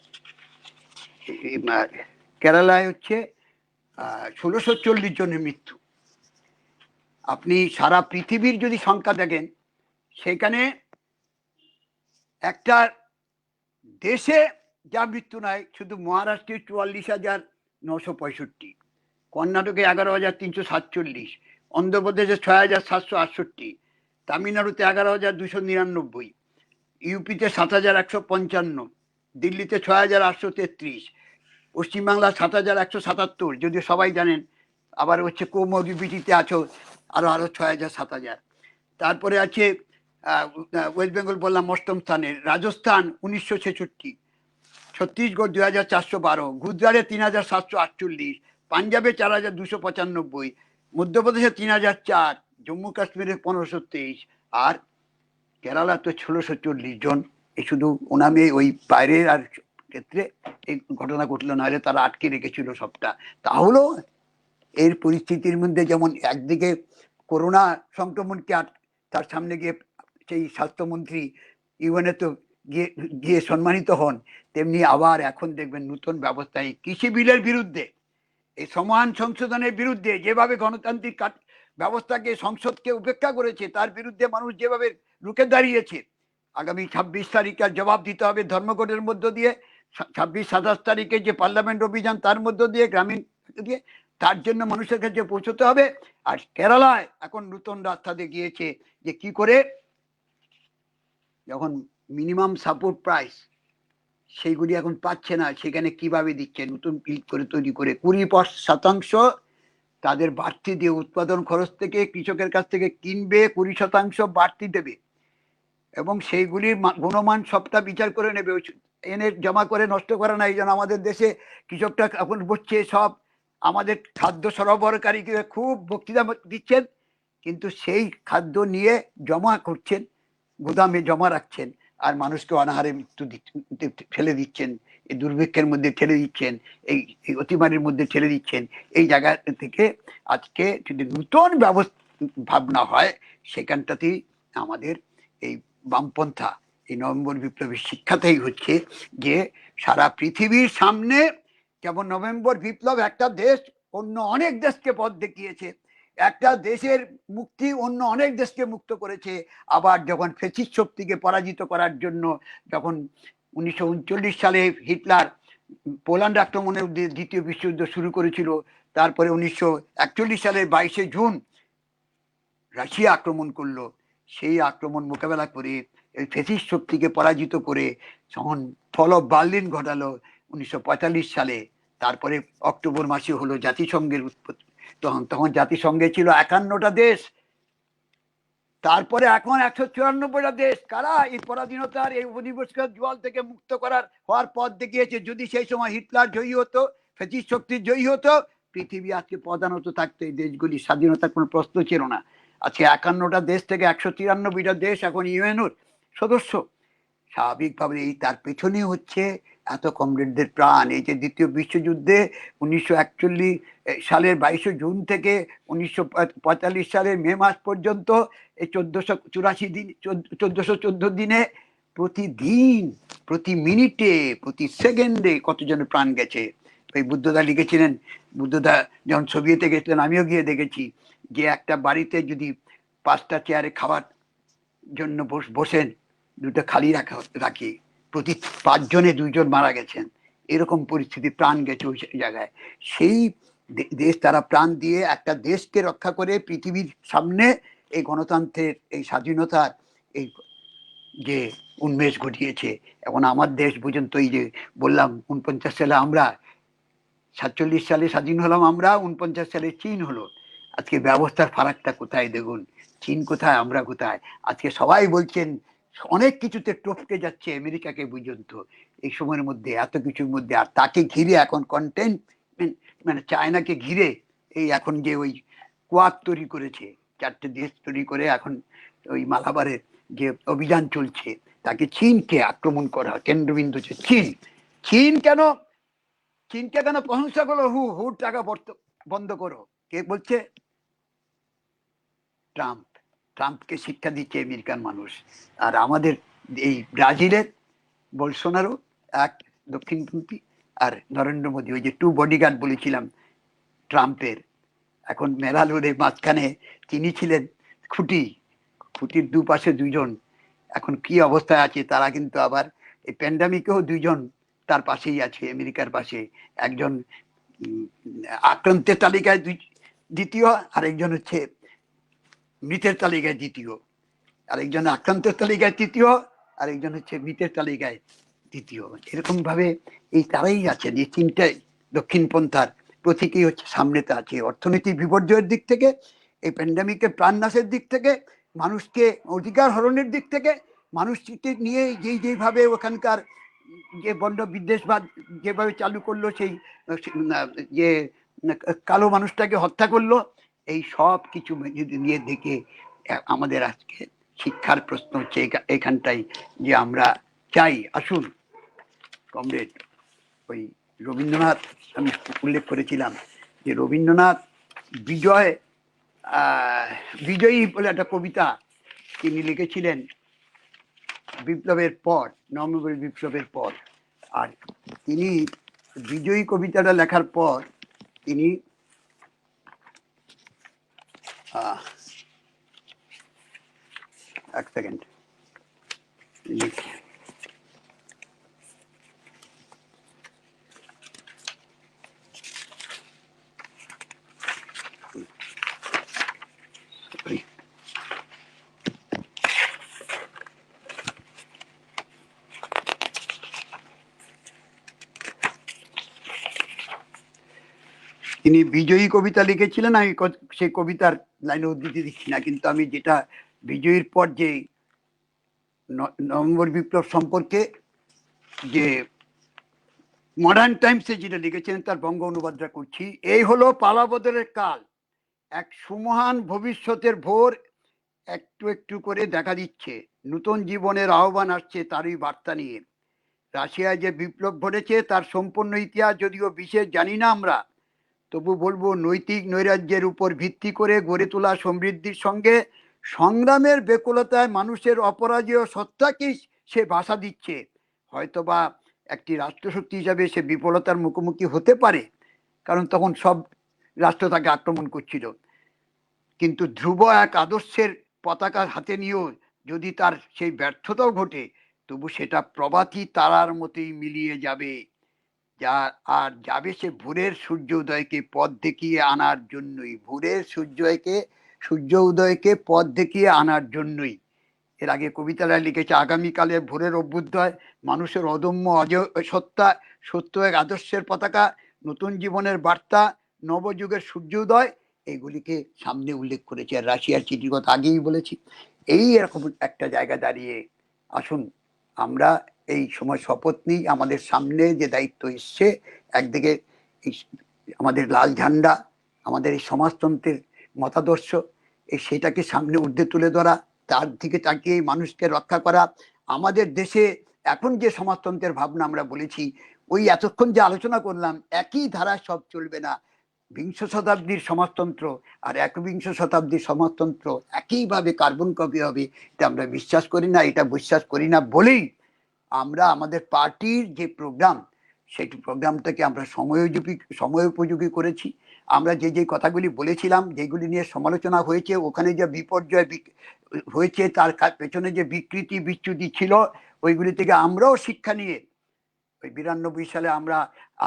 কেরালায় হচ্ছে 1640 জনের মৃত্যু। আপনি সারা পৃথিবীর যদি সংখ্যা দেখেন সেখানে একটা দেশে যা মৃত্যু নয়, শুধু মহারাষ্ট্রে 44,965, কর্ণাটকে 11,347, অন্ধ্রপ্রদেশে 6,768, তামিলনাড়ুতে 11,299, ইউপিতে 7,155, দিল্লিতে 6,833, পশ্চিমবাংলা 7,177, যদিও সবাই জানেন। আবার হচ্ছে কোমরবিডিটিতে আছো আরো 6,000 7,000। তারপরে আছে ওয়েস্ট বেঙ্গল বললাম অষ্টম স্থানে, রাজস্থান 1966, ছত্তিশগড় 2,412, গুজরাটে 3,748, পাঞ্জাবে 4,295, মধ্যপ্রদেশে 3,004, জম্মু কাশ্মীরে 1,523, আর কেরালা তো 1640 জন। এই শুধু ওনামে ওই বাইরের আর ক্ষেত্রে এই ঘটনা ঘটলো, নাহলে তারা আটকে রেখেছিল সবটা। তাহলে এর পরিস্থিতির মধ্যে যেমন একদিকে করোনা সংক্রমণকে তার সামনে গিয়ে সেই স্বাস্থ্যমন্ত্রী ইউএনএ তো গিয়ে গিয়ে সম্মানিত হন, তেমনি আবার এখন দেখবেন নতুন ব্যবস্থায় কৃষি বিলের বিরুদ্ধে, এই সমান সংশোধনের বিরুদ্ধে যেভাবে গণতান্ত্রিক ব্যবস্থাকে সংসদকে উপেক্ষা করেছে, তার বিরুদ্ধে মানুষ যেভাবে রুখে দাঁড়িয়েছে, আগামী 26 তারিখে জবাব দিতে হবে ধর্মঘটের মধ্য দিয়ে। 26-27 তারিখে যে পার্লামেন্ট অভিযান, তার মধ্য দিয়ে গ্রামীণ দিয়ে, তার জন্য মানুষের কাছে পৌঁছতে হবে। আর কেরালায় এখন নতুন রাস্তাতে গিয়েছে যে কি করে যখন মিনিমাম সাপোর্ট প্রাইস সেইগুলি এখন পাচ্ছে না, সেখানে কিভাবে দিচ্ছে নতুন বিল করে তৈরি করে 20% তাদের বাড়তি দিয়ে উৎপাদন খরচ থেকে কৃষকের কাছ থেকে কিনবে, 20% বাড়তি দেবে এবং সেইগুলির গুণমান সবটা বিচার করে নেবে, এনে জমা করে নষ্ট করে না। এই জন্য আমাদের দেশে কৃষকটা এখন বসছে সব আমাদের খাদ্য সরবরাহকারীকে খুব বক্তৃতা দিচ্ছেন, কিন্তু সেই খাদ্য নিয়ে জমা করছেন, গুদামে জমা রাখছেন, আর মানুষকে অনাহারে মৃত্যু ফেলে দিচ্ছেন, এই দুর্ভিক্ষের মধ্যে ঠেলে দিচ্ছেন, এই অতিমারির মধ্যে ঠেলে দিচ্ছেন। এই জায়গা থেকে আজকে যদি নতুন ভাবনা হয়, সেখানটাতেই আমাদের এই বামপন্থা, এই নভেম্বর বিপ্লবের শিক্ষাতেই হচ্ছে যে সারা পৃথিবীর সামনে যেমন নভেম্বর বিপ্লব একটা দেশ অন্য অনেক দেশকে পথ দেখিয়েছে, একটা দেশের মুক্তি অন্য অনেক দেশকে মুক্ত করেছে। আবার যখন ফ্যাসিস্ট শক্তিকে পরাজিত করার জন্য যখন 1939 সালে হিটলার পোল্যান্ড আক্রমণের দ্বিতীয় বিশ্বযুদ্ধ শুরু করেছিল, তারপরে 1941 সালের 22শে জুন রাশিয়া আক্রমণ করলো, সেই আক্রমণ মোকাবেলা করে এই ফ্যাসিস্ট শক্তিকে পরাজিত করে যখন ফল অফ বার্লিন ঘটালো 1945 সালে, তারপরে অক্টোবর মাসে হলো জাতিসংঘের উৎপত্তি। তখন জাতিসংঘে ছিল 51টা দেশ, তারপরে এখন 194টা দেশ। কারা এই পরাধীনতার এই উপনিবেশিক জোয়াল থেকে মুক্ত হওয়ার পথ দেখিয়েছে। যদি সেই সময় হিটলার জয়ী হতো, ফ্যাসিস্ট শক্তি জয়ী হতো, পৃথিবী আজকে প্রধানত থাকতো, এই দেশগুলি স্বাধীনতার কোনো প্রশ্ন ছিল না। আজকে 51টা দেশ থেকে 193টা দেশ এখন ইউএনওর সদস্য। স্বাভাবিকভাবে এই তার পেছনে হচ্ছে এত কমরেডদের প্রাণ। এই যে দ্বিতীয় বিশ্বযুদ্ধে 1941 সালের 22শে জুন থেকে 1945 সালের মে মাস পর্যন্ত এই 1484 দিন, 1414 দিনে প্রতিদিন, প্রতি মিনিটে, প্রতি সেকেন্ডে কতজনের প্রাণ গেছে। ওই বুদ্ধদা লিখেছিলেন, বুদ্ধদা যখন সোভিয়েতে গেছিলেন, আমিও গিয়ে দেখেছি যে একটা বাড়িতে যদি 5টা চেয়ারে খাবার জন্য বসেন, দুটো খালি রাখি, প্রতি 5 জনে 2 জন মারা গেছেন। এরকম পরিস্থিতি, প্রাণ গেছে ওই জায়গায়। সেই দেশ তারা প্রাণ দিয়ে একটা দেশকে রক্ষা করে পৃথিবীর সামনে এই গণতন্ত্রের, এই স্বাধীনতার এই যে উন্মেষ ঘটিয়েছে। এখন আমার দেশ পর্যন্ত, এই যে বললাম 49 সালে আমরা, 47 সালে স্বাধীন হলাম আমরা, 49 সালে চীন হলো। আজকে ব্যবস্থার ফারাকটা কোথায় দেখুন, চীন কোথায়, আমরা কোথায়। আজকে সবাই বলছেন অনেক কিছুতে টপকে যাচ্ছে আমেরিকাকে পর্যন্ত এই সময়ের মধ্যে, এত কিছুর মধ্যে। আর তাকে ঘিরে এখন কন্টেন্ট, মানে চায়নাকে ঘিরে এই এখন যে ওই কোয়াড তৈরি করেছে, 4টে দেশ তৈরি করে এখন ওই মালাবারের যে অভিযান চলছে, তাকে চীনকে আক্রমণ করা কেন্দ্রবিন্দু হচ্ছে চীন। চীনকে কেন প্রশংসা করলো? হুর টাকা বন্ধ করো, কে বলছে? ট্রাম্পকে শিক্ষা দিচ্ছে আমেরিকান মানুষ। আর আমাদের এই ব্রাজিলের বলসোনারো এক দক্ষিণপন্থী, আর নরেন্দ্র মোদী, ওই যে টু বডিগার্ড বলেছিলাম ট্রাম্পের, এখন মেলালুর এই মাঝখানে তিনি ছিলেন খুঁটি, খুঁটির দুপাশে দুইজন, এখন কি অবস্থায় আছে তারা, কিন্তু আবার এই প্যান্ডামিকেও দুইজন তার পাশেই আছে, আমেরিকার পাশে, একজন আক্রান্তের তালিকায় দ্বিতীয়, আরেকজন হচ্ছে মৃতের তালিকায় দ্বিতীয়, আরেকজন আক্রান্তের তালিকায় তৃতীয়, আরেকজন হচ্ছে মৃতের তালিকায় দ্বিতীয়। এরকম ভাবে এই তারাই আছেন, এই তিনটাই দক্ষিণপন্থার প্রতীকই হচ্ছে সামনেতে আছে। অর্থনৈতিক বিপর্যয়ের দিক থেকে, এই প্যান্ডামিকের প্রাণনাশের দিক থেকে, মানুষকে অধিকার হরণের দিক থেকে, মানুষকে নিয়ে যেইভাবে ওখানকার যে বন্ড বিদ্বেষবাদ যেভাবে চালু করলো, সেই যে কালো মানুষটাকে হত্যা করলো, এই সব কিছু যদি নিয়ে দেখে আমাদের আজকে শিক্ষার প্রশ্ন হচ্ছে এখানটাই, যে আমরা চাই, আসুন কমরেড, ওই রবীন্দ্রনাথ আমি উল্লেখ করেছিলাম যে রবীন্দ্রনাথ বিজয়ী বলে একটা কবিতা তিনি লিখেছিলেন বিপ্লবের পর, নভেম্বর বিপ্লবের পর। আর তিনি বিজয়ী কবিতাটা লেখার পর তিনি এক সেকেন্ড তিনি বিজয়ী কবিতা লিখেছিলেন। আমি সেই কবিতার লাইনে উদ্ধৃতি দিচ্ছি না, কিন্তু আমি যেটা বিজয়ীর পর যে নভেম্বর বিপ্লব সম্পর্কে যে মডার্ন টাইমসে যেটা লিখেছেন তার বঙ্গ অনুবাদটা করছি। এই হলো পালাবদলের কাল, এক সুমহান ভবিষ্যতের ভোর একটু একটু করে দেখা দিচ্ছে, নতুন জীবনের আহ্বান আসছে তারই বার্তা নিয়ে। রাশিয়ায় যে বিপ্লব ঘটেছে তার সম্পূর্ণ ইতিহাস যদিও বিশেষ জানি না আমরা, তবু বলবো নৈতিক নৈরাজ্যের উপর ভিত্তি করে গড়ে তোলা সমৃদ্ধির সঙ্গে সংগ্রামের বেকুলতায় মানুষের অপরাজেয় সত্তাকেই সে ভাষা দিচ্ছে। হয়তোবা একটি রাষ্ট্রশক্তি হিসাবে সে বিফলতার মুখোমুখি হতে পারে, কারণ তখন সব রাষ্ট্র তাকে আক্রমণ করছিল, কিন্তু ধ্রুব এক আদর্শের পতাকা হাতে নিয়েও যদি তার সেই ব্যর্থতাও ঘটে, তবু সেটা প্রভাতী তারার মতোই মিলিয়ে যাবে, যা আর যাবে সে ভোরের সূর্য উদয়কে পথ দেখিয়ে আনার জন্যই, ভোরের সূর্য উদয়কে পথ দেখিয়ে আনার জন্যই। এর আগে কবিতাটা লিখেছে, আগামীকালের ভোরের অভ্যুদয়, মানুষের অদম্য সত্তা, সত্য এক আদর্শের পতাকা, নতুন জীবনের বার্তা, নবযুগের সূর্য উদয়, এগুলিকে সামনে উল্লেখ করেছে। আর রাশিয়ার চিঠির কথা আগেই বলেছি। এই এরকম একটা জায়গা দাঁড়িয়ে আসুন আমরা এই সময় শপথ নিই, আমাদের সামনে যে দায়িত্ব এসছে, একদিকে আমাদের লাল ঝান্ডা, আমাদের এই সমাজতন্ত্রের মতাদর্শ, সেটাকে সামনে ঊর্ধ্বে তুলে ধরা, তার দিকে তাকিয়ে মানুষকে রক্ষা করা। আমাদের দেশে এখন যে সমাজতন্ত্রের ভাবনা আমরা বলেছি, ওই এতক্ষণ যে আলোচনা করলাম, একই ধারায় সব চলবে না। বিংশ শতাব্দীর সমাজতন্ত্র আর একবিংশ শতাব্দীর সমাজতন্ত্র একইভাবে কার্বন কপি হবে, এটা আমরা বিশ্বাস করি না। এটা বিশ্বাস করি না বলেই আমরা আমাদের পার্টির যে প্রোগ্রাম, সেই প্রোগ্রামটাকে আমরা সময়োপযোগী করেছি। আমরা যে কথাগুলি বলেছিলাম, যেগুলি নিয়ে সমালোচনা হয়েছে, ওখানে যে বিপর্যয় হয়েছে, তার পেছনে যে বিকৃতি বিচ্যুতি ছিল, ওইগুলি থেকে আমরাও শিক্ষা নিয়ে ওই 92 সালে আমরা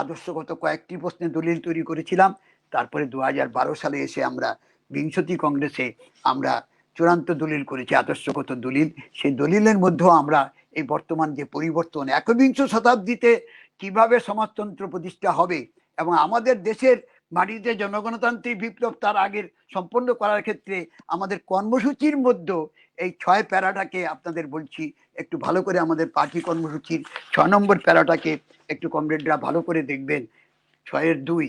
আদর্শগত কয়েকটি প্রশ্নে দলিল তৈরি করেছিলাম। তারপরে 2012 সালে এসে আমরা বিংশতি কংগ্রেসে আমরা চূড়ান্ত দলিল করেছি, আদর্শগত দলিল। সেই দলিলের মধ্যেও আমরা এই বর্তমান যে পরিবর্তন, একবিংশ শতাব্দীতে কিভাবে সমাজতন্ত্র প্রতিষ্ঠা হবে এবং আমাদের দেশের মাটিতে জনগণতান্ত্রিক বিপ্লব তার আগের সম্পন্ন করার ক্ষেত্রে আমাদের কর্মসূচির মধ্যে এই 6 প্যারাটাকে আপনাদের বলছি, একটু ভালো করে আমাদের পার্টি কর্মসূচির 6 নম্বর প্যারাটাকে একটু কমরেডরা ভালো করে দেখবেন। 6-2,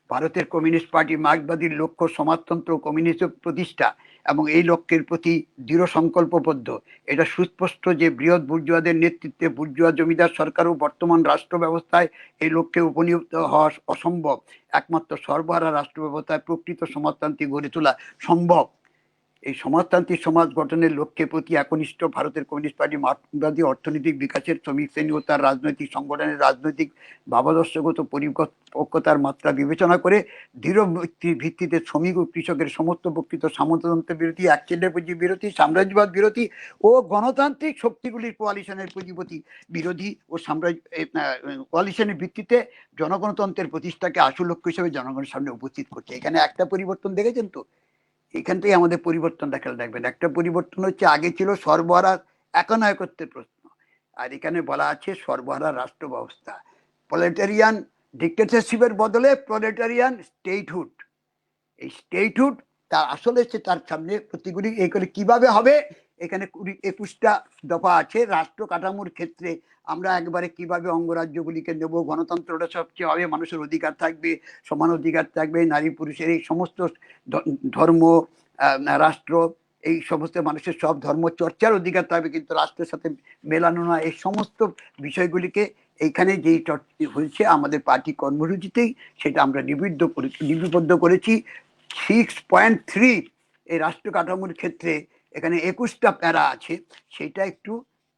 ভারতের কমিউনিস্ট পার্টি মার্ক্সবাদীর লক্ষ্য সমাজতন্ত্র কমিউনিজম প্রতিষ্ঠা এবং এই লক্ষ্যের প্রতি দৃঢ় সংকল্পবদ্ধ। এটা সুস্পষ্ট যে বৃহৎ বুর্জোয়াদের নেতৃত্বে বুর্জোয়া জমিদার সরকারও বর্তমান রাষ্ট্র ব্যবস্থায় এই লক্ষ্যে উপনীত হওয়া অসম্ভব। একমাত্র সর্বহারা রাষ্ট্র ব্যবস্থায় প্রকৃত সমাজতান্ত্রিক গড়ে তোলা সম্ভব। এই সমাজতান্ত্রিক সমাজ গঠনের লক্ষ্যে প্রতি একনিষ্ঠ ভারতের কমিউনিস্ট পার্টি মার্ক্সবাদী অর্থনৈতিক বিকাশের শ্রমিক শ্রেণী ও তার রাজনৈতিক সংগঠনের রাজনৈতিক ভাবাদর্শগত পরিপক্কতার মাত্রা বিবেচনা করে দৃঢ় ভিত্তিতে শ্রমিক ও কৃষকের সমস্ত প্রকৃত সামন্ততন্ত্র বিরোধী, একচেটিয়া পুঁজি বিরোধী, সাম্রাজ্যবাদ বিরোধী ও গণতান্ত্রিক শক্তিগুলির কোয়ালিশনের পুঁজিপতি বিরোধী ও কোয়ালিশনের ভিত্তিতে জনগণতন্ত্রের প্রতিষ্ঠাকে আসল লক্ষ্য হিসেবে জনগণের সামনে উপস্থিত করছে। এখানে একটা পরিবর্তন দেখেছেন তো, এখান থেকে আমাদের পরিবর্তনটা খেয়াল রাখবেন। একটা পরিবর্তন হচ্ছে, আগে ছিল সর্বহারা একনায়কত্বের প্রশ্ন, আর এখানে বলা আছে সর্বহারা রাষ্ট্র ব্যবস্থা। প্রলেটারিয়ান ডিক্টেটরশিপের বদলে প্রলেটারিয়ান স্টেটহুড। এই স্টেটহুড তার আসলে হচ্ছে তার সামনে প্রতিগুলি এই করে কিভাবে হবে। এখানে 21টা দফা আছে। রাষ্ট্র কাঠামোর ক্ষেত্রে আমরা একবারে কিভাবে অঙ্গরাজ্যগুলিকে নেব, গণতন্ত্রটা সবচেয়ে হবে, মানুষের অধিকার থাকবে, সমান অধিকার থাকবে, নারী পুরুষের এই সমস্ত ধর্ম, রাষ্ট্র, এই সমস্ত মানুষের সব ধর্ম চর্চার অধিকার থাকবে, কিন্তু রাষ্ট্রের সাথে মেলানো না। এই সমস্ত বিষয়গুলিকে এইখানে যেই হয়েছে আমাদের পার্টি কর্মসূচিতেই সেটা আমরা লিপিবদ্ধ করেছি। 6.3 এই রাষ্ট্র কাঠামোর ক্ষেত্রে এখানে 21টা প্যারা আছে। সেটা একটু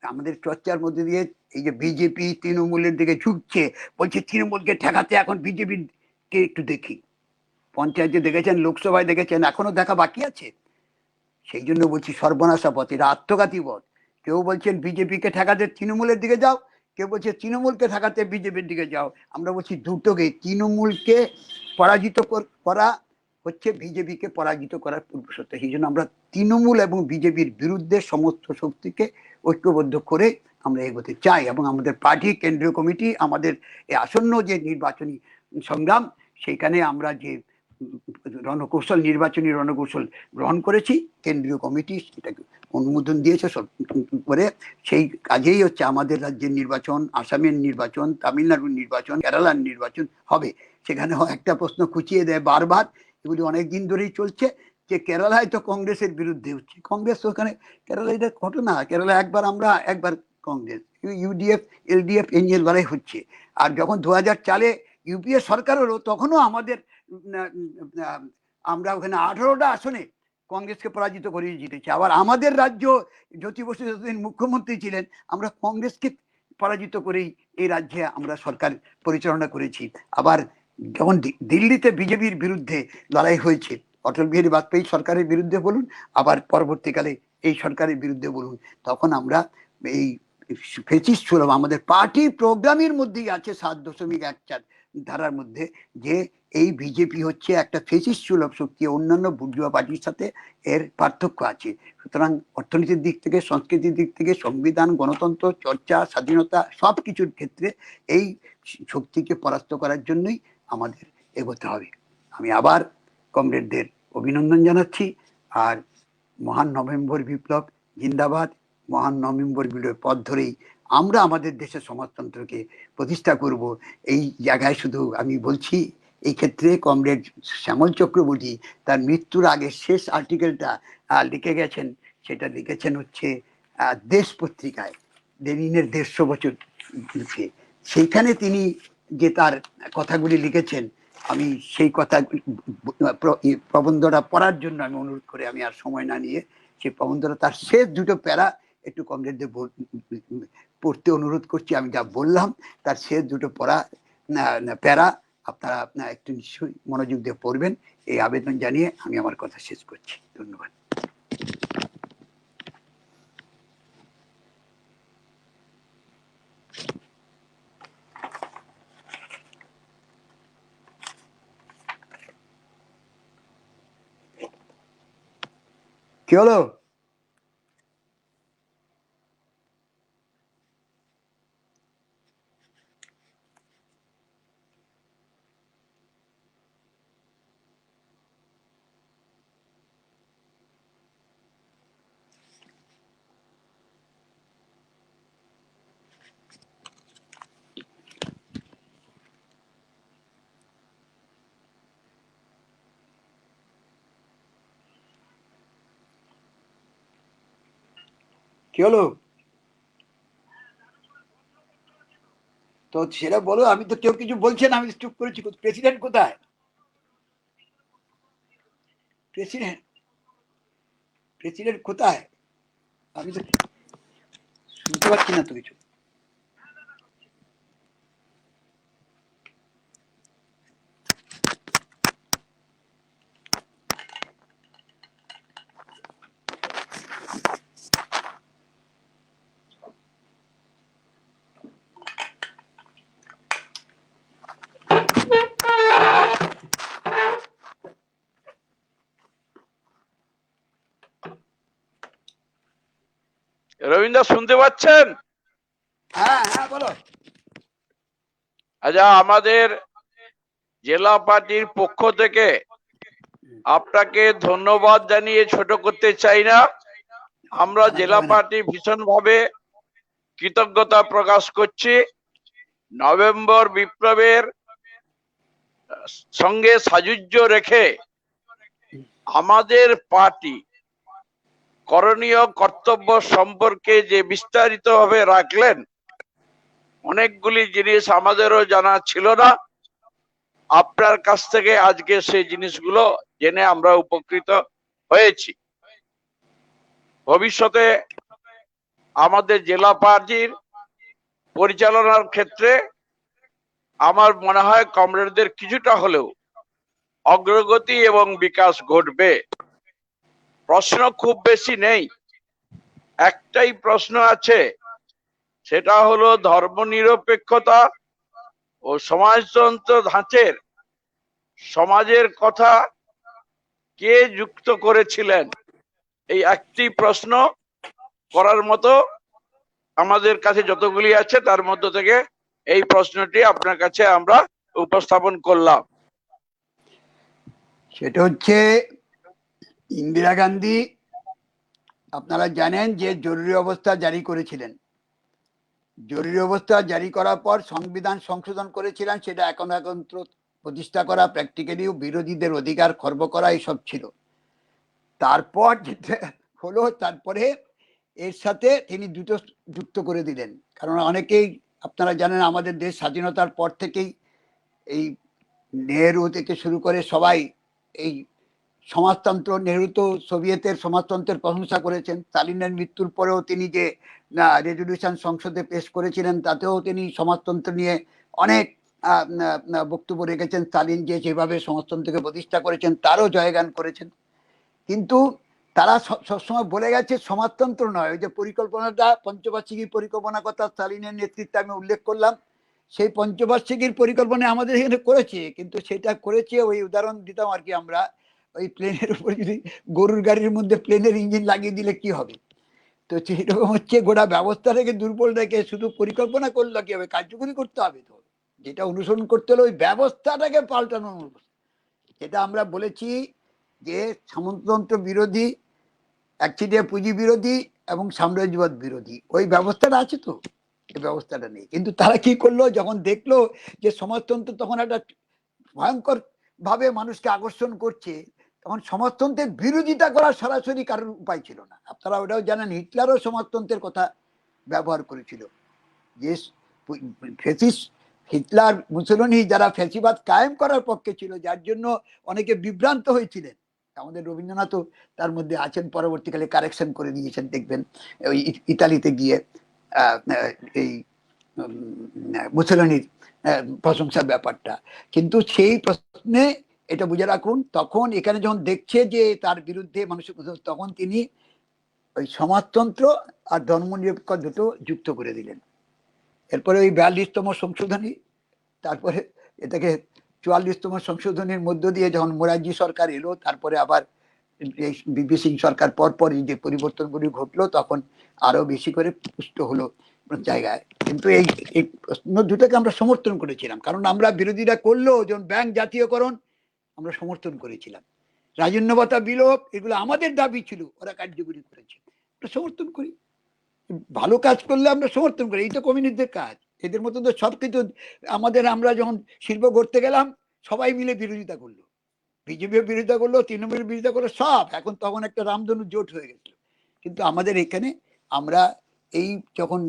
আমাদের চর্চার মধ্যে দিয়ে, এই যে বিজেপি তৃণমূলের দিকে ঝুঁকছে, বলছে তৃণমূলকে ঠেকাতে এখন বিজেপির কে একটু দেখি। পঞ্চায়েতে দেখেছেন, লোকসভায় দেখেছেন, এখনো দেখা বাকি আছে। সেই জন্য বলছি সর্বনাশা পথ, এটা আত্মঘাতী পথ। কেউ বলছেন বিজেপিকে ঠেকাতে তৃণমূলের দিকে যাও, কেউ বলছে তৃণমূলকে ঠেকাতে বিজেপির দিকে যাও। আমরা বলছি দুটোকে, তৃণমূলকে পরাজিত করা হচ্ছে বিজেপিকে পরাজিত করার পূর্বশর্ত। সেই জন্য আমরা তৃণমূল এবং বিজেপির বিরুদ্ধে সমস্ত শক্তিকে ঐক্যবদ্ধ করে আমরা এগোতে চাই, এবং আমাদের পার্টি কেন্দ্রীয় কমিটি আমাদের এই আসন্ন যে নির্বাচনী সংগ্রাম, সেখানে আমরা যে রণকৌশল, নির্বাচনী রণকৌশল গ্রহণ করেছি, কেন্দ্রীয় কমিটি সেটাকে অনুমোদন দিয়েছে সব করে। সেই কাজেই হচ্ছে আমাদের রাজ্যের নির্বাচন, আসামের নির্বাচন, তামিলনাড়ুর নির্বাচন, কেরালার নির্বাচন হবে। সেখানে একটা প্রশ্ন খুঁচিয়ে দেয় বারবার, এগুলি অনেকদিন ধরেই চলছে, যে কেরালায় তো কংগ্রেসের বিরুদ্ধে হচ্ছে। কংগ্রেস ওখানে, কেরালায় এটা ঘটনা, কেরালা একবার আমরা একবার কংগ্রেস, ইউডিএফ এলডিএফ এই লড়াই হচ্ছে। আর যখন 2004 ইউপিএ সরকার হলো, তখনও আমাদের আমরা ওখানে 18টা আসনে কংগ্রেসকে পরাজিত করে জিতেছি। আবার আমাদের রাজ্য জ্যোতি বসু যতদিন মুখ্যমন্ত্রী ছিলেন, আমরা কংগ্রেসকে পরাজিত করেই এই রাজ্যে আমরা সরকার পরিচালনা করেছি। আবার যখন দিল্লিতে বিজেপির বিরুদ্ধে লড়াই হয়েছে, অটল বিহারী বাজপেয়ী সরকারের বিরুদ্ধে বলুন, আবার পরবর্তীকালে এই সরকারের বিরুদ্ধে বলুন, তখন আমরা এই ফেসিস্ট সুলভ, আমাদের পার্টি প্রোগ্রামের মধ্যেই আছে 7.14 ধারার মধ্যে, যে এই বিজেপি হচ্ছে একটা ফেসিস্ট সুলভ শক্তি, অন্যান্য বুর্জোয়া পার্টির সাথে এর পার্থক্য আছে। সুতরাং অর্থনীতির দিক থেকে, সংস্কৃতির দিক থেকে, সংবিধান, গণতন্ত্র, চর্চা, স্বাধীনতা সব কিছুর ক্ষেত্রে এই শক্তিকে পরাস্ত করার জন্যই আমাদের এগোতে হবে। আমি আবার কমরেডদের অভিনন্দন জানাচ্ছি। আর মহান নভেম্বর বিপ্লব জিন্দাবাদ। মহান নভেম্বর বিপ্লবের পথ ধরেই আমরা আমাদের দেশের সমাজতন্ত্রকে প্রতিষ্ঠা করব। এই জায়গায় শুধু আমি বলছি, এই ক্ষেত্রে কমরেড শ্যামল চক্রবর্তী তার মৃত্যুর আগে শেষ আর্টিকেলটা লিখে গেছেন, সেটা লিখেছেন হচ্ছে দেশ পত্রিকায়, লেনিনের 150 বছর। সেইখানে তিনি যে তার কথাগুলি লিখেছেন, আমি সেই কথা প্রবন্ধটা পড়ার জন্য আমি অনুরোধ করে, আমি আর সময় না নিয়ে সেই প্রবন্ধটা, তার শেষ 2টো প্যারা একটু কমরেডদের পড়তে অনুরোধ করছি। আমি যা বললাম তার শেষ 2টো প্যারা আপনারা একটু নিশ্চয়ই মনোযোগ দিয়ে পড়বেন, এই আবেদন জানিয়ে আমি আমার কথা শেষ করছি। ধন্যবাদ। কি হলো? কি হলো? তো সেটা বলো, আমি তো, কেউ কিছু বলছেন, আমি চুপ করেছি। প্রেসিডেন্ট কোথায়? প্রেসিডেন্ট প্রেসিডেন্ট কোথায়? আমি তো শুনতে পাচ্ছি না তো কিছু। রবীন্দ্র শুনতে পাচ্ছেন? হ্যাঁ হ্যাঁ বলো। আচ্ছা, আমাদের জেলা পার্টির পক্ষ থেকে আপনাকে ধন্যবাদ জানিয়ে ছোট করতে চাই না। আমরা জেলা পার্টি ভীষণভাবে কৃতজ্ঞতা প্রকাশ করছি। নভেম্বর বিপ্লবের সঙ্গে সাযুজ্য রেখে আমাদের পার্টি করণীয় কর্তব্য সম্পর্কে যে বিস্তারিতভাবে রাখলেন, অনেকগুলি জিনিস আমাদেরও জানা ছিল না। আপনার কাছ থেকে আজকে সেই জিনিসগুলো জেনে আমরা উপকৃত হয়েছি। ভবিষ্যতে আমাদের জেলা পার্টির পরিচালনার ক্ষেত্রে আমার মনে হয় কমরেডদের কিছুটা হলেও অগ্রগতি এবং বিকাশ ঘটবে। প্রশ্ন খুব বেশি নেই, একটাই প্রশ্ন আছে, সেটা হলো ধর্মনিরপেক্ষতা ও সমাজতন্ত্র ধাঁচের সমাজের কথা কে যুক্ত করেছিলেন। এই একটি প্রশ্ন করার মতো আমাদের কাছে যতগুলি আছে তার মধ্য থেকে এই প্রশ্নটি আপনার কাছে আমরা উপস্থাপন করলাম। সেটা হচ্ছে ইন্দিরা গান্ধী, আপনারা জানেন যে জরুরি অবস্থা জারি করেছিলেন। জরুরি অবস্থা জারি করার পর সংবিধান সংশোধন করেছিলেন, সেটা একনায়কতন্ত্র প্রতিষ্ঠা করা, প্র্যাকটিক্যালি বিরোধীদের অধিকার খর্ব করা, এইসব ছিল। তারপর যেটা হলো, তারপরে এর সাথে তিনি দুটো যুক্ত করে দিলেন। কারণ অনেকেই, আপনারা জানেন, আমাদের দেশ স্বাধীনতার পর থেকেই এই নেহেরু থেকে শুরু করে সবাই এই সমাজতন্ত্র, নেহেরু তো সোভিয়েতের সমাজতন্ত্রের প্রশংসা করেছেন। স্টালিনের মৃত্যুর পরেও তিনি যে রেজলিউশন সংসদে পেশ করেছিলেন, তাতেও তিনি সমাজতন্ত্র নিয়ে অনেক বক্তব্য রেখেছেন। স্টালিন যে যেভাবে সমাজতন্ত্রকে প্রতিষ্ঠা করেছেন তারও জয়গান করেছেন। কিন্তু তারা সবসময় বলে গেছে সমাজতন্ত্র নয়, ওই যে পরিকল্পনাটা, পঞ্চবার্ষিকী পরিকল্পনার কথা স্টালিনের নেতৃত্বে আমি উল্লেখ করলাম, সেই পঞ্চবার্ষিকীর পরিকল্পনা আমাদের এখানে করেছে, কিন্তু সেটা করেছে, ওই উদাহরণ দিতাম আর কি, আমরা ওই প্লেনের উপরে যদি গরুর গাড়ির মধ্যে প্লেনের ইঞ্জিন লাগিয়ে দিলে কি হবে? তো সেইরকম হচ্ছে, গোটা ব্যবস্থাটাকে দুর্বল রেখে শুধু পরিকল্পনা করলে কি হবে? কার্যকরী করতে হবে। তো যেটা অনুসরণ করতে হলে ওই ব্যবস্থাটাকে পাল্টানো। যেটা আমরা বলেছি যে সামন্ততন্ত্র বিরোধী, একচেটিয়া পুঁজি বিরোধী এবং সাম্রাজ্যবাদ বিরোধী, ওই ব্যবস্থাটা আছে তো, এই ব্যবস্থাটা নেই। কিন্তু তারা কি করলো, যখন দেখলো যে সমাজতন্ত্র তখন একটা ভয়ঙ্কর ভাবে মানুষকে আকর্ষণ করছে, তখন সমাজতন্ত্রের বিরোধিতা করার সরাসরি কারোর উপায় ছিল না। আপনারা ওটাও জানেন, হিটলারও সমাজতন্ত্রের কথা ব্যবহার করেছিল। যে ফ্যাসিস্ট হিটলার, মুসোলিনি, যারা ফ্যাসিবাদ কায়েম করার পক্ষে ছিল, যার জন্য অনেকে বিভ্রান্ত হয়েছিলেন। আমাদের রবীন্দ্রনাথও তার মধ্যে আছেন, পরবর্তীকালে কারেকশন করে দিয়েছেন, দেখবেন ওই ইতালিতে গিয়ে এই মুসোলিনির প্রশংসার ব্যাপারটা। কিন্তু সেই প্রশ্নে এটা বুঝে রাখুন, তখন এখানে যখন দেখছে যে তার বিরুদ্ধে মানুষের, তখন তিনি ওই সমাজতন্ত্র আর ধর্মনিরপেক্ষ দুটো যুক্ত করে দিলেন। এরপরে ওই 42তম সংশোধনী, তারপরে এটাকে 44তম সংশোধনীর মধ্য দিয়ে যখন মোরারজি সরকার এলো, তারপরে আবার বিপি সিং সরকার পরপরই যে পরিবর্তনগুলি ঘটলো, তখন আরো বেশি করে পুষ্ট হলো জায়গায়। কিন্তু এই প্রশ্ন দুটোকে আমরা সমর্থন করেছিলাম, কারণ আমরা বিরোধীরা করলো যেমন ব্যাংক জাতীয়করণ, আমরা সমর্থন করেছিলাম। রাজন্য ভাতা বিলোপ, এগুলো আমাদের দাবি ছিল, ওরা কার্যকরী করেছে, আমরা সমর্থন করি। ভালো কাজ করলে আমরা সমর্থন করি, এই তো কমিউনিস্টদের কাজ। এদের মতো তো সবকিছু আমাদের, আমরা যখন শিল্প গড়তে গেলাম সবাই মিলে বিরোধিতা করলো, বিজেপিও বিরোধিতা করলো, তৃণমূল বিরোধিতা করলো, সব। এখন তখন একটা রামধনু জোট হয়ে গেছিল। কিন্তু আমাদের এখানে আমরা এই যখন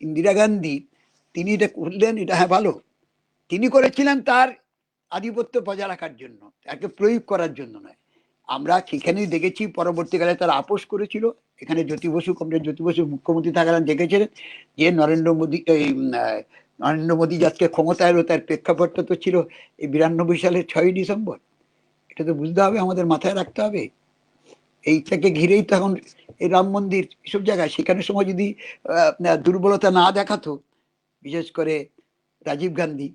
ইন্দিরা গান্ধী তিনি এটা করলেন, এটা হ্যাঁ ভালো, তিনি করেছিলেন তার আধিপত্য বজায় রাখার জন্য, তাকে প্রয়োগ করার জন্য নয়। আমরা সেখানেই দেখেছি, পরবর্তীকালে তারা আপোষ করেছিল। এখানে জ্যোতি বসু, কমরেড জ্যোতি বসু মুখ্যমন্ত্রী থাকার দেখেছিলেন যে নরেন্দ্র মোদী আজকে ক্ষমতায় এলো, তার প্রেক্ষাপটটা তো ছিল এই 92 সালের 6ই ডিসেম্বর। এটা তো বুঝতে হবে, আমাদের মাথায় রাখতে হবে। এইটাকে ঘিরেই তো এখন এই রাম মন্দির এসব জায়গায়, সেখানে সময় যদি দুর্বলতা না দেখাতো, বিশেষ করে রাজীব গান্ধী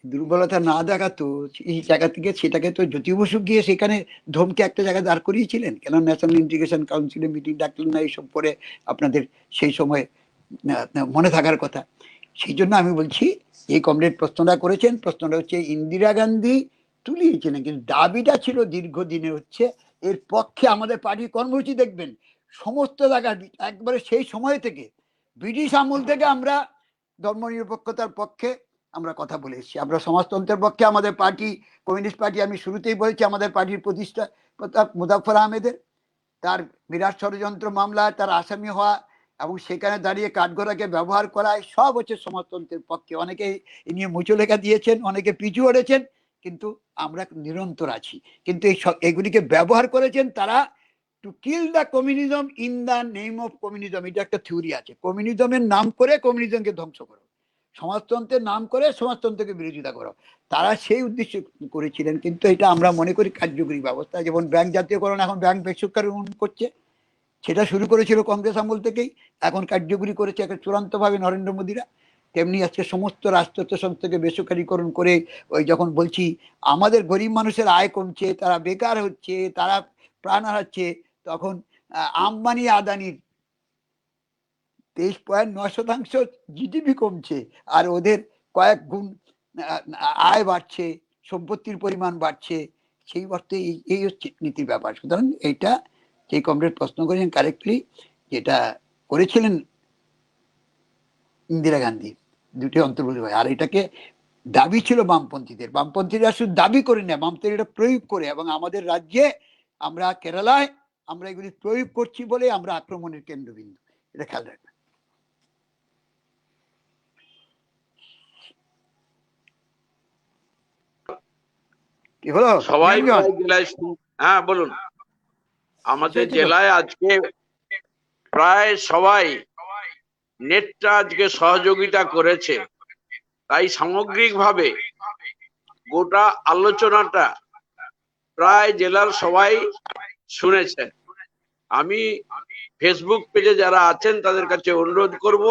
দুর্বলতা না দেখাতো এই জায়গা থেকে, সেটাকে তো জ্যোতি বসু গিয়ে সেখানে ধমকে একটা জায়গায় দাঁড় করিয়েছিলেন। কেন ন্যাশনাল ইন্টিগ্রেশন কাউন্সিলে মিটিং ডাকলেন না, এইসব পরে আপনাদের সেই সময় মনে থাকার কথা। সেই জন্য আমি বলছি, এই কমরেড প্রশ্নটা করেছেন, প্রশ্নটা হচ্ছে ইন্দিরা গান্ধী তুলিয়েছিলেন, কিন্তু দাবিটা ছিল দীর্ঘদিনের হচ্ছে এর পক্ষে। আমাদের পার্টির কর্মসূচি দেখবেন সমস্ত জায়গায় একবারে সেই সময় থেকে, ব্রিটিশ আমল থেকে আমরা ধর্মনিরপেক্ষতার পক্ষে আমরা কথা বলে এসেছি, আমরা সমাজতন্ত্রের পক্ষে। আমাদের পার্টি কমিউনিস্ট পার্টি, আমি শুরুতেই বলেছি, আমাদের পার্টির প্রতিষ্ঠা মুজাফফর আহমেদের, তার বিরাট ষড়যন্ত্র মামলায় তার আসামি হওয়া এবং সেখানে দাঁড়িয়ে কাঠগড়াকে ব্যবহার করা, সব হচ্ছে সমাজতন্ত্রের পক্ষে। অনেকে এ নিয়ে মুচলেখা দিয়েছেন, অনেকে পিছু হটেছেন, কিন্তু আমরা নিরন্তর আছি। কিন্তু এগুলিকে ব্যবহার করেছেন তারা to kill the communism in the name of communism. এটা একটা থিওরি আছে, কমিউনিজমের নাম করে কমিউনিজমকে ধ্বংস করো, সমাজতন্ত্রের নাম করে সমাজতন্ত্রকে বিরোধিতা করো। তারা সেই উদ্দেশ্য করেছিলেন, কিন্তু এটা আমরা মনে করি কার্যকরী ব্যবস্থা। যেমন ব্যাংক জাতীয়করণ, এখন ব্যাংক বেসরকারীকরণ করছে, সেটা শুরু করেছিল কংগ্রেস আমল থেকেই, এখন কার্যকরী করেছে একটা চূড়ান্তভাবে নরেন্দ্র মোদীরা। তেমনি আজকে সমস্ত রাষ্ট্রায়ত্ত সংস্থাকে বেসরকারীকরণ করে, ওই যখন বলছি আমাদের গরিব মানুষের আয় কমছে, তারা বেকার হচ্ছে, তারা প্রাণ হারাচ্ছে, তখন আম্বানি আদানির 23.9% জিডিপি কমছে, আর ওদের কয়েক গুণ আয় বাড়ছে, সম্পত্তির পরিমাণ বাড়ছে। সেই অর্থে এই হচ্ছে নীতির ব্যাপার। সুতরাং এইটা যে কমরেড প্রশ্ন করেছেন কারেক্টলি, যেটা করেছিলেন ইন্দিরা গান্ধী, দুটি অন্তর্ভুক্ত হয়। আর এটাকে দাবি ছিল বামপন্থীদের, বামপন্থীরা শুধু দাবি করে না, বামপন্থীরা এটা প্রয়োগ করে। এবং আমাদের রাজ্যে, আমরা কেরালায় আমরা এগুলি প্রয়োগ করছি বলে আমরা আক্রমণের কেন্দ্রবিন্দু, এটা খেয়াল রাখবেন। কি হলো সবাই হ্যাঁ বলুন। আমাদের জেলায় আজকে প্রায় সবাই নেটটা আজকে সহযোগিতা করেছে, তাই সামগ্রিকভাবে গোটা আলোচনাটা প্রায় জেলার সবাই শুনেছে। আমি ফেসবুক পেজে যারা আছেন তাদের কাছে অনুরোধ করব,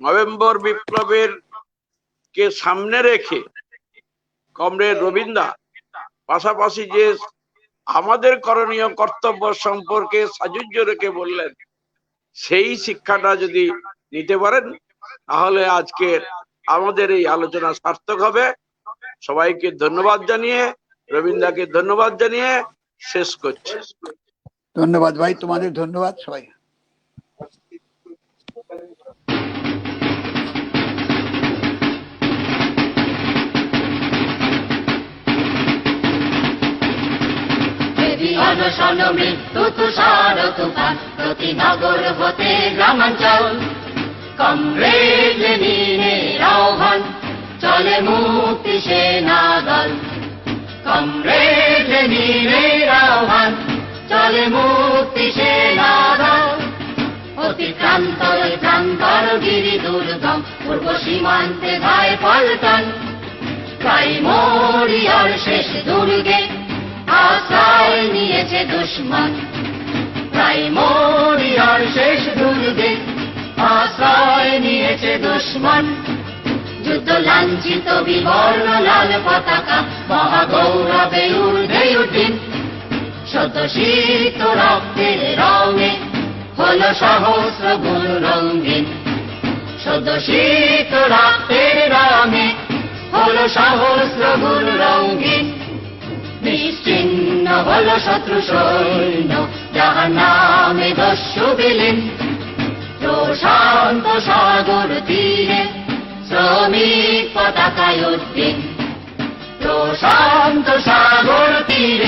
নভেম্বর বিপ্লবের কে সামনে রেখে কমরেড রবীন্দ্র পাশাপাশি যে আমাদের করণীয় কর্তব্য সম্পর্কে সাজুজ্য রেখে বললেন, সেই শিক্ষাটা যদি নিতে পারেন তাহলে আজকের আমাদের এই আলোচনা সার্থক হবে। সবাইকে ধন্যবাদ জানিয়ে, রবীন্দ্রকে ধন্যবাদ জানিয়ে শেষ করছি। ধন্যবাদ ভাই, তোমাদের ধন্যবাদ সবাই। অনশন মৃত্যু তুষার তুফান, প্রতি নগর হতে গ্রামাঞ্চল, কমরেড লেনিনের আহ্বান, চলে মুক্তি সেনা দল। কমরেড লেনিনের আহ্বান, চলে মুক্তি সেনা দল। অতিক্রান্তর প্রান্তর গিরি দুর্গম, পূর্ব সীমান্তে ধায় পল্টন, প্রাইমোরিয়ার শেষ দুর্গে আশ্রয় নিয়েছে দুশ্মন। প্রাইমোরিয়ার শেষ দুর্গে আশ্রয় নিয়েছে দুশ্মন। যুদ্ধ লাঞ্ছিত বিবর্ণ লাল পতাকা, মহাগৌরবে ঊর্ধ্বে উঠিন। শত শীত রক্তের রঙে হলো সহস্র গুণ রঙিন। শত শীত রক্তের রঙে হলো সহস্র গুণ রঙিন। নিশ্চিহ্ন হলো শত্রু সৈন্য, যাহার নামে দস্যু বিলীন। প্রশান্ত সাগর তীরে শ্রমিক পতাকায় উড্ডীন। প্রশান্ত সাগর তীরে